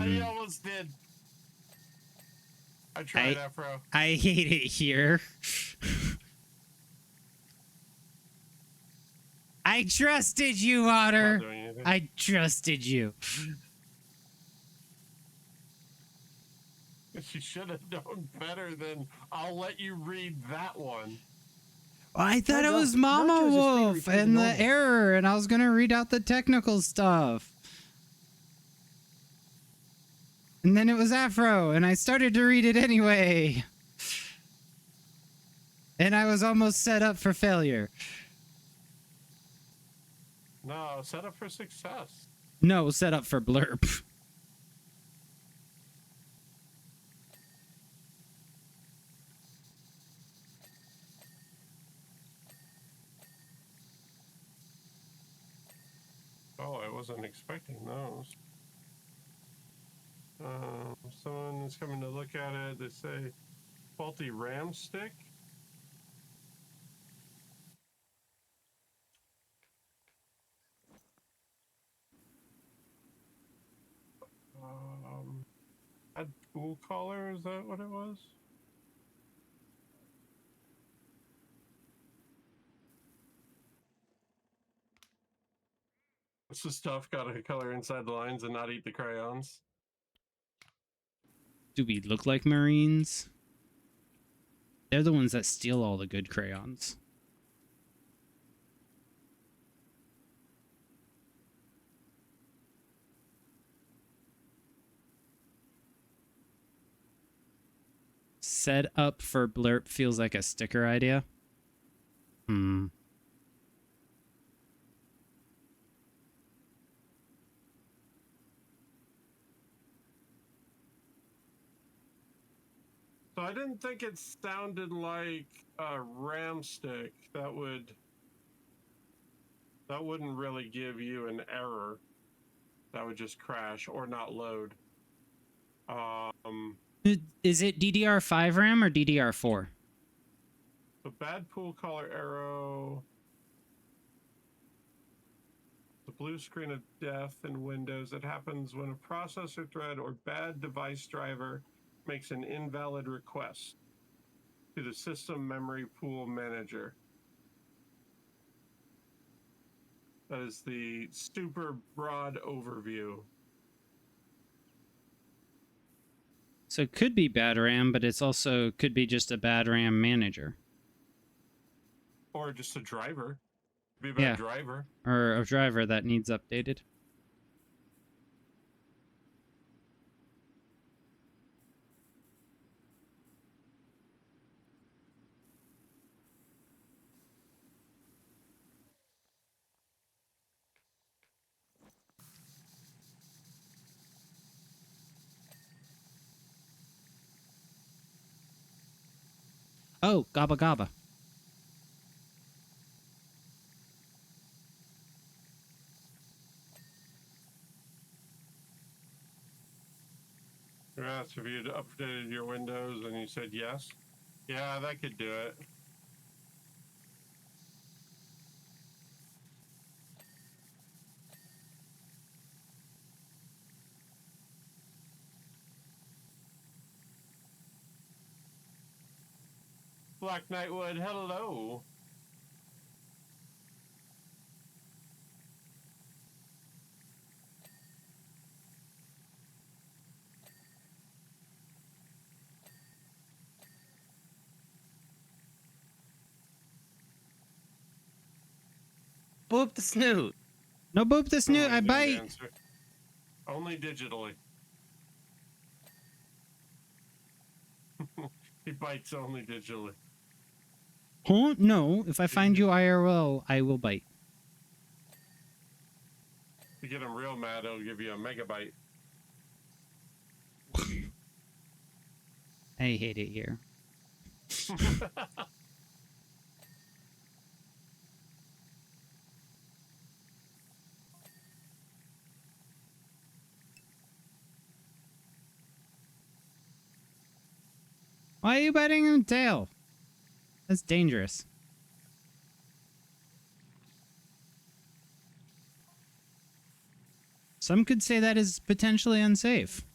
He almost did. I tried, Afro. I hate it here. I trusted you, Otter. Not doing anything. I trusted you. You should have known better than I'll let you read that one. I thought it Heads was up, Mama Nachos is free to Wolf return to and the normal. error, and I was gonna read out the technical stuff. And then it was Afro, and I started to read it anyway. And I was almost set up for failure. No, set up for success. No, set up for blurb. Oh, I wasn't expecting those. Someone is coming to look at it. They say faulty RAM stick. Add pool collar, is that what it was? What's the stuff got to color inside the lines and not eat the crayons? Do we look like Marines? They're the ones that steal all the good crayons. Set up for blurb feels like a sticker idea. Hmm. So I didn't think it sounded like a RAM stick. That wouldn't really give you an error. That would just crash or not load. Is it DDR5 RAM or DDR4? The bad pool collar arrow. The blue screen of death in Windows. It happens when a processor thread or bad device driver makes an invalid request to the system memory pool manager. That is the super broad overview. So it could be bad RAM, but it's also could be just a bad RAM manager. Or just a driver. Be a bad Yeah. driver. Or a driver that needs updated. Oh, gabba gabba. You asked if you'd updated your Windows and you said yes. Yeah, that could do it. Black Knightwood, hello. Boop the snoot. No boop this new. I Amazing bite. dancer. Only digitally. He bites only digitally. Huh? No. If I find you IRL, I will bite. If you get him real mad, he'll give you a megabyte. I hate it here. Why are you biting him tail? That's dangerous. Some could say that is potentially unsafe.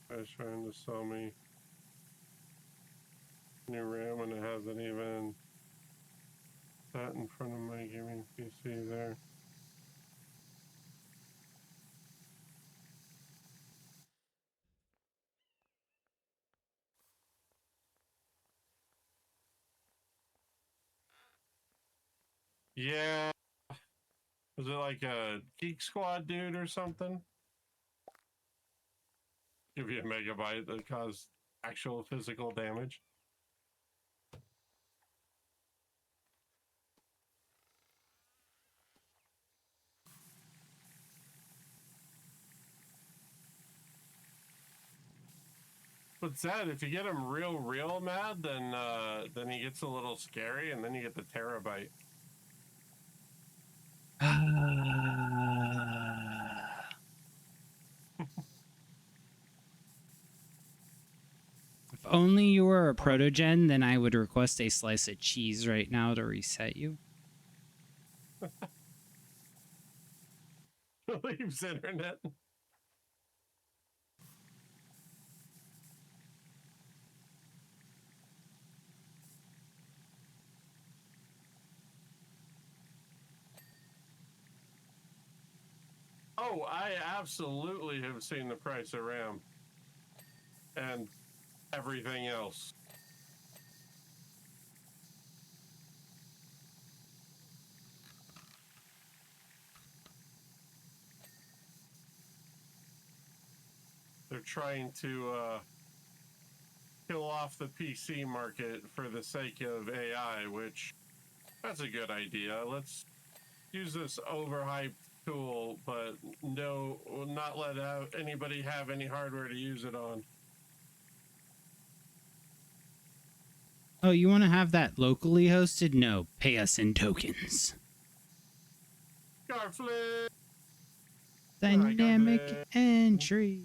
I was trying to sell me new RAM and it hasn't even sat in front of my gaming PC there. Yeah. Was it like a Geek Squad dude or something? Give you a megabyte that caused actual physical damage. But Zed, if you get him real mad, then he gets a little scary, and then you get the terabyte. If only you were a protogen, then I would request a slice of cheese right now to reset you. Leaves internet. Oh, I absolutely have seen the price of RAM and everything else. They're trying to kill off the PC market for the sake of AI, which that's a good idea. Let's use this overhyped tool, but no, not let anybody have any hardware to use it on. Oh, you want to have that locally hosted? No, pay us in tokens. Garflip! Dynamic it. entry.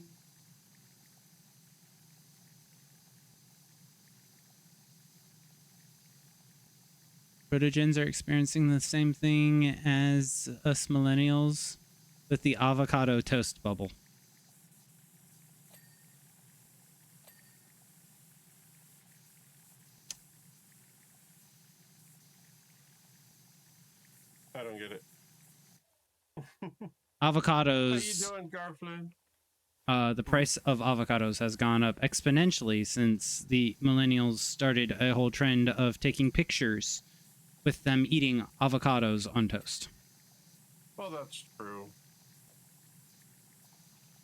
Protogens are experiencing the same thing as us millennials with the avocado toast bubble. I don't get it. Avocados. How you doing, Garflip? The price of avocados has gone up exponentially since the millennials started a whole trend of taking pictures with them eating avocados on toast. Well, that's true.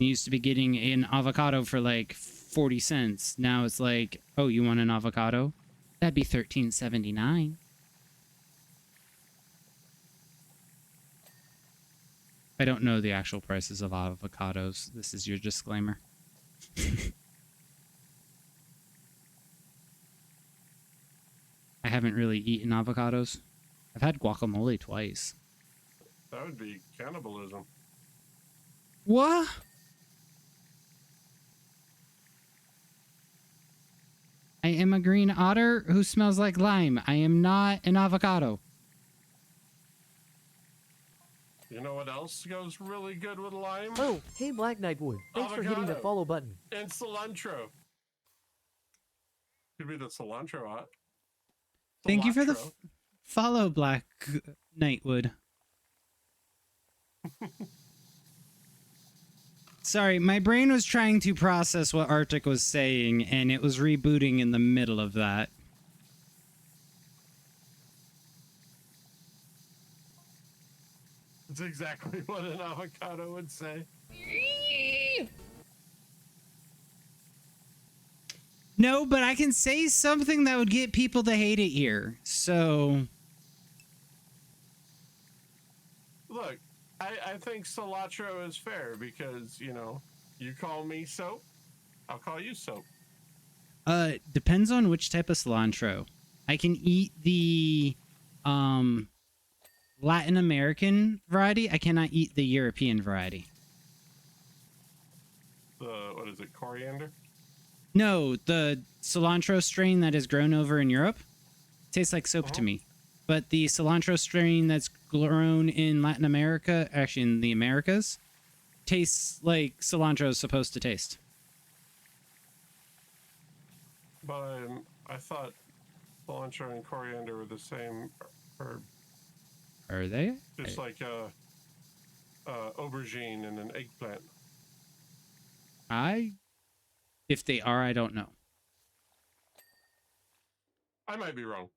You used to be getting an avocado for like 40 cents. Now it's like, oh, you want an avocado? That'd be $13.79. I don't know the actual prices of avocados. This is your disclaimer. I haven't really eaten avocados. I've had guacamole twice. That would be cannibalism. What? I am a green otter who smells like lime. I am not an avocado. You know what else goes really good with lime? Oh, hey Black Knightwood. Thanks for hitting the Avocado. follow button. And cilantro. Could be the cilantro hot. Thank you for the Cilantro. follow, Black Knightwood. Sorry, my brain was trying to process what Arctic was saying, and it was rebooting in the middle of that. It's exactly what an avocado would say. No, but I can say something that would get people to hate it here. So, Look, I think cilantro is fair because, you know, you call me soap, I'll call you soap. depends on which type of cilantro. I can eat the Latin American variety. I cannot eat the European variety. What is it, coriander? No, the cilantro strain that is grown over in Europe tastes like soap to me. But the cilantro strain that's grown in Latin America, actually in the Americas, tastes like cilantro is supposed to taste. But I thought cilantro and coriander were the same herb. Are they? Just like aubergine and an eggplant. If they are, I don't know. I might be wrong.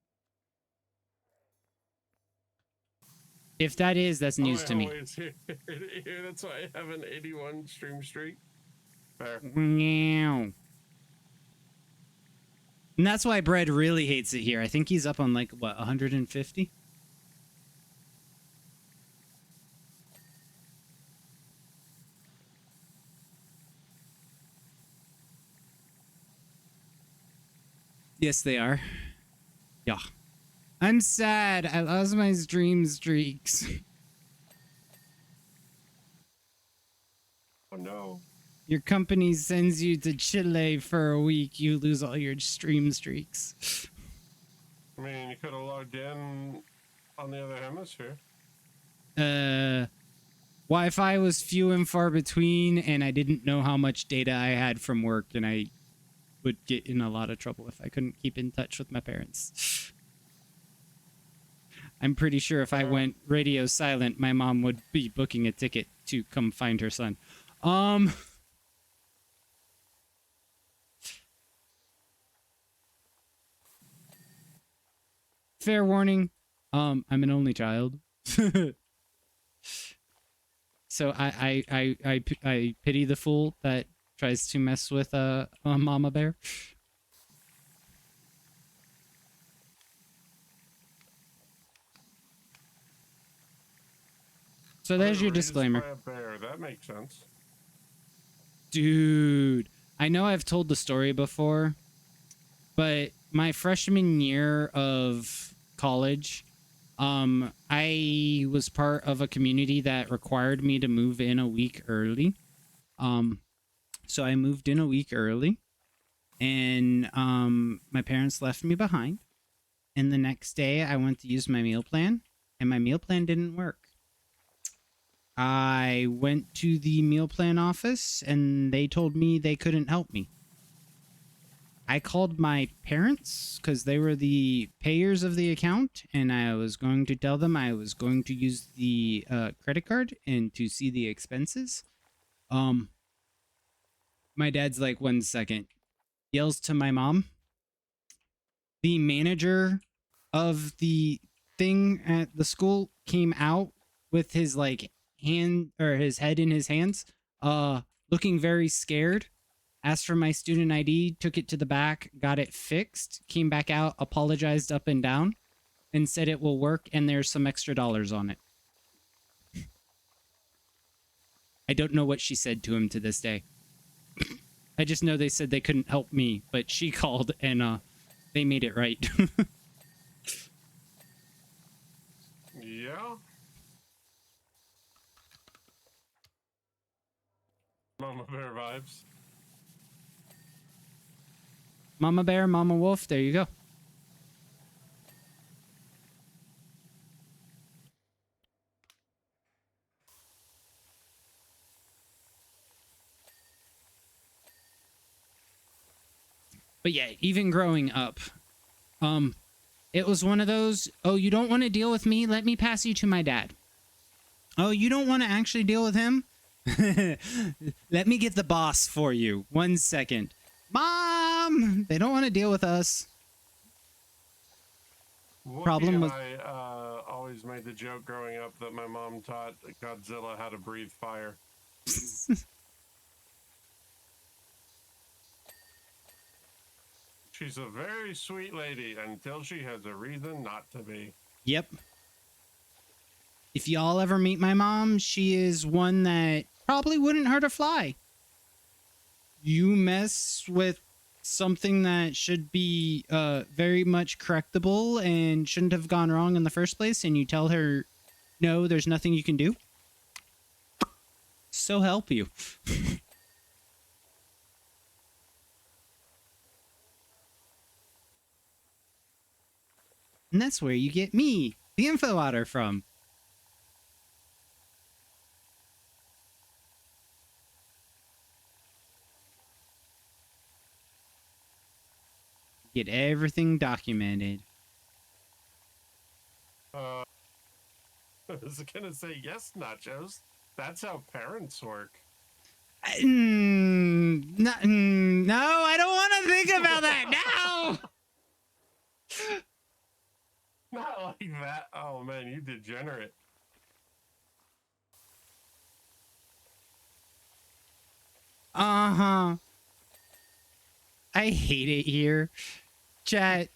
If that is, that's news to me. Here, that's why I have an 81 stream streak. Fair. Meow. And that's why Bread really hates it here. I think he's up on like, what, 150? Yes, they are. Yeah. I'm sad. I lost my stream streaks. Oh no. Your company sends you to Chile for a week. You lose all your stream streaks. I mean, you could have logged in on the other hemisphere. Wi-Fi was few and far between, and I didn't know how much data I had from work, and I would get in a lot of trouble if I couldn't keep in touch with my parents. I'm pretty sure if I went radio silent, my mom would be booking a ticket to come find her son. Fair warning, I'm an only child. So I pity the fool that tries to mess with a mama bear. So there's your Raised disclaimer. by a bear. That makes sense. Dude, I know I've told the story before, but my freshman year of college, I was part of a community that required me to move in a week early. So I moved in a week early, and my parents left me behind. And the next day I went to use my meal plan, and my meal plan didn't work. I went to the meal plan office, and they told me they couldn't help me. I called my parents because they were the payers of the account, and I was going to tell them I was going to use the credit card and to see the expenses. My dad's like, 1 second, yells to my mom. The manager of the thing at the school came out with his like hand or his head in his hands, looking very scared. Asked for my student ID, took it to the back, got it fixed, came back out, apologized up and down, and said it will work and there's some extra dollars on it. I don't know what she said to him to this day. I just know they said they couldn't help me, but she called and they made it right. Yeah. Mama bear vibes. Mama bear, mama wolf, there you go. But yeah, even growing up, it was one of those, oh, you don't want to deal with me? Let me pass you to my dad. Oh, you don't want to actually deal with him? Let me get the boss for you. 1 second. Mom! They don't want to deal with us. Wookie Problem and was- I always made the joke growing up that my mom taught Godzilla how to breathe fire. She's a very sweet lady until she has a reason not to be. Yep. If y'all ever meet my mom, she is one that probably wouldn't hurt a fly. You mess with something that should be very much correctable and shouldn't have gone wrong in the first place, and you tell her, no, there's nothing you can do, so help you. And that's where you get me, the Info Otter, from. Get everything documented. I was gonna say yes, Nachos. That's how parents work. No, I don't want to think about that now. Not like that. Oh man, you degenerate. Uh-huh. I hate it here. Chat.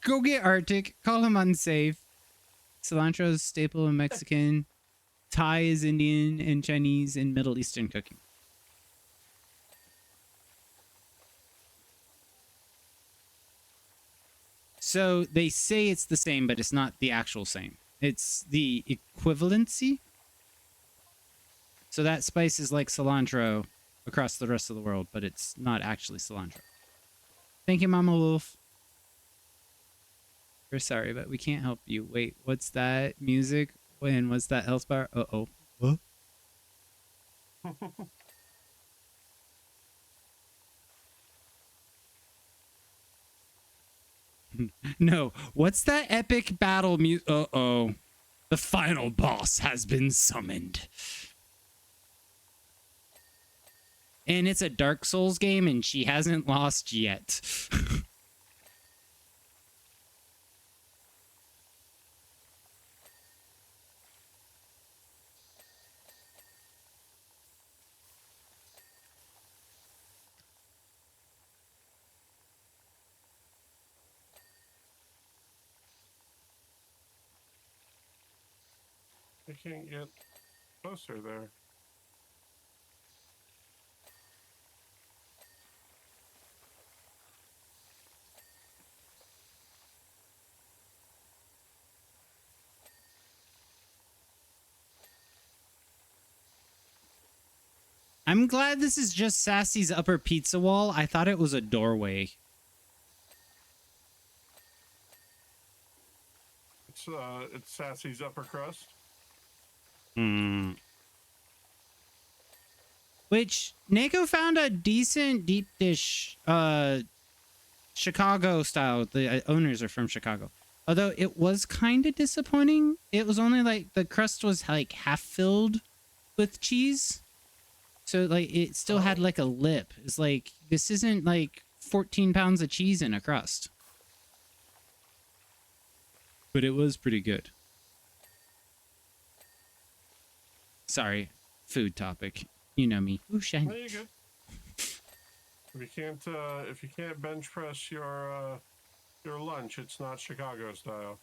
Go get Arctic. Call him unsafe. Cilantro is staple in Mexican. Thai is Indian and Chinese and Middle Eastern cooking. So they say it's the same, but it's not the actual same. It's the equivalency. So that spice is like cilantro across the rest of the world, but it's not actually cilantro. Thank you, Mama Wolf. We're sorry, but we can't help you. Wait, what's that music? And what's that health bar? Uh-oh. What? No, what's that epic battle music? Uh-oh. The final boss has been summoned. And it's a Dark Souls game, and she hasn't lost yet. I can't get closer there. I'm glad this is just Sassy's upper pizza wall. I thought it was a doorway. It's Sassy's upper crust. Which, Nako found a decent deep dish, Chicago style. The owners are from Chicago. Although it was kind of disappointing. It was only like, the crust was like half filled with cheese. So like, it still had like a lip. It's like, this isn't like 14 pounds of cheese in a crust. But it was pretty good. Sorry, food topic. You know me. Ooh, shiny. No, you're good. If you can't bench press your lunch, it's not Chicago style.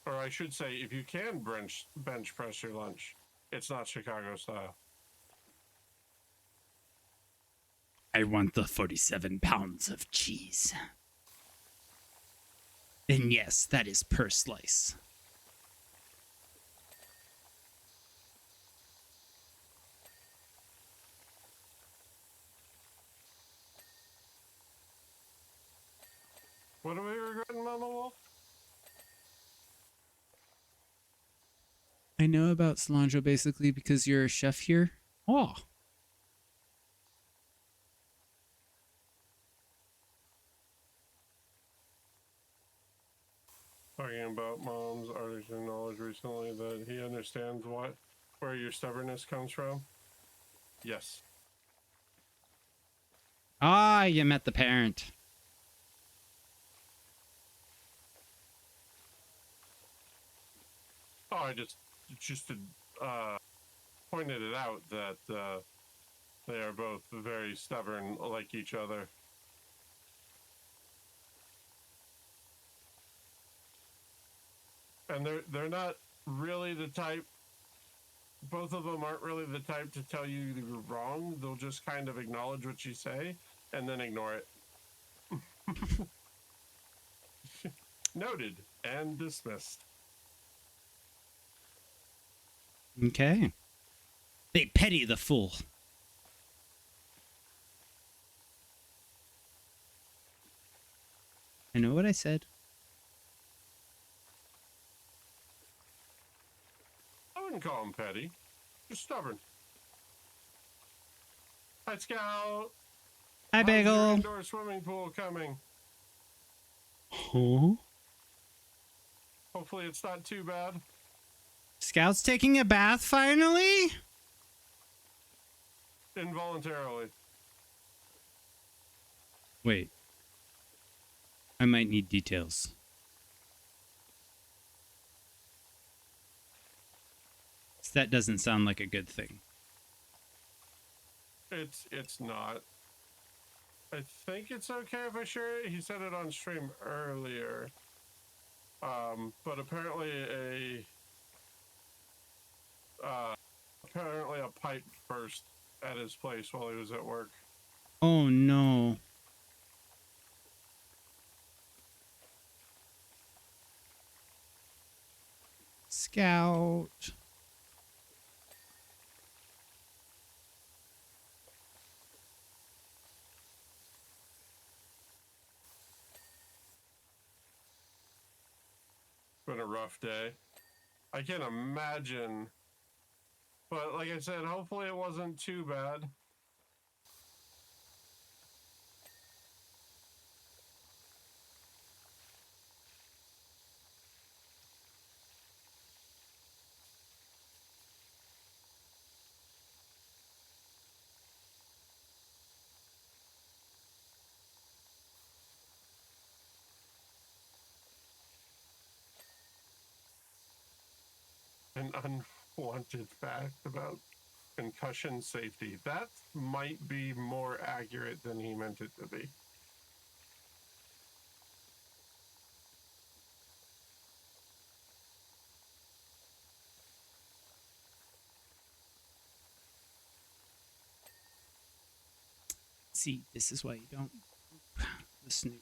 Or I should say, if you can bench press your lunch, it's not Chicago style. I want the 47 pounds of cheese. And yes, that is per slice. What are we regretting, Mama Wolf? I know about cilantro basically because you're a chef here. Oh. Talking about Mom's artisan knowledge recently that he understands where your stubbornness comes from. Yes. Ah, you met the parent. Oh, I just pointed it out that they are both very stubborn like each other. And they're not really the type both of them aren't really the type to tell you you're wrong. They'll just kind of acknowledge what you say and then ignore it. Noted and dismissed. Okay. They pity the fool. I know what I said. I wouldn't call him petty. Just stubborn. Hi, Scout. Hi, How's your Bagel. indoor swimming pool coming? Huh? Hopefully it's not too bad. Scout's taking a bath finally? Involuntarily. Wait. I might need details. That doesn't sound like a good thing. It's not. I think it's okay if I share it. He said it on stream earlier. But apparently a pipe burst at his place while he was at work. Oh no. Scout. Been a rough day. I can imagine. But like I said, hopefully it wasn't too bad. An unwanted fact about concussion safety. That might be more accurate than he meant it to be. See, this is why you don't the snoot.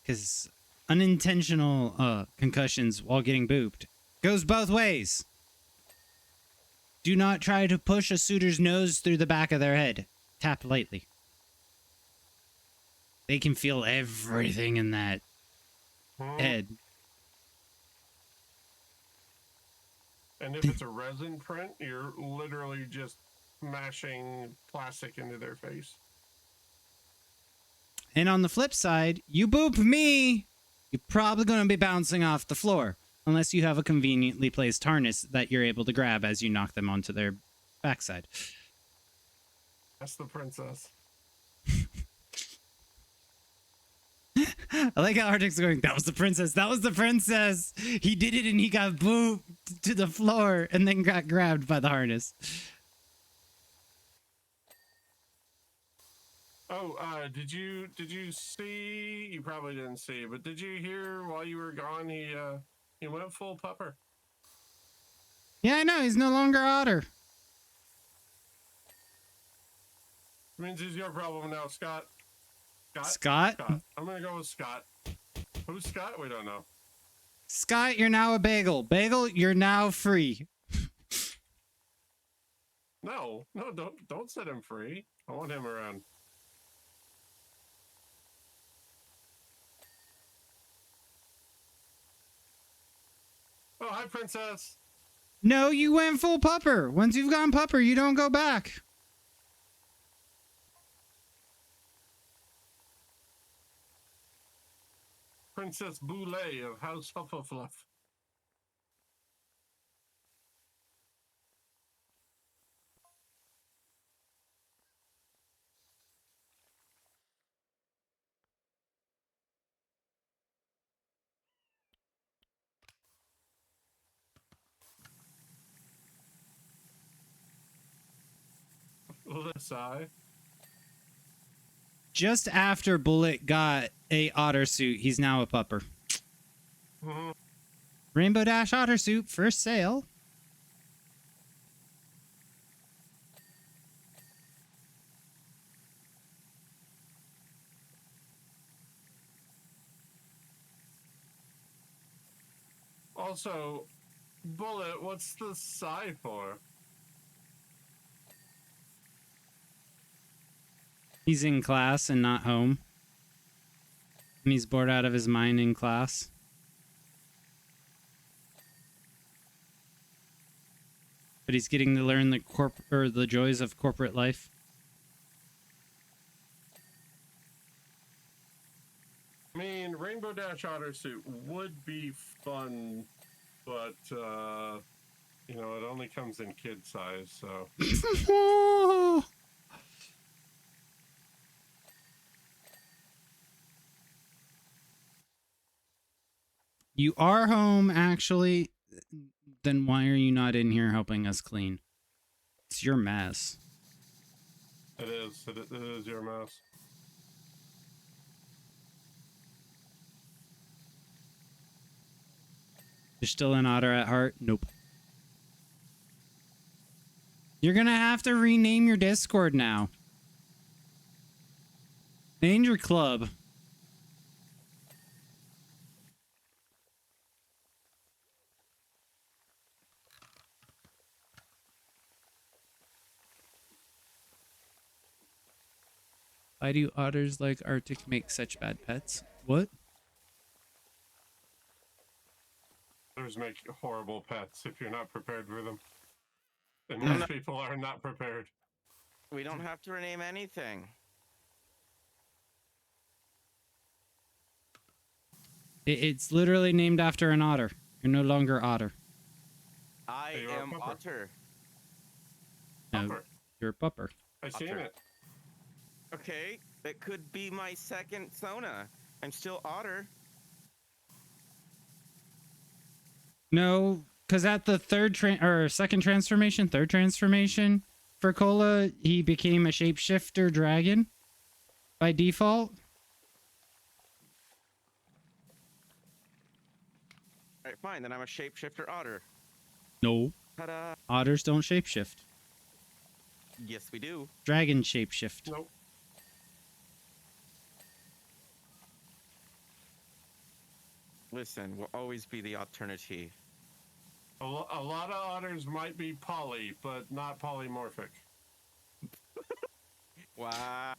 Because unintentional concussions while getting booped goes both ways. Do not try to push a suitor's nose through the back of their head. Tap lightly. They can feel everything in that head. And if it's a resin print, you're literally just smashing plastic into their face. And on the flip side, you boop me, you're probably going to be bouncing off the floor. Unless you have a conveniently placed harness that you're able to grab as you knock them onto their backside. That's the princess. I like how Arctic's going, that was the princess, that was the princess. He did it and he got booped to the floor and then got grabbed by the harness. Oh, did you see? You probably didn't see, but did you hear while you were gone? He went full pupper. Yeah, I know. He's no longer Otter. Means he's your problem now, Scott. Scott? I'm gonna go with Scott. Who's Scott? We don't know. Scott, you're now a bagel. Bagel, you're now free. No, don't set him free. I want him around. Oh, hi, princess. No, you went full pupper. Once you've gone pupper, you don't go back. Princess Boulay of House Hufflepuff. Lisai. Just after Bullet got a otter suit, he's now a pupper. Mm-hmm. Rainbow Dash Otter suit for sale. Also, Bullet, what's the sigh for? He's in class and not home. And he's bored out of his mind in class. But he's getting to learn the joys of corporate life. I mean, Rainbow Dash Otter suit would be fun, but you know, it only comes in kid size, so. You are home, actually. Then why are you not in here helping us clean? It's your mess. It is your mess. You're still an otter at heart? Nope. You're gonna have to rename your Discord now. And your club. Why do otters like Arctic make such bad pets? What? Otters make horrible pets if you're not prepared for them. And most people are not prepared. We don't have to rename anything. It's literally named after an otter. You're no longer otter. I You are am Pupper. Otter. No, Pupper. you're a pupper. I seen Otter. it. Okay, that could be my second Sona. I'm still Otter. No, because at the third transformation for Cola, he became a shapeshifter dragon by default. Alright, fine, then I'm a shapeshifter Otter. No, Ta-da! otters don't shapeshift. Yes, we do. Dragons shapeshift. Nope. Listen, we'll always be the alternative. A lot of otters might be poly, but not polymorphic. Wow.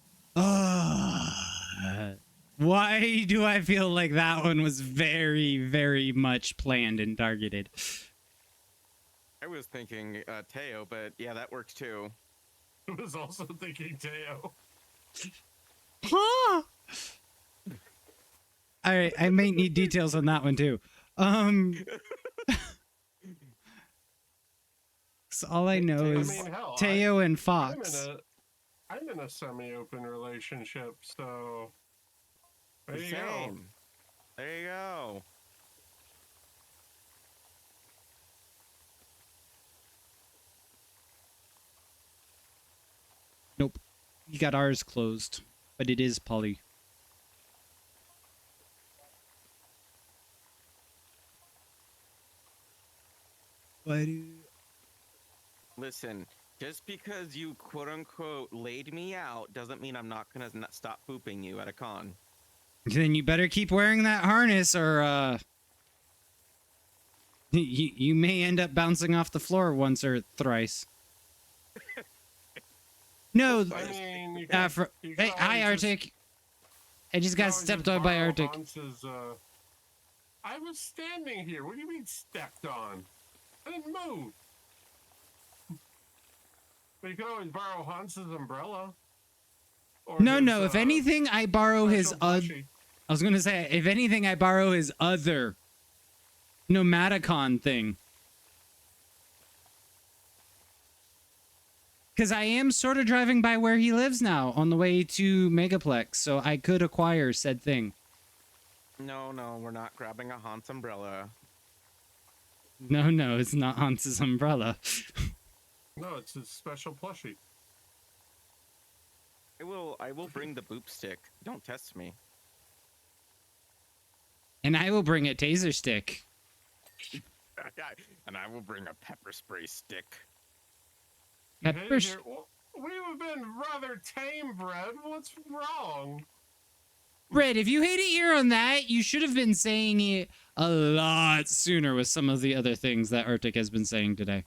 Why do I feel like that one was very, very much planned and targeted? I was thinking Teo, but yeah, that works too. I was also thinking Teo. Huh? All right, I may need details on that one too. So all I know is hell, Teo and Fox. I'm in a semi-open relationship, so there you go. Same. There you go. Nope, you got ours closed, but it is poly. Why do? Listen, just because you quote unquote laid me out doesn't mean I'm not gonna stop pooping you at a con. Then you better keep wearing that harness, or you may end up bouncing off the floor once or thrice. No, I mean, you hey, can hi always Arctic. I just got always stepped on by borrow Arctic. Hans's, I was standing here. What do you mean stepped on? I didn't move. But you can always borrow Hans's umbrella. Or No, his, no. If anything, I borrow his special plushie. I was gonna say, if anything, I borrow his other Nomadicon thing. Because I am sort of driving by where he lives now on the way to Megaplex, so I could acquire said thing. No, we're not grabbing a Hans umbrella. No, it's not Hans's umbrella. No, it's his special plushie. I will bring the boop stick. Don't test me. And I will bring a taser stick. And I will bring a pepper spray stick. Pepper Here, we've been rather tame, Brad. What's wrong? Brett, if you hate to hear on that, you should have been saying it a lot sooner with some of the other things that Arctic has been saying today.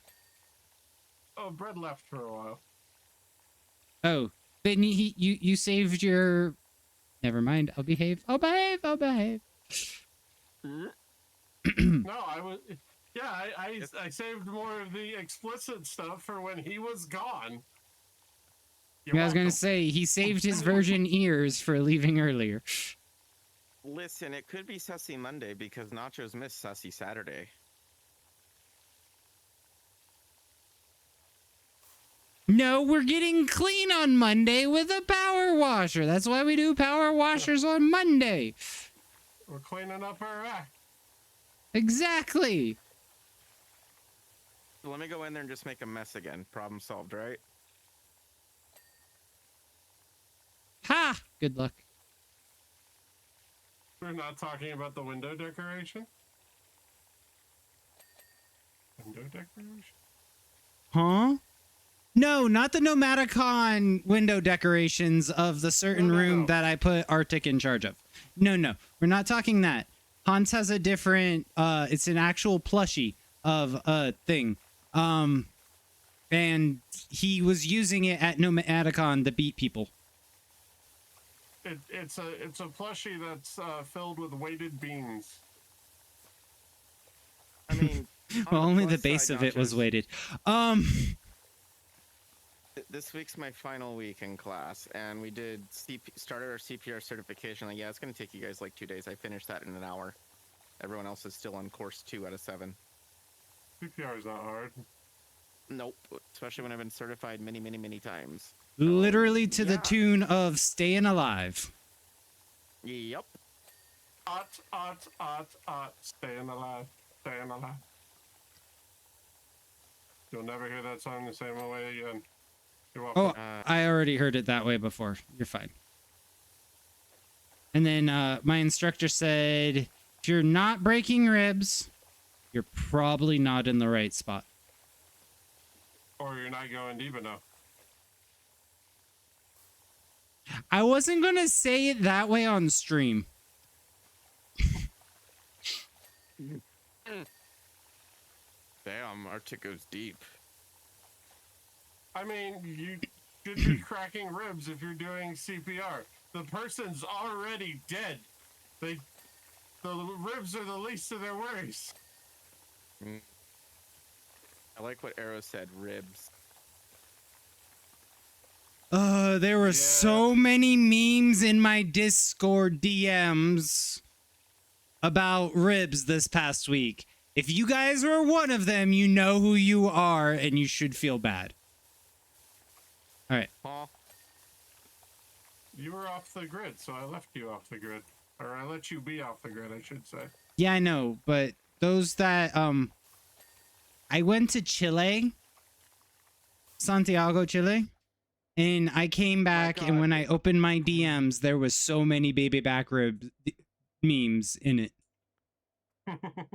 Oh, Brad left for a while. Oh, then you saved your... Never mind. I'll behave. I'll behave. I'll behave. No, I was. Yeah, I saved more of the explicit stuff for when he was gone. I was going to say, he saved his virgin ears for leaving earlier. Listen, it could be Sussy Monday because Nachos missed Sussy Saturday. No, we're getting clean on Monday with a power washer. That's why we do power washers on Monday. We're cleaning up our act. Exactly. Let me go in there and just make a mess again. Problem solved, right? Ha! Good luck. We're not talking about the window decoration. Window decoration? Huh? No, not the Nomadicon window decorations of the certain room that I put Arctic in charge of. No, we're not talking that. Hans has a different, it's an actual plushie of a thing. And he was using it at Nomadicon to beat people. It's a plushie that's filled with weighted beans. I mean, Well, only the base of it was weighted. This week's my final week in class, and we did started our CPR certification. Like, yeah, it's going to take you guys like 2 days. I finished that in an hour. Everyone else is still on course 2 out of 7. CPR is not hard. Nope, especially when I've been certified many, many, many times. Literally to the tune of staying alive. Yep. Staying alive. Staying alive. You'll never hear that song the same way again. You're welcome. Oh, I already heard it that way before. You're fine. And then my instructor said, if you're not breaking ribs, you're probably not in the right spot. Or you're not going deep enough. I wasn't going to say it that way on stream. Damn, Arctic goes deep. I mean, you should be cracking ribs if you're doing CPR. The person's already dead. The ribs are the least of their worries. I like what Arrow said, ribs. There were so many memes in my Discord DMs about ribs this past week. If you guys were one of them, you know who you are, and you should feel bad. All right. Huh? You were off the grid, so I left you off the grid. Or I let you be off the grid, I should say. Yeah, I know, but those that, I went to Chile, Santiago, Chile, and I came back, and when I opened my DMs, there was so many baby back rib memes in it.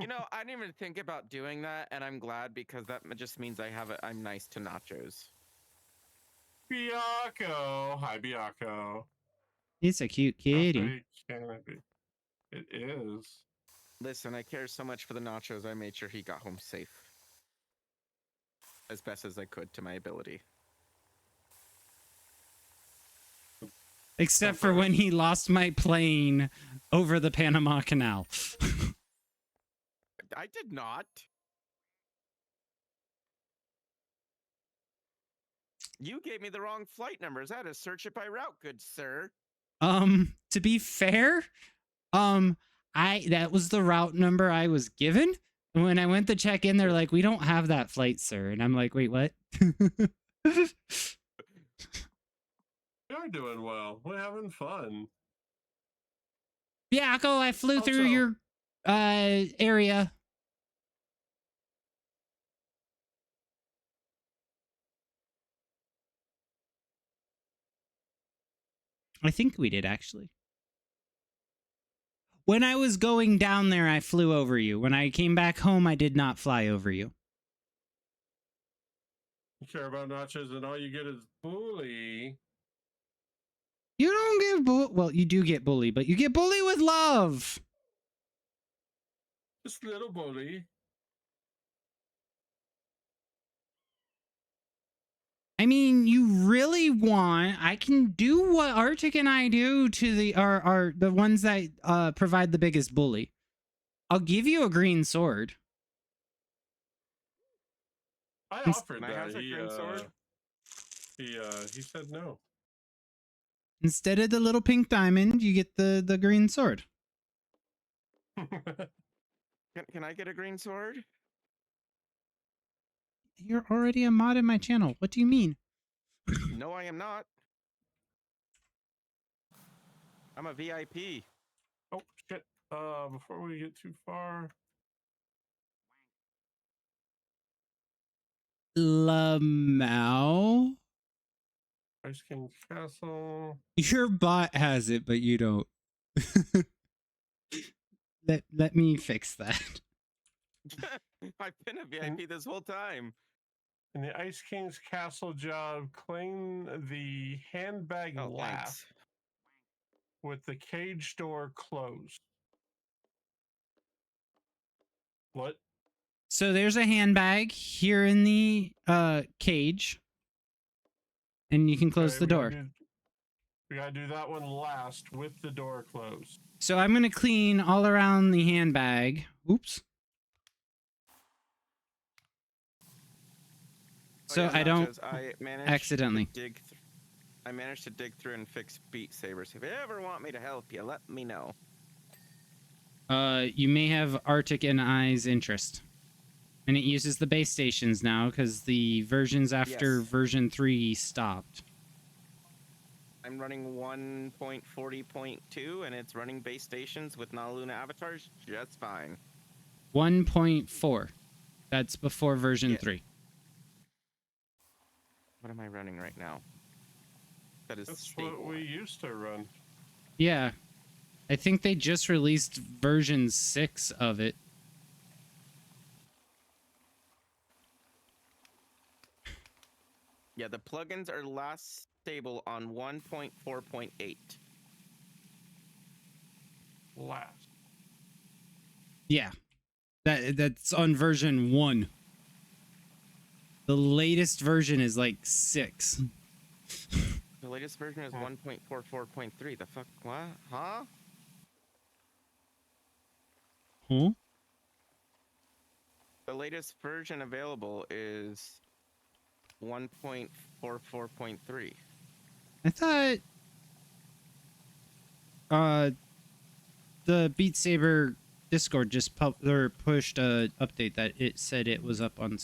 You know, I didn't even think about doing that, and I'm glad because that just means I'm nice to nachos. Biako. Hi, Biako. It's a cute kitty. How fake can it be? It is. Listen, I care so much for the nachos, I made sure he got home safe. As best as I could to my ability. Except for when he lost my plane over the Panama Canal. I did not. You gave me the wrong flight numbers. I had to search it by route, good sir. To be fair, that was the route number I was given. And when I went to check in, they're like, we don't have that flight, sir. And I'm like, wait, what? You're doing well. We're having fun. Biako, I flew through your area. I think we did, actually. When I was going down there, I flew over you. When I came back home, I did not fly over you. You care about nachos and all you get is bully. You don't get well, you do get bully, but you get bully with love. Just little bully. I mean, you really want, I can do what Arctic and I do to the are the ones that provide the biggest bully. I'll give you a green sword. I Ins- offered Can I have that. the green sword? He said no. Instead of the little pink diamond, you get the green sword. Can I get a green sword? You're already a mod in my channel. What do you mean? No, I am not. I'm a VIP. Oh shit. Before we get too far. Lamau? Ice King's Castle. Your bot has it, but you don't. Let me fix that. I've been a VIP this whole time. In the Ice King's Castle job, claim the handbag Oh, laugh thanks. with the cage door closed. What? So there's a handbag here in the cage, and you can close Okay, the door. We gotta do that one last with the door closed. So I'm gonna clean all around the handbag. Oops. So yeah, I don't Nachos, I managed accidentally. I managed to dig through and fix Beat Sabers. If you ever want me to help you, let me know. You may have Arctic and I's interest. And it uses the base stations now because the versions after Yes. version 3 stopped. I'm running 1.40.2 and it's running base stations with Naluna avatars just fine. 1.4. That's before version Yeah. 3. What am I running right now? That is That's stable. what we used to run. Yeah. I think they just released version 6 of it. Yeah, the plugins are last stable on 1.4.8. Last. Yeah. That's on version 1. The latest version is like 6. The latest version is 1.44.3. The fuck? What? Huh? Huh? The latest version available is 1.44.3. I thought the Beat Saber Discord just pushed a update that it said it was up on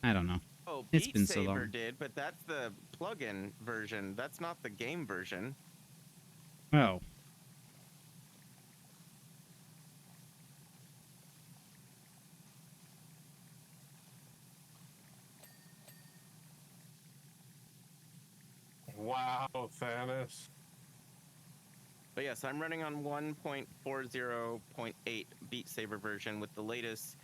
I don't know. Oh, It's Beat been so Saber long. did, but that's the plugin version. That's not the game version. Oh. Wow, Thanos. But yes, I'm running on 1.40.8 Beat Saber version with the latest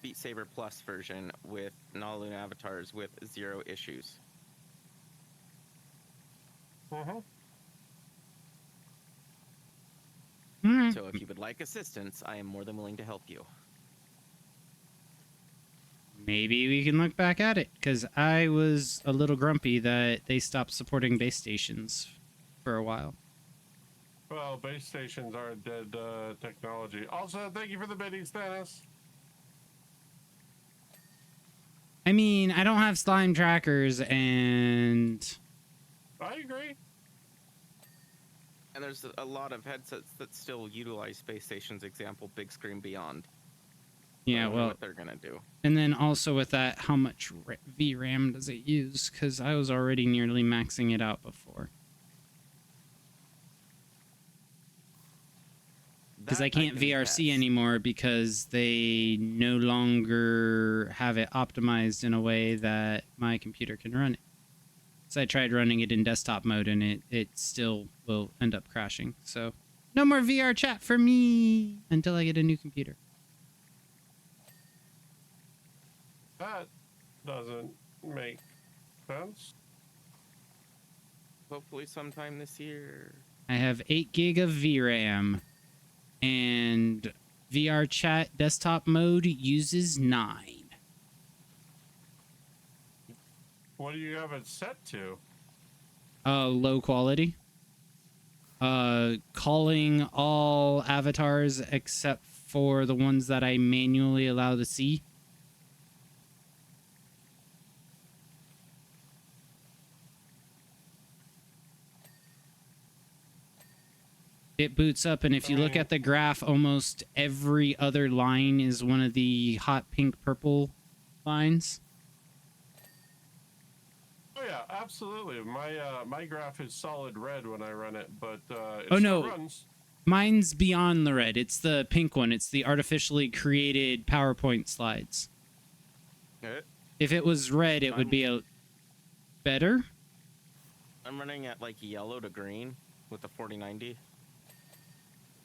Beat Saber Plus version with Naluna avatars with 0 issues. Mm-hmm. Alright. So if you would like assistance, I am more than willing to help you. Maybe we can look back at it, because I was a little grumpy that they stopped supporting base stations for a while. Well, base stations are dead technology. Also, thank you for the biddies, Thanos. I mean, I don't have slime trackers, and I agree. And there's a lot of headsets that still utilize Space Station's example, Big Screen Beyond. yeah, I wonder well, what they're gonna do. and then also with that, how much VRAM does it use? Because I was already nearly maxing it out before. Because I can't VRC anymore because they no longer have it optimized in a way that my computer can run it. So I tried running it in desktop mode and it still will end up crashing. So No more VR chat for me until I get a new computer. That doesn't make sense. Hopefully sometime this year. I have 8 gig of VRAM, and VR chat desktop mode uses 9. What do you have it set to? Low quality. Calling all avatars except for the ones that I manually allow to see. It boots up, and if you look at the graph, almost every other line is one of the hot pink purple lines. Oh yeah, absolutely. My graph is solid red when I run it, but it Oh, still no. runs. Mine's beyond the red. It's the pink one. It's the artificially created PowerPoint slides. If it was red, it would be a better. I'm running at like yellow to green with the 4090.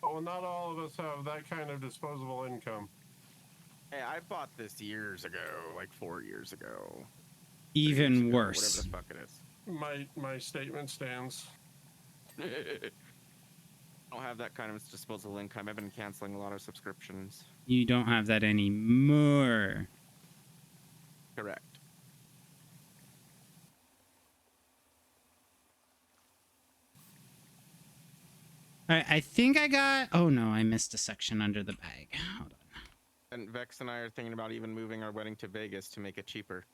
Oh, well, not all of us have that kind of disposable income. Hey, I bought this years ago, like 4 years ago. Even 3 years ago, worse. Whatever the fuck it is. My statement stands. I don't have that kind of disposable income. I've been canceling a lot of subscriptions. You don't have that anymore. Correct. All right, I think I got... Oh, no, I missed a section under the bag. Hold on. And Vex and I are thinking about even moving our wedding to Vegas to make it cheaper.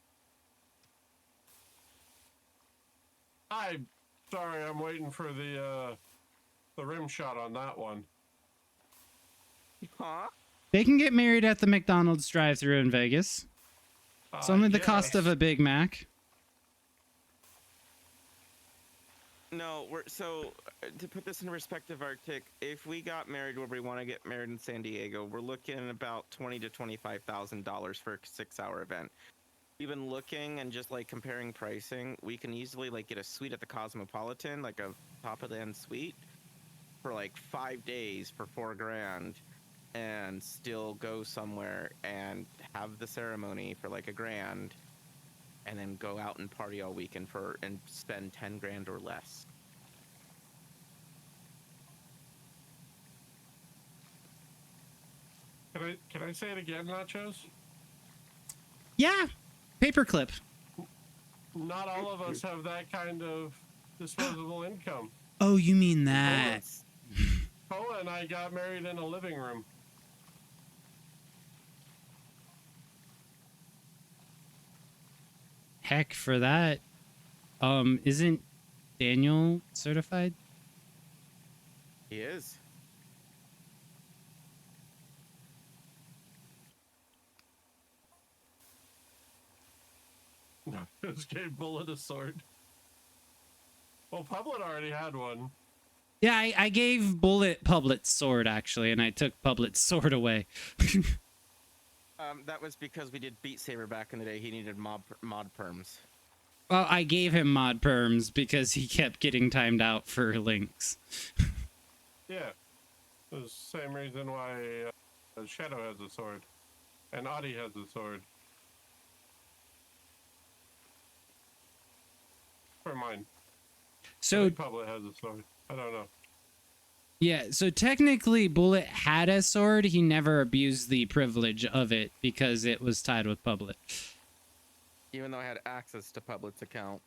I'm sorry, I'm waiting for the rim shot on that one. Huh? They can get married at the McDonald's drive-thru in Vegas. It's only the cost of a Big Mac. No, to put this in perspective, Arctic, if we got married where we want to get married in San Diego, we're looking about $20,000 to $25,000 for a 6-hour event. We've been looking and just like comparing pricing. We can easily like get a suite at the Cosmopolitan, like a top of the end suite, for like 5 days for $4,000, and still go somewhere and have the ceremony for like $1,000. And then go out and party all weekend and spend $10,000 or less. Can I say it again, Nachos? Yeah, paperclip. Not all of us have that kind of disposable income. Oh, you mean that? Paula and I got married in a living room. Heck, for that. Isn't Daniel certified? He is. Just gave Bullet a sword. Well, Public already had one. Yeah, I gave Bullet Publit's sword, actually, and I took Publit's sword away. That was because we did Beat Saber back in the day. He needed mod perms. Well, I gave him mod perms because he kept getting timed out for links. Yeah. The same reason why Shadow has a sword. And Audie has a sword. For mine. So Public has a sword. I don't know. yeah, so technically Bullet had a sword. He never abused the privilege of it because it was tied with Public. Even though I had access to Public's account.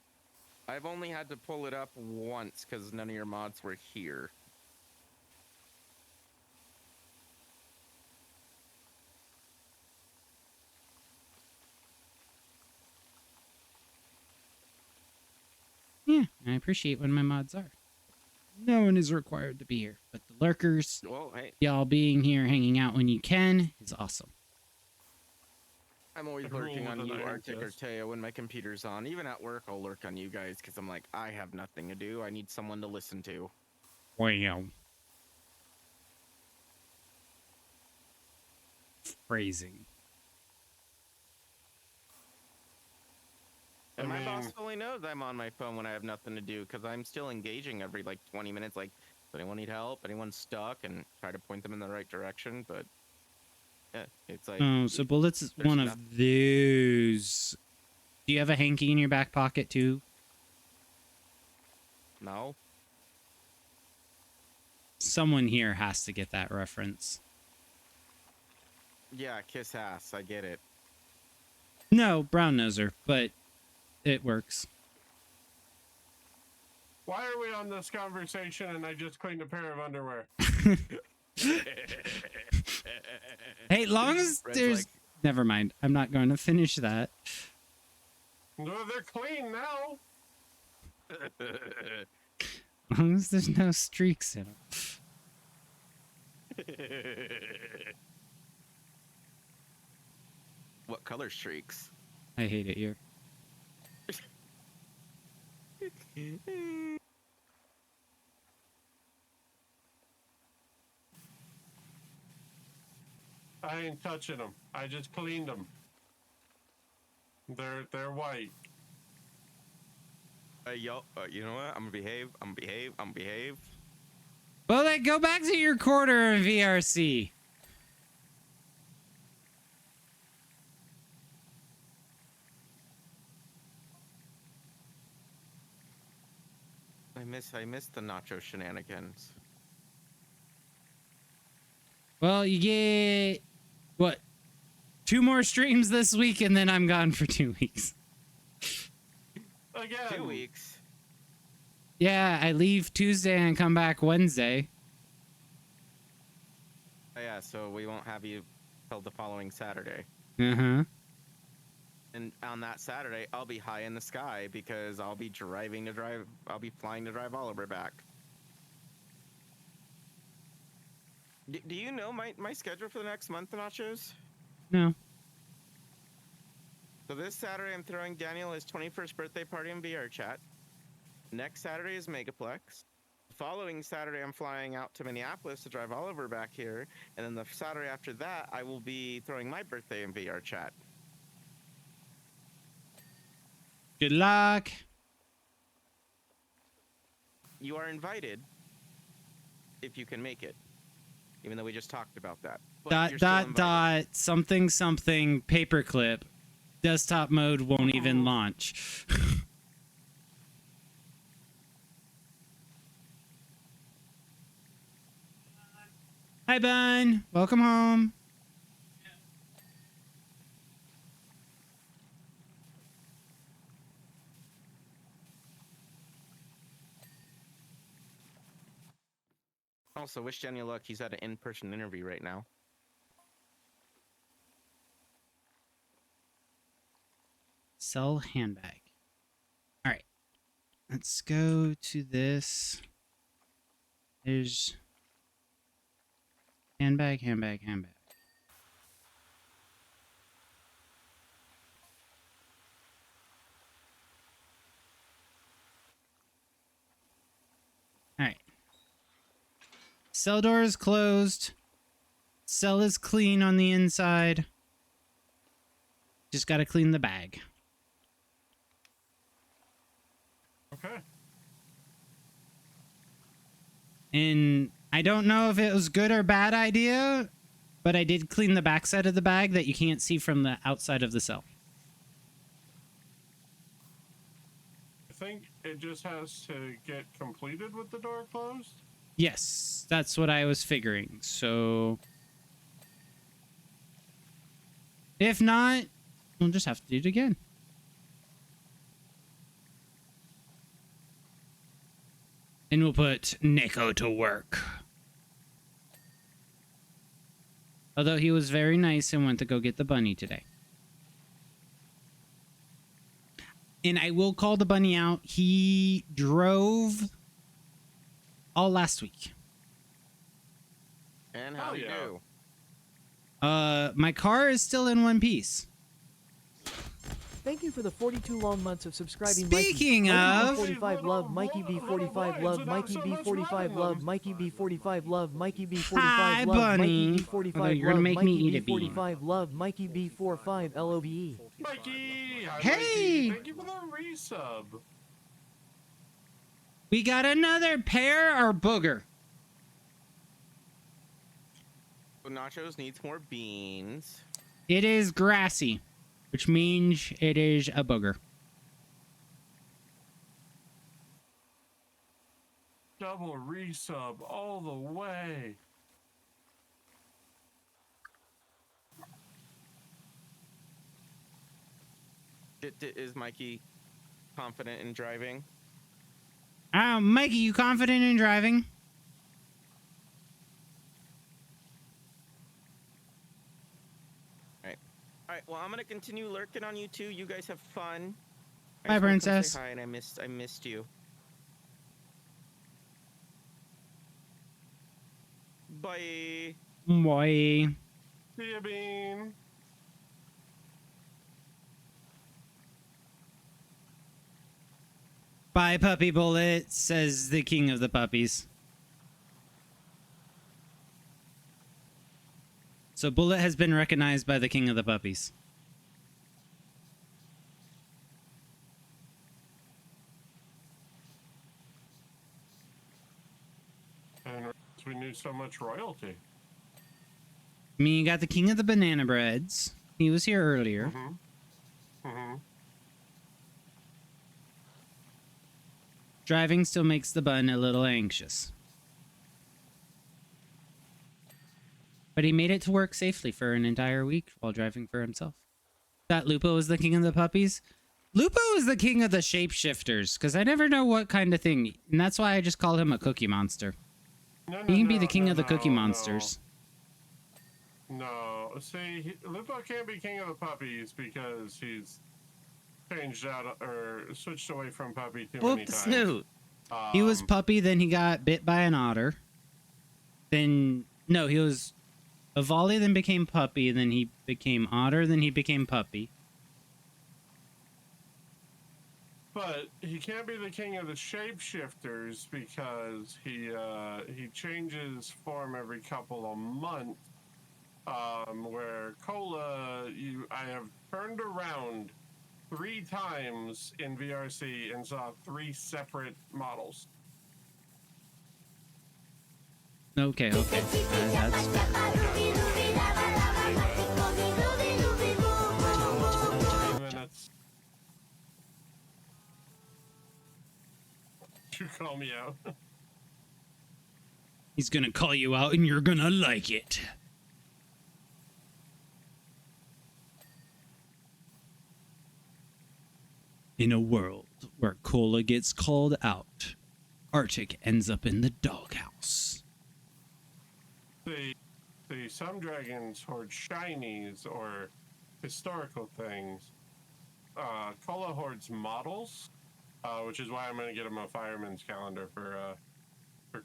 I've only had to pull it up once because none of your mods were here. Yeah, I appreciate when my mods are. No one is required to be here, but the lurkers, Well, hey, y'all being here, hanging out when you can, is awesome. I'm always Like a lurking rule on of the you, night, Arctic or yes. Teo, when my computer's on. Even at work, I'll lurk on you guys because I'm like, I have nothing to do. I need someone to listen to. Wow. Phrasing. And I my boss mean- fully knows I'm on my phone when I have nothing to do because I'm still engaging every like 20 minutes. Like, anyone need help? Anyone stuck? And try to point them in the right direction. But yeah, it's like. Oh, so bullets is there's one nothing. of those. Do you have a hanky in your back pocket too? No. Someone here has to get that reference. Yeah, kiss ass. I get it. No, brown noser, but it works. Why are we on this conversation and I just cleaned a pair of underwear? Hey, long as Red's there's... like- Never mind. I'm not going to finish that. No, they're clean now. As long as there's no streaks in them. What color streaks? I hate it here. I ain't touching them. I just cleaned them. They're white. Yo, you know what? I'm gonna behave. I'm gonna behave. I'm gonna behave. Well, then go back to your quarter in VRC. I miss the nacho shenanigans. Well, you get... What? 2 more streams this week, and then I'm gone for 2 weeks. Again. 2 weeks. Yeah, I leave Tuesday and come back Wednesday. Oh, yeah, so we won't have you till the following Saturday. Uh-huh. And on that Saturday, I'll be high in the sky because I'll be flying to drive Oliver back. Do you know my schedule for the next month, Nachos? No. So this Saturday, I'm throwing Daniel his 21st birthday party in VR chat. Next Saturday is Megaplex. The following Saturday, I'm flying out to Minneapolis to drive Oliver back here. And then the Saturday after that, I will be throwing my birthday in VR chat. Good luck. You are invited if you can make it. Even though we just talked about that. But you're still invited. Something paperclip. Desktop mode won't even launch. Hi, Bun. Welcome home. Also, wish Daniel luck. He's at an in-person interview right now. Sell handbag. All right. Let's go to this. There's handbag. All right. Cell door is closed. Cell is clean on the inside. Just got to clean the bag. Okay. And I don't know if it was good or bad idea, but I did clean the backside of the bag that you can't see from the outside of the cell. I think it just has to get completed with the door closed. Yes, that's what I was figuring. So if not, we'll just have to do it again. And we'll put Nico to work. Although he was very nice and went to go get the bunny today. And I will call the bunny out. He drove all last week. And how do you do? My car is still in one piece. Thank you for the 42 long months of subscribing. Speaking Mikey of- B45 love, Mikey B45 love, Mikey B45 love, Mikey B45 love, Mikey B45 Hi, love, bunny. Mikey B45 Although you're love, gonna make me Mikey eat a bean. B45 love, Mikey B45 LOVE. Mikey! Hi, Hey! Mikey. Thank you for the resub. We got another pear or booger. Nachos needs more beans. It is grassy, which means it is a booger. Double resub all the way. Is Mikey confident in driving? Mikey, you confident in driving? All right. Well, I'm gonna continue lurking on you two. You guys have fun. I Bye, just wanna come princess. Say hi, and I missed you. Bye. Boy. See ya, Bean. Bye, puppy bullet, says the king of the puppies. So Bullet has been recognized by the king of the puppies. And we knew so much royalty. I mean, you got the king of the banana breads. He was here earlier. Driving still makes the bun a little anxious. But he made it to work safely for an entire week while driving for himself. That Lupo is the king of the puppies? Lupo is the king of the shapeshifters, because I never know what kind of thing. And that's why I just call him a cookie monster. No, He can be the king of the cookie monsters. No, see, Lupo can't be king of the puppies because he's changed out or switched away from puppy too many Whoop the times. snoot. He was puppy, then he got bit by an otter. Then, no, he was a volley, then became puppy, then he became otter, then he became puppy. But he can't be the king of the shapeshifters because he changes form every couple of months. Where Cola, I have turned around 3 times in VRC and saw 3 separate models. Okay. That's Minutes. You call me out. He's gonna call you out and you're gonna like it. In a world where Cola gets called out, Arctic ends up in the doghouse. See, some dragons hoard shinies or historical things. Cola hoards models, which is why I'm gonna get him a fireman's calendar for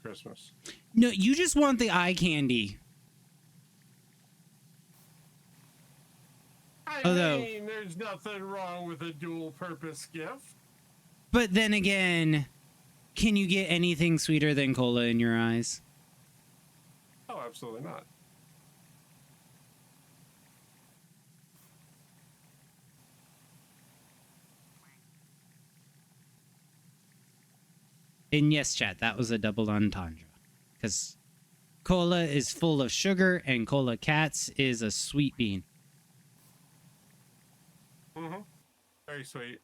Christmas. No, you just want the eye candy. I mean, there's nothing wrong with a dual-purpose gift. But then again, can you get anything sweeter than Cola in your eyes? Oh, absolutely not. And yes, chat, that was a double entendre. Because Cola is full of sugar and Cola Cats is a sweet bean. Mm-hmm. Very sweet.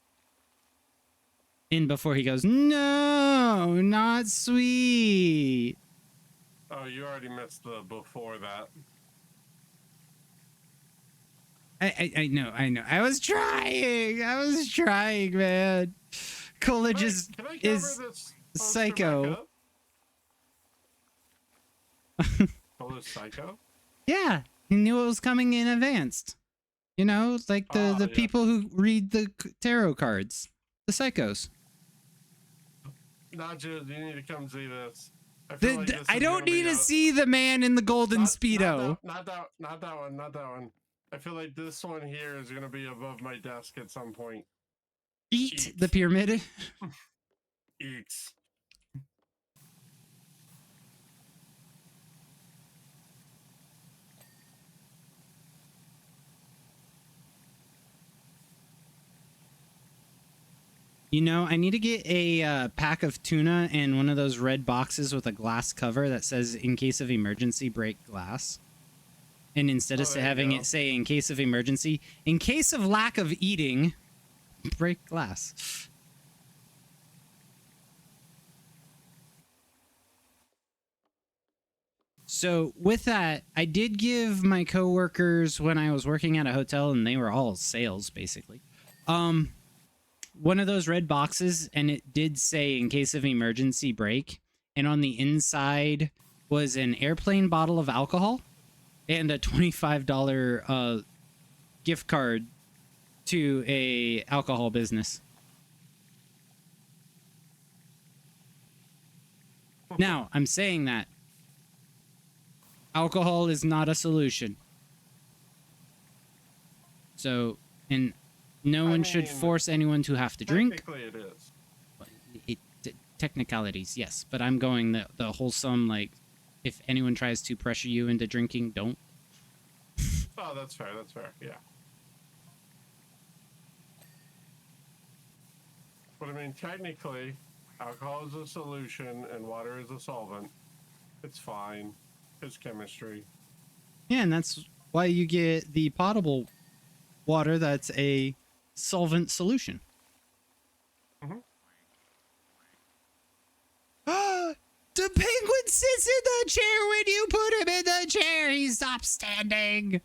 And before he goes, no, not sweet. Oh, you already missed the before that. I know. I was trying, man. Cola just Can I cover is this psycho. Cola's psycho? Yeah, he knew it was coming in advance. You know, like the Yeah. people who read the tarot cards, the psychos. Nachos, you need to come see this. I feel like this I is don't gonna be need to a- see the man in the golden speedo. Not that one. I feel like this one here is gonna be above my desk at some point. Eat the pyramid. Eats. You know, I need to get a pack of tuna and one of those red boxes with a glass cover that says, in case of emergency, break glass. And instead of Oh, there you having go. it say, in case of emergency, in case of lack of eating, break glass. So with that, I did give my coworkers when I was working at a hotel, and they were all sales basically. One of those red boxes, and it did say in case of emergency break, and on the inside was an airplane bottle of alcohol and a $25 gift card to a alcohol business. Now, I'm saying that alcohol is not a solution. So, and no one should mean, force anyone to have to drink. Technically, it is. Technicalities, yes, but I'm going the wholesome, like, if anyone tries to pressure you into drinking, don't. Oh, that's fair. That's fair. Yeah. But I mean, technically, alcohol is a solution and water is a solvent. It's fine. It's chemistry. Yeah, and that's why you get the potable water that's a solvent solution. The penguin sits in the chair when you put him in the chair. He stops standing.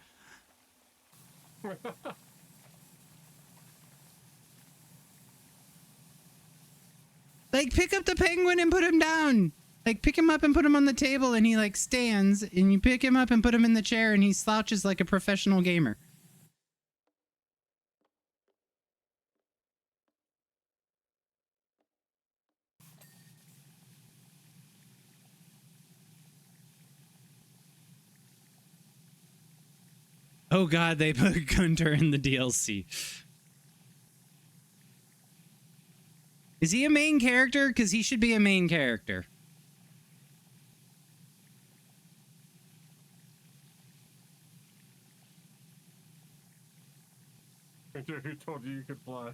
Like, pick up the penguin and put him down. Like, pick him up and put him on the table, and he, like, stands. And you pick him up and put him in the chair, and he slouches like a professional gamer. Oh god, they put Gunter in the DLC. Is he a main character? Because he should be a main character. Who told you you could fly?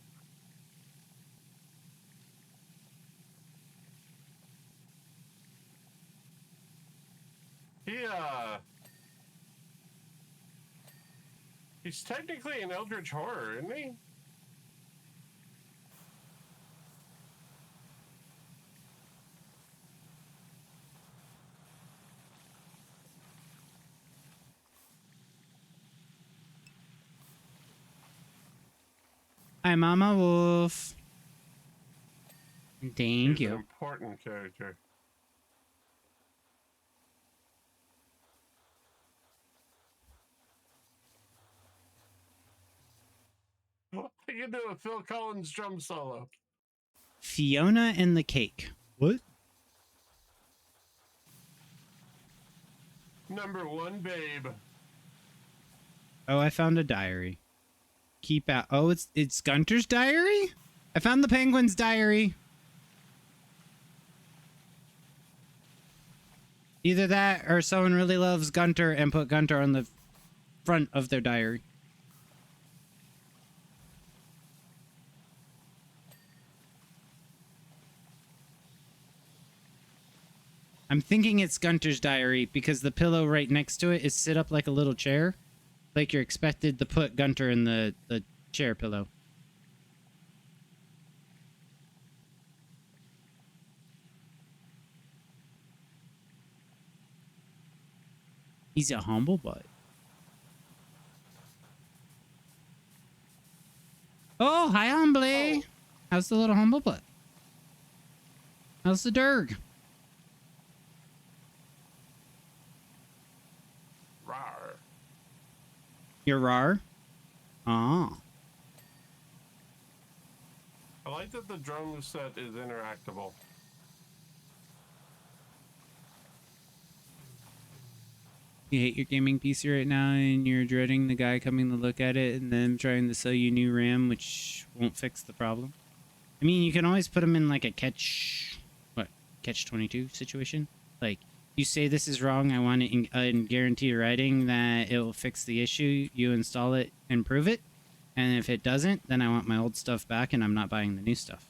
He's technically an eldritch horror, isn't he? Hi, Mama Wolf. Thank He's you. an important character. I can do a Phil Collins drum solo. Fiona and the cake. What? Number one, babe. Oh, I found a diary. Keep out. Oh, it's Gunter's diary? I found the penguin's diary. Either that or someone really loves Gunter and put Gunter on the front of their diary. I'm thinking it's Gunter's diary because the pillow right next to it is sit up like a little chair. Like you're expected to put Gunter in the chair pillow. He's a humble butt. Oh, hi, Humble. How's the little humble butt? How's the Durg? Rawr. You're rar? Oh. I like that the drum set is interactable. You hate your gaming PC right now and you're dreading the guy coming to look at it and then trying to sell you new RAM, which won't fix the problem. I mean, you can always put them in like a catch 22 situation. Like, you say this is wrong, I want it in guaranteed writing that it will fix the issue, you install it and prove it. And if it doesn't, then I want my old stuff back and I'm not buying the new stuff.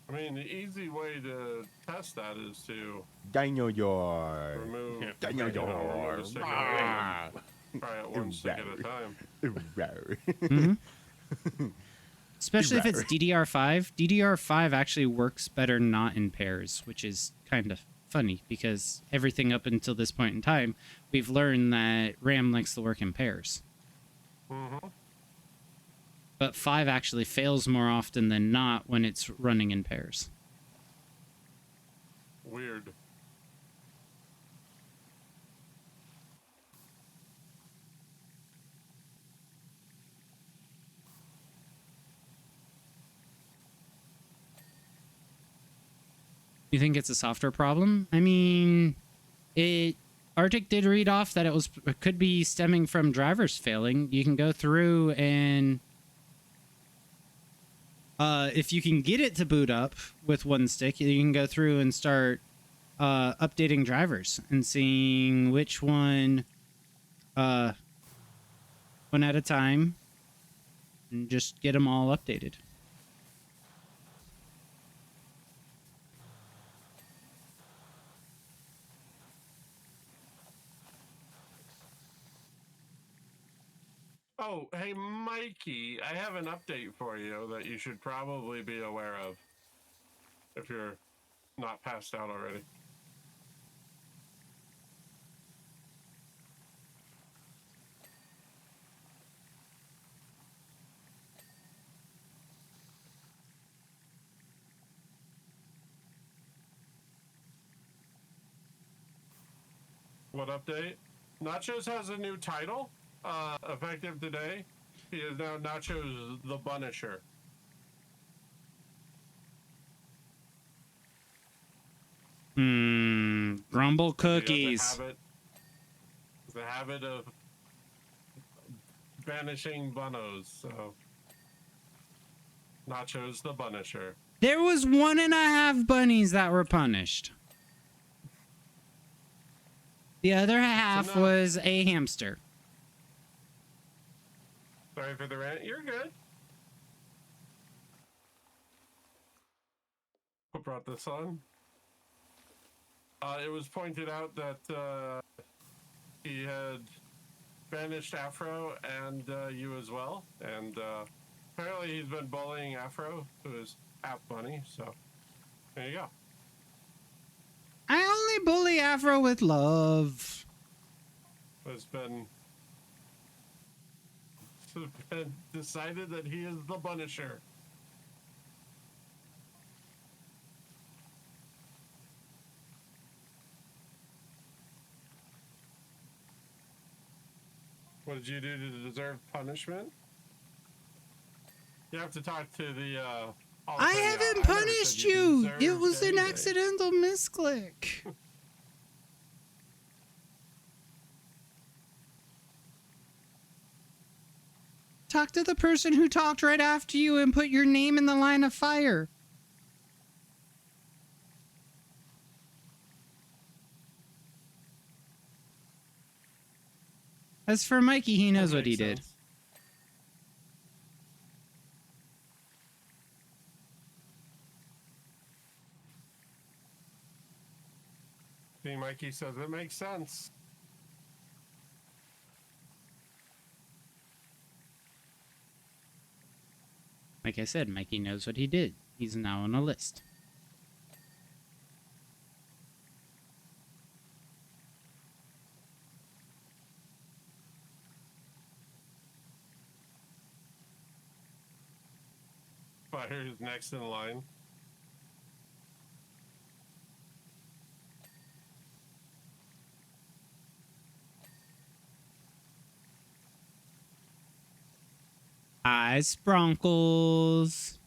I mean, the easy way to test that is to Daniel Yar. remove, Daniel remove a stick at a time and try it one stick at a time. Mhm. Especially if it's DDR5. DDR5 actually works better not in pairs, which is kind of funny because everything up until this point in time, we've learned that RAM likes to work in pairs. Mm-hmm. But 5 actually fails more often than not when it's running in pairs. Weird. You think it's a software problem? I mean, Arctic did read off that it could be stemming from drivers failing. You can go through and if you can get it to boot up with one stick, you can go through and start updating drivers and seeing which one at a time and just get them all updated. Oh, hey, Mikey, I have an update for you that you should probably be aware of if you're not passed out already. What update? Nachos has a new title, effective today. He is now Nachos the Punisher. Grumble He has cookies. the habit of banishing bunnos, so Nachos the Punisher. There was 1.5 bunnies that were punished. The other half no. was a hamster. Sorry for the rant. You're good. Who brought this on? It was pointed out that he had banished Afro and you as well. And apparently he's been bullying Afro, who is App Bunny. So there you go. I only bully Afro with love. It's been decided that he is the Punisher. What did you do to deserve punishment? You have to talk to the. I haven't punished you. It was an accidental misclick. Talk to the person who talked right after you and put your name in the line of fire. As for Mikey, he knows what he did. See, Mikey says it makes sense. Like I said, Mikey knows what he did. He's now on a list. Fire is next in line. Hi, Spronkles.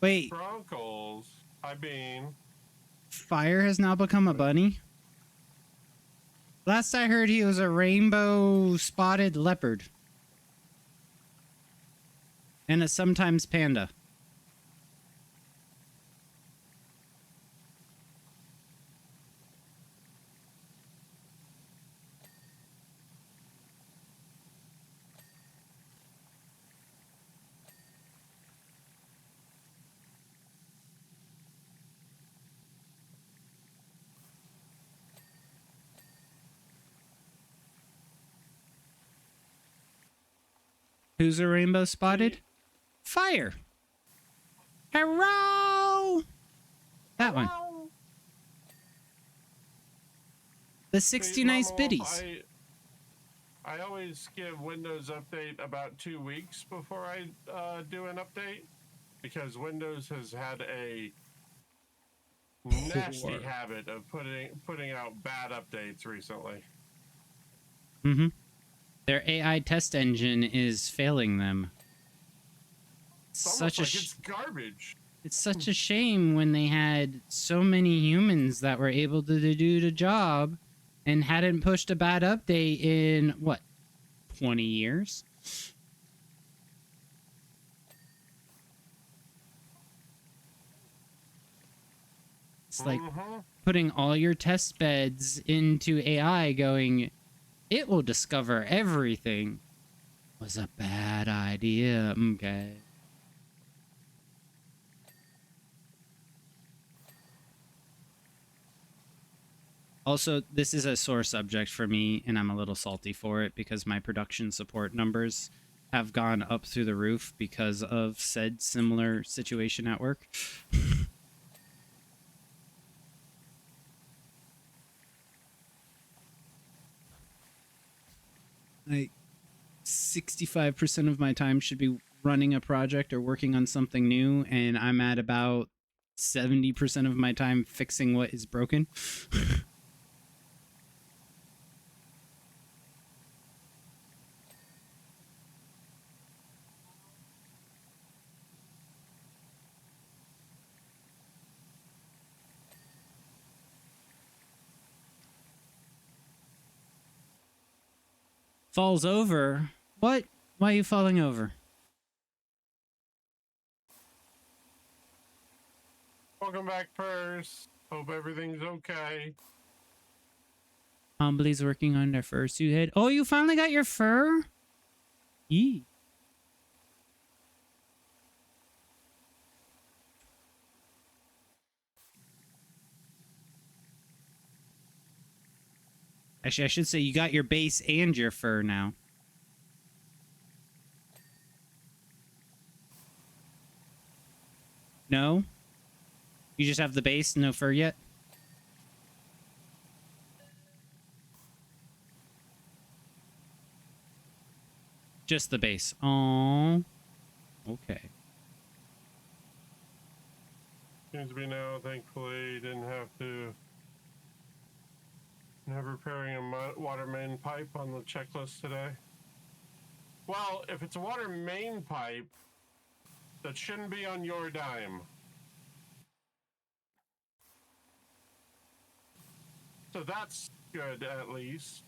Wait, Broncos. I mean, Fire has now become a bunny? Last I heard, he was a rainbow spotted leopard. And a sometimes panda. Who's a rainbow spotted? Fire. Hello. That one. The 60 See, nice Mama Wolf, biddies. I always give Windows Update about 2 weeks before I do an update, because Windows has had a nasty habit of putting out bad updates recently. Mm-hmm. Their AI test engine is failing them. It's almost like it's garbage. It's such a shame when they had so many humans that were able to do the job and hadn't pushed a bad update in, what, 20 years? It's like putting all your test beds into AI going, it will discover everything. Was a bad idea. Okay. Also, this is a sore subject for me, and I'm a little salty for it because my production support numbers have gone up through the roof because of said similar situation at work. Like, 65% of my time should be running a project or working on something new, and I'm at about 70% of my time fixing what is broken. Falls over? What? Why are you falling over? Welcome back, Purse. Hope everything's okay. Humbly's working on their fursuit head. Oh, you finally got your fur? Yee. Actually, I should say you got your base and your fur now. No? You just have the base, no fur yet? Just the base. Oh. Okay. Seems to be now, thankfully, didn't have to. Never repairing a water main pipe on the checklist today. Well, if it's a water main pipe, that shouldn't be on your dime. So that's good, at least.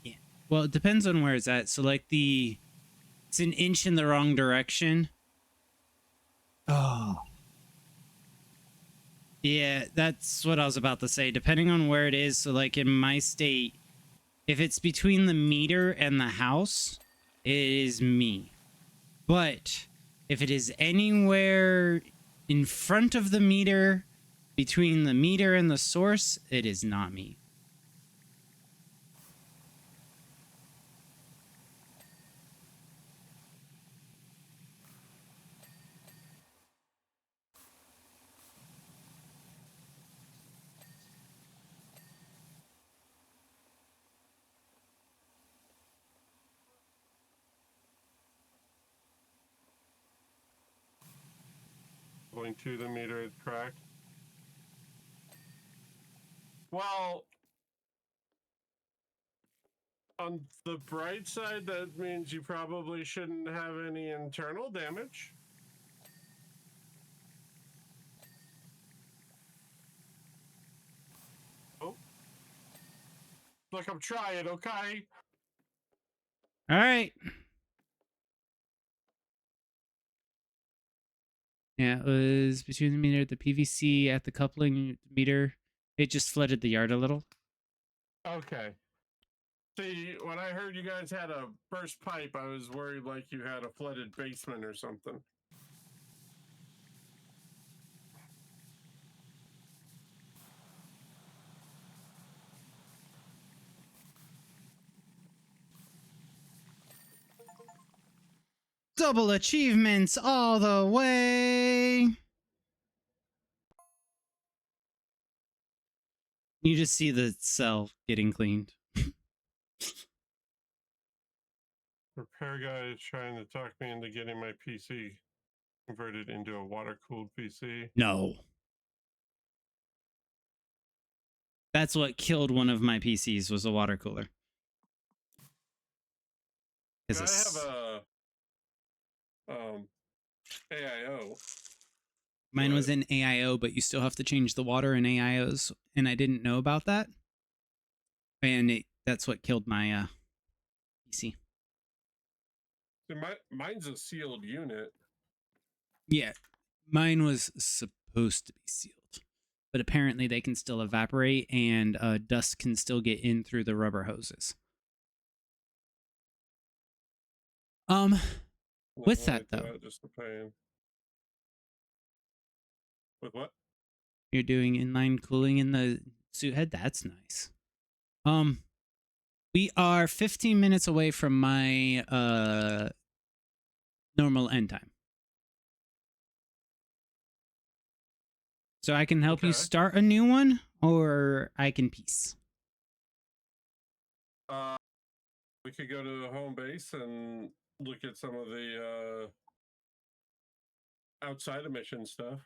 Yeah. Well, it depends on where it's at. So, like, it's an inch in the wrong direction. Oh. Yeah, that's what I was about to say. Depending on where it is, so like in my state, if it's between the meter and the house, it is me. But if it is anywhere in front of the meter, between the meter and the source, it is not me. Going to the meter is correct. Well, on the bright side, that means you probably shouldn't have any internal damage. Oh. Look, I'm trying, okay? All right. Yeah, it was between the meter, the PVC at the coupling meter. It just flooded the yard a little. Okay. See, when I heard you guys had a burst pipe, I was worried like you had a flooded basement or something. Double achievements all the way. You just see the cell getting cleaned. Repair guy is trying to talk me into getting my PC converted into a water-cooled PC. No. That's what killed one of my PCs was a water cooler. I have a AIO. Mine was in AIO, but you still have to change the water in AIOs, and I didn't know about that. And that's what killed my PC. Mine's a sealed unit. Yeah, mine was supposed to be sealed, but apparently they can still evaporate, and dust can still get in through the rubber hoses. With that though, Just a pain. With what? you're doing inline cooling in the suit head. That's nice. We are 15 minutes away from my normal end time. So I can help you start a new one, or I can piece. We could go to the home base and look at some of the outside emission stuff.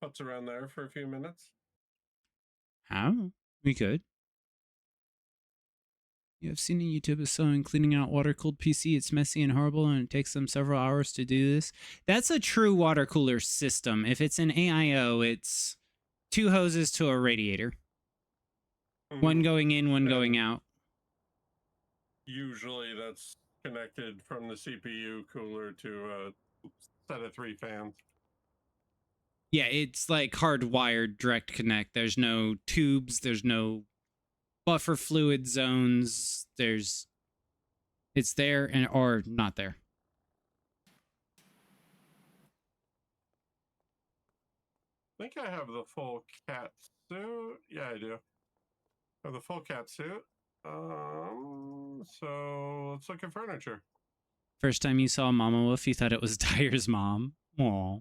Putz around there for a few minutes. How? We could. You have seen on YouTube of someone cleaning out water-cooled PC. It's messy and horrible, and it takes them several hours to do this. That's a true water cooler system. If it's an AIO, it's 2 hoses to a radiator. One going in, one going out. Usually that's connected from the CPU cooler to a set of 3 fans. Yeah, it's like hardwired direct connect. There's no tubes. There's no buffer fluid zones. It's there and or not there. I think I have the full cat suit. Yeah, I do. I have the full cat suit. So let's look at furniture. First time you saw Mama Wolf, you thought it was Dyer's mom. Aw.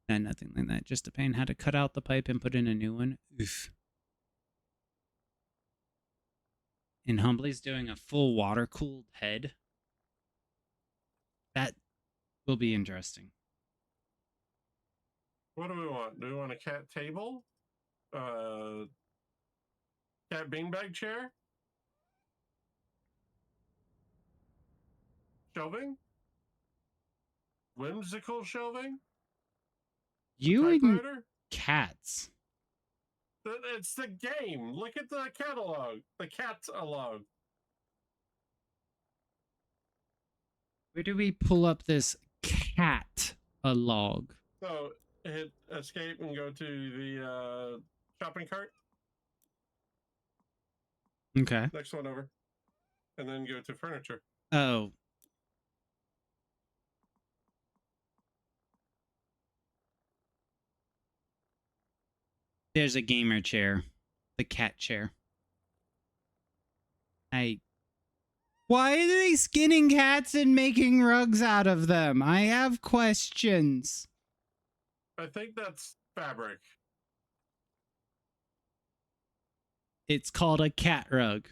And nothing like that. Just a pain. Had to cut out the pipe and put in a new one. Oof. And Humbly's doing a full water-cooled head. That will be interesting. What do we want? Do we want a cat table? Cat beanbag chair? Shelving? Whimsical shelving? You and Typewriter? cats. It's the game. Look at the catalog. The catalog. Where do we pull up this cat log? So hit escape and go to the shopping cart. Okay. Next one over. And then go to furniture. Oh. There's a gamer chair. The cat chair. Why are they skinning cats and making rugs out of them? I have questions. I think that's fabric. It's called a cat rug.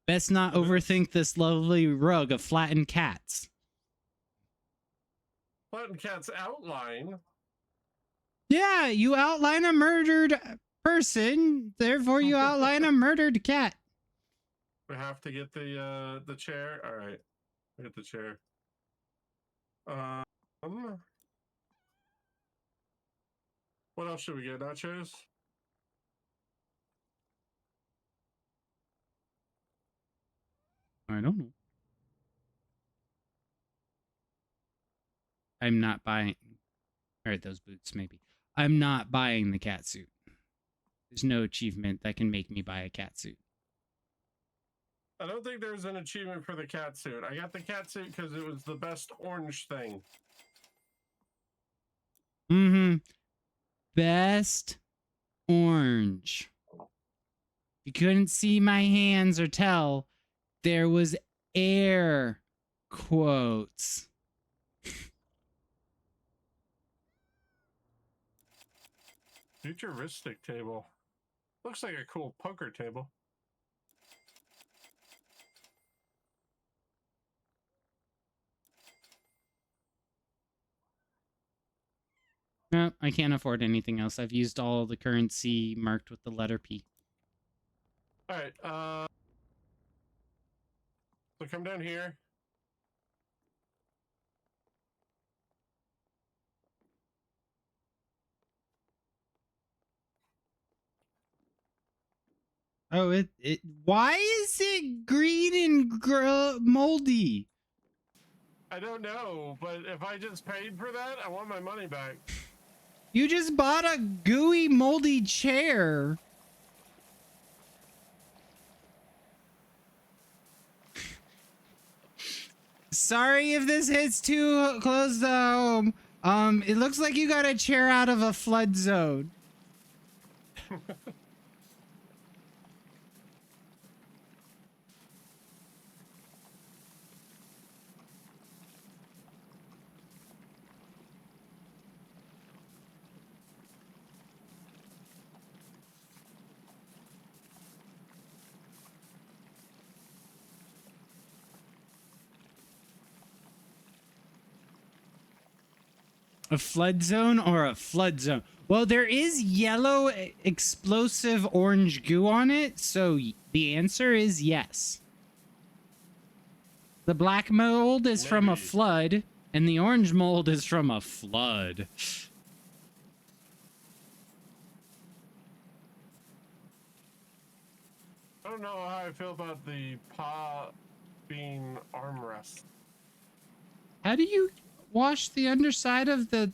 Best not overthink this lovely rug of flattened cats. Flattened cat's outline. Yeah, you outline a murdered person, therefore you outline a murdered cat. We have to get the chair. All right, get the chair. What else should we get? Nachos. I don't know. I'm not buying. All right, those boots maybe. I'm not buying the cat suit. There's no achievement that can make me buy a cat suit. I don't think there's an achievement for the cat suit. I got the cat suit because it was the best orange thing. Mm-hmm. Best orange. You couldn't see my hands or tell, there was air quotes. Futuristic table. Looks like a cool poker table. No, I can't afford anything else. I've used all the currency marked with the letter P. All right. So come down here. Oh, why is it green and moldy? I don't know, but if I just paid for that, I want my money back. You just bought a gooey, moldy chair. Sorry if this hits too close to home. It looks like you got a chair out of a flood zone. A flood zone or a flood zone? Well, there is yellow explosive orange goo on it, so the answer is yes. The black mold is from a flood, and the orange mold is from a flood. I don't know how I feel about the paw being armrest. How do you wash the underside of the...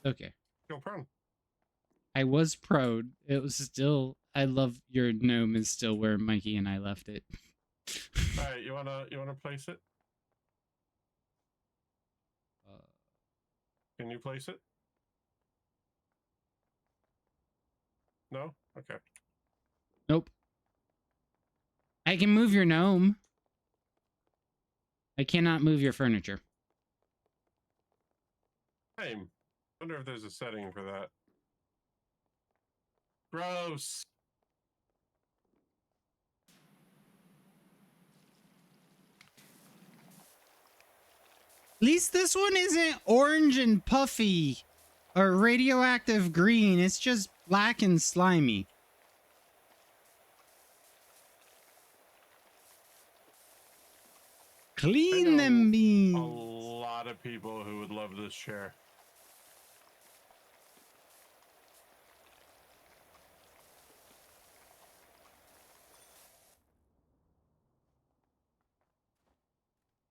Okay. Go prone. I was prone. It was still... I love your gnome is still where Mikey and I left it. All right, you wanna place it? Can you place it? No? Okay. Nope. I can move your gnome. I cannot move your furniture. Same. Wonder if there's a setting for that. Gross. At least this one isn't orange and puffy or radioactive green. It's just black and slimy. Clean them A beans. lot of people who would love this chair.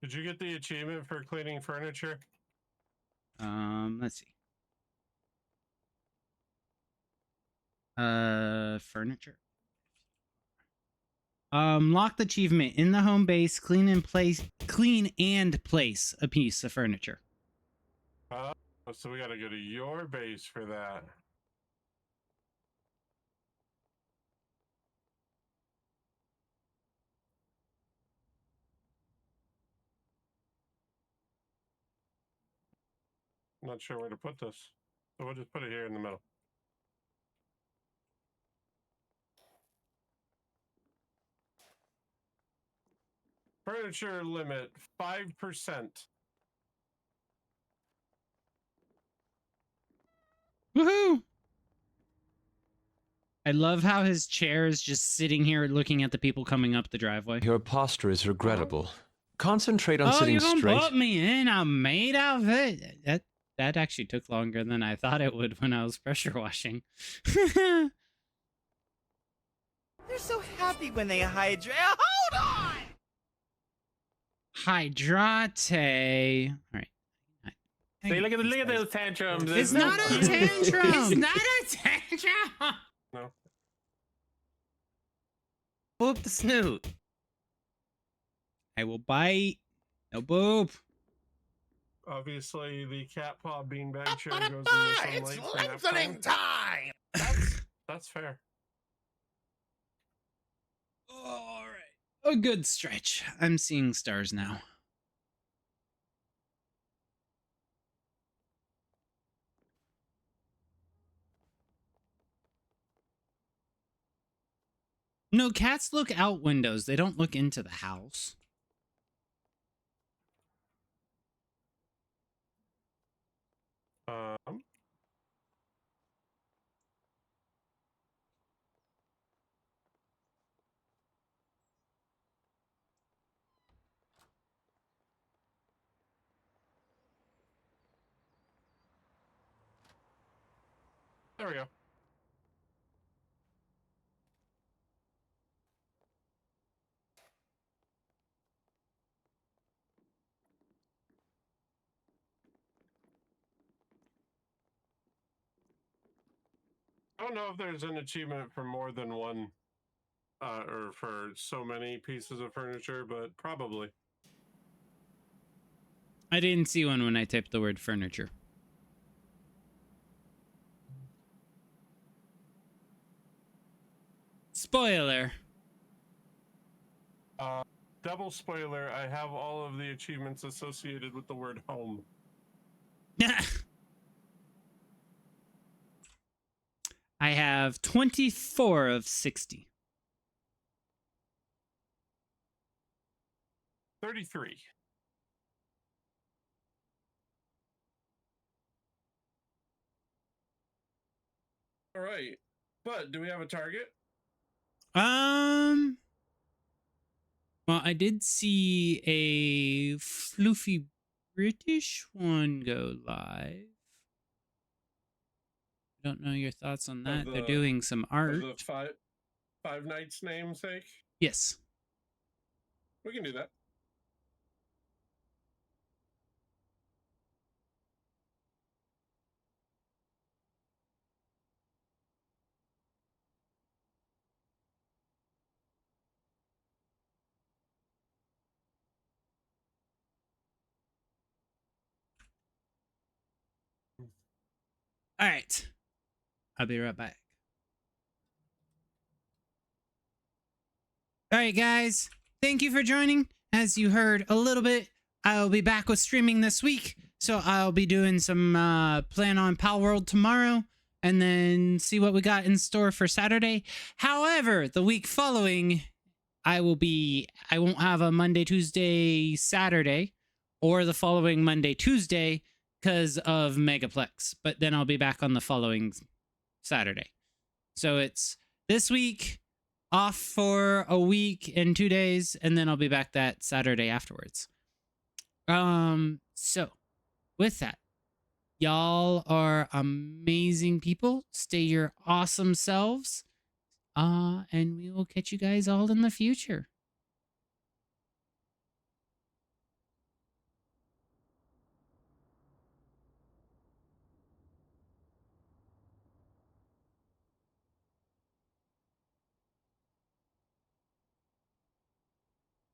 Did you get the achievement for cleaning furniture? Let's see. Furniture. Locked achievement in the home base. Clean and place a piece of furniture. So we got to go to your base for that. Not sure where to put this, so we'll just put it here in the middle. Furniture limit 5%. Woohoo! I love how his chair is just sitting here looking at the people coming up the driveway. Your posture is regrettable. Concentrate on Oh, sitting you don't straight. put me in a maid outfit? That actually took longer than I thought it would when I was pressure washing. They're so happy when they hydrate. Hold on! Hydrate. All right. See, look at those tantrums. It's not a tantrum. It's not a tantrum. No. Boop the snoot. I will bite. No boop. Obviously, the cat paw beanbag chair goes in the sunlight. It's lengthening time! That's fair. All right. A good stretch. I'm seeing stars now. No, cats look out windows. They don't look into the house. There we go. I don't know if there's an achievement for more than one, or for so many pieces of furniture, but probably. I didn't see one when I typed the word furniture. Spoiler. Double spoiler, I have all of the achievements associated with the word home. I have 24 of 60. 33. All right. But do we have a target? Well, I did see a floofy British one go live. Don't know your thoughts on that. They're doing some art. Of the five nights namesake? Yes. We can do that. All right. I'll be right back. All right, guys. Thank you for joining. As you heard a little bit, I'll be back with streaming this week. So I'll be doing some plan on Pal World tomorrow and then see what we got in store for Saturday. However, the week following, I won't have a Monday, Tuesday, Saturday, or the following Monday, Tuesday because of Megaplex. But then I'll be back on the following Saturday. So it's this week, off for a week and 2 days, and then I'll be back that Saturday afterwards. So with that, y'all are amazing people. Stay your awesome selves. And we will catch you guys all in the future.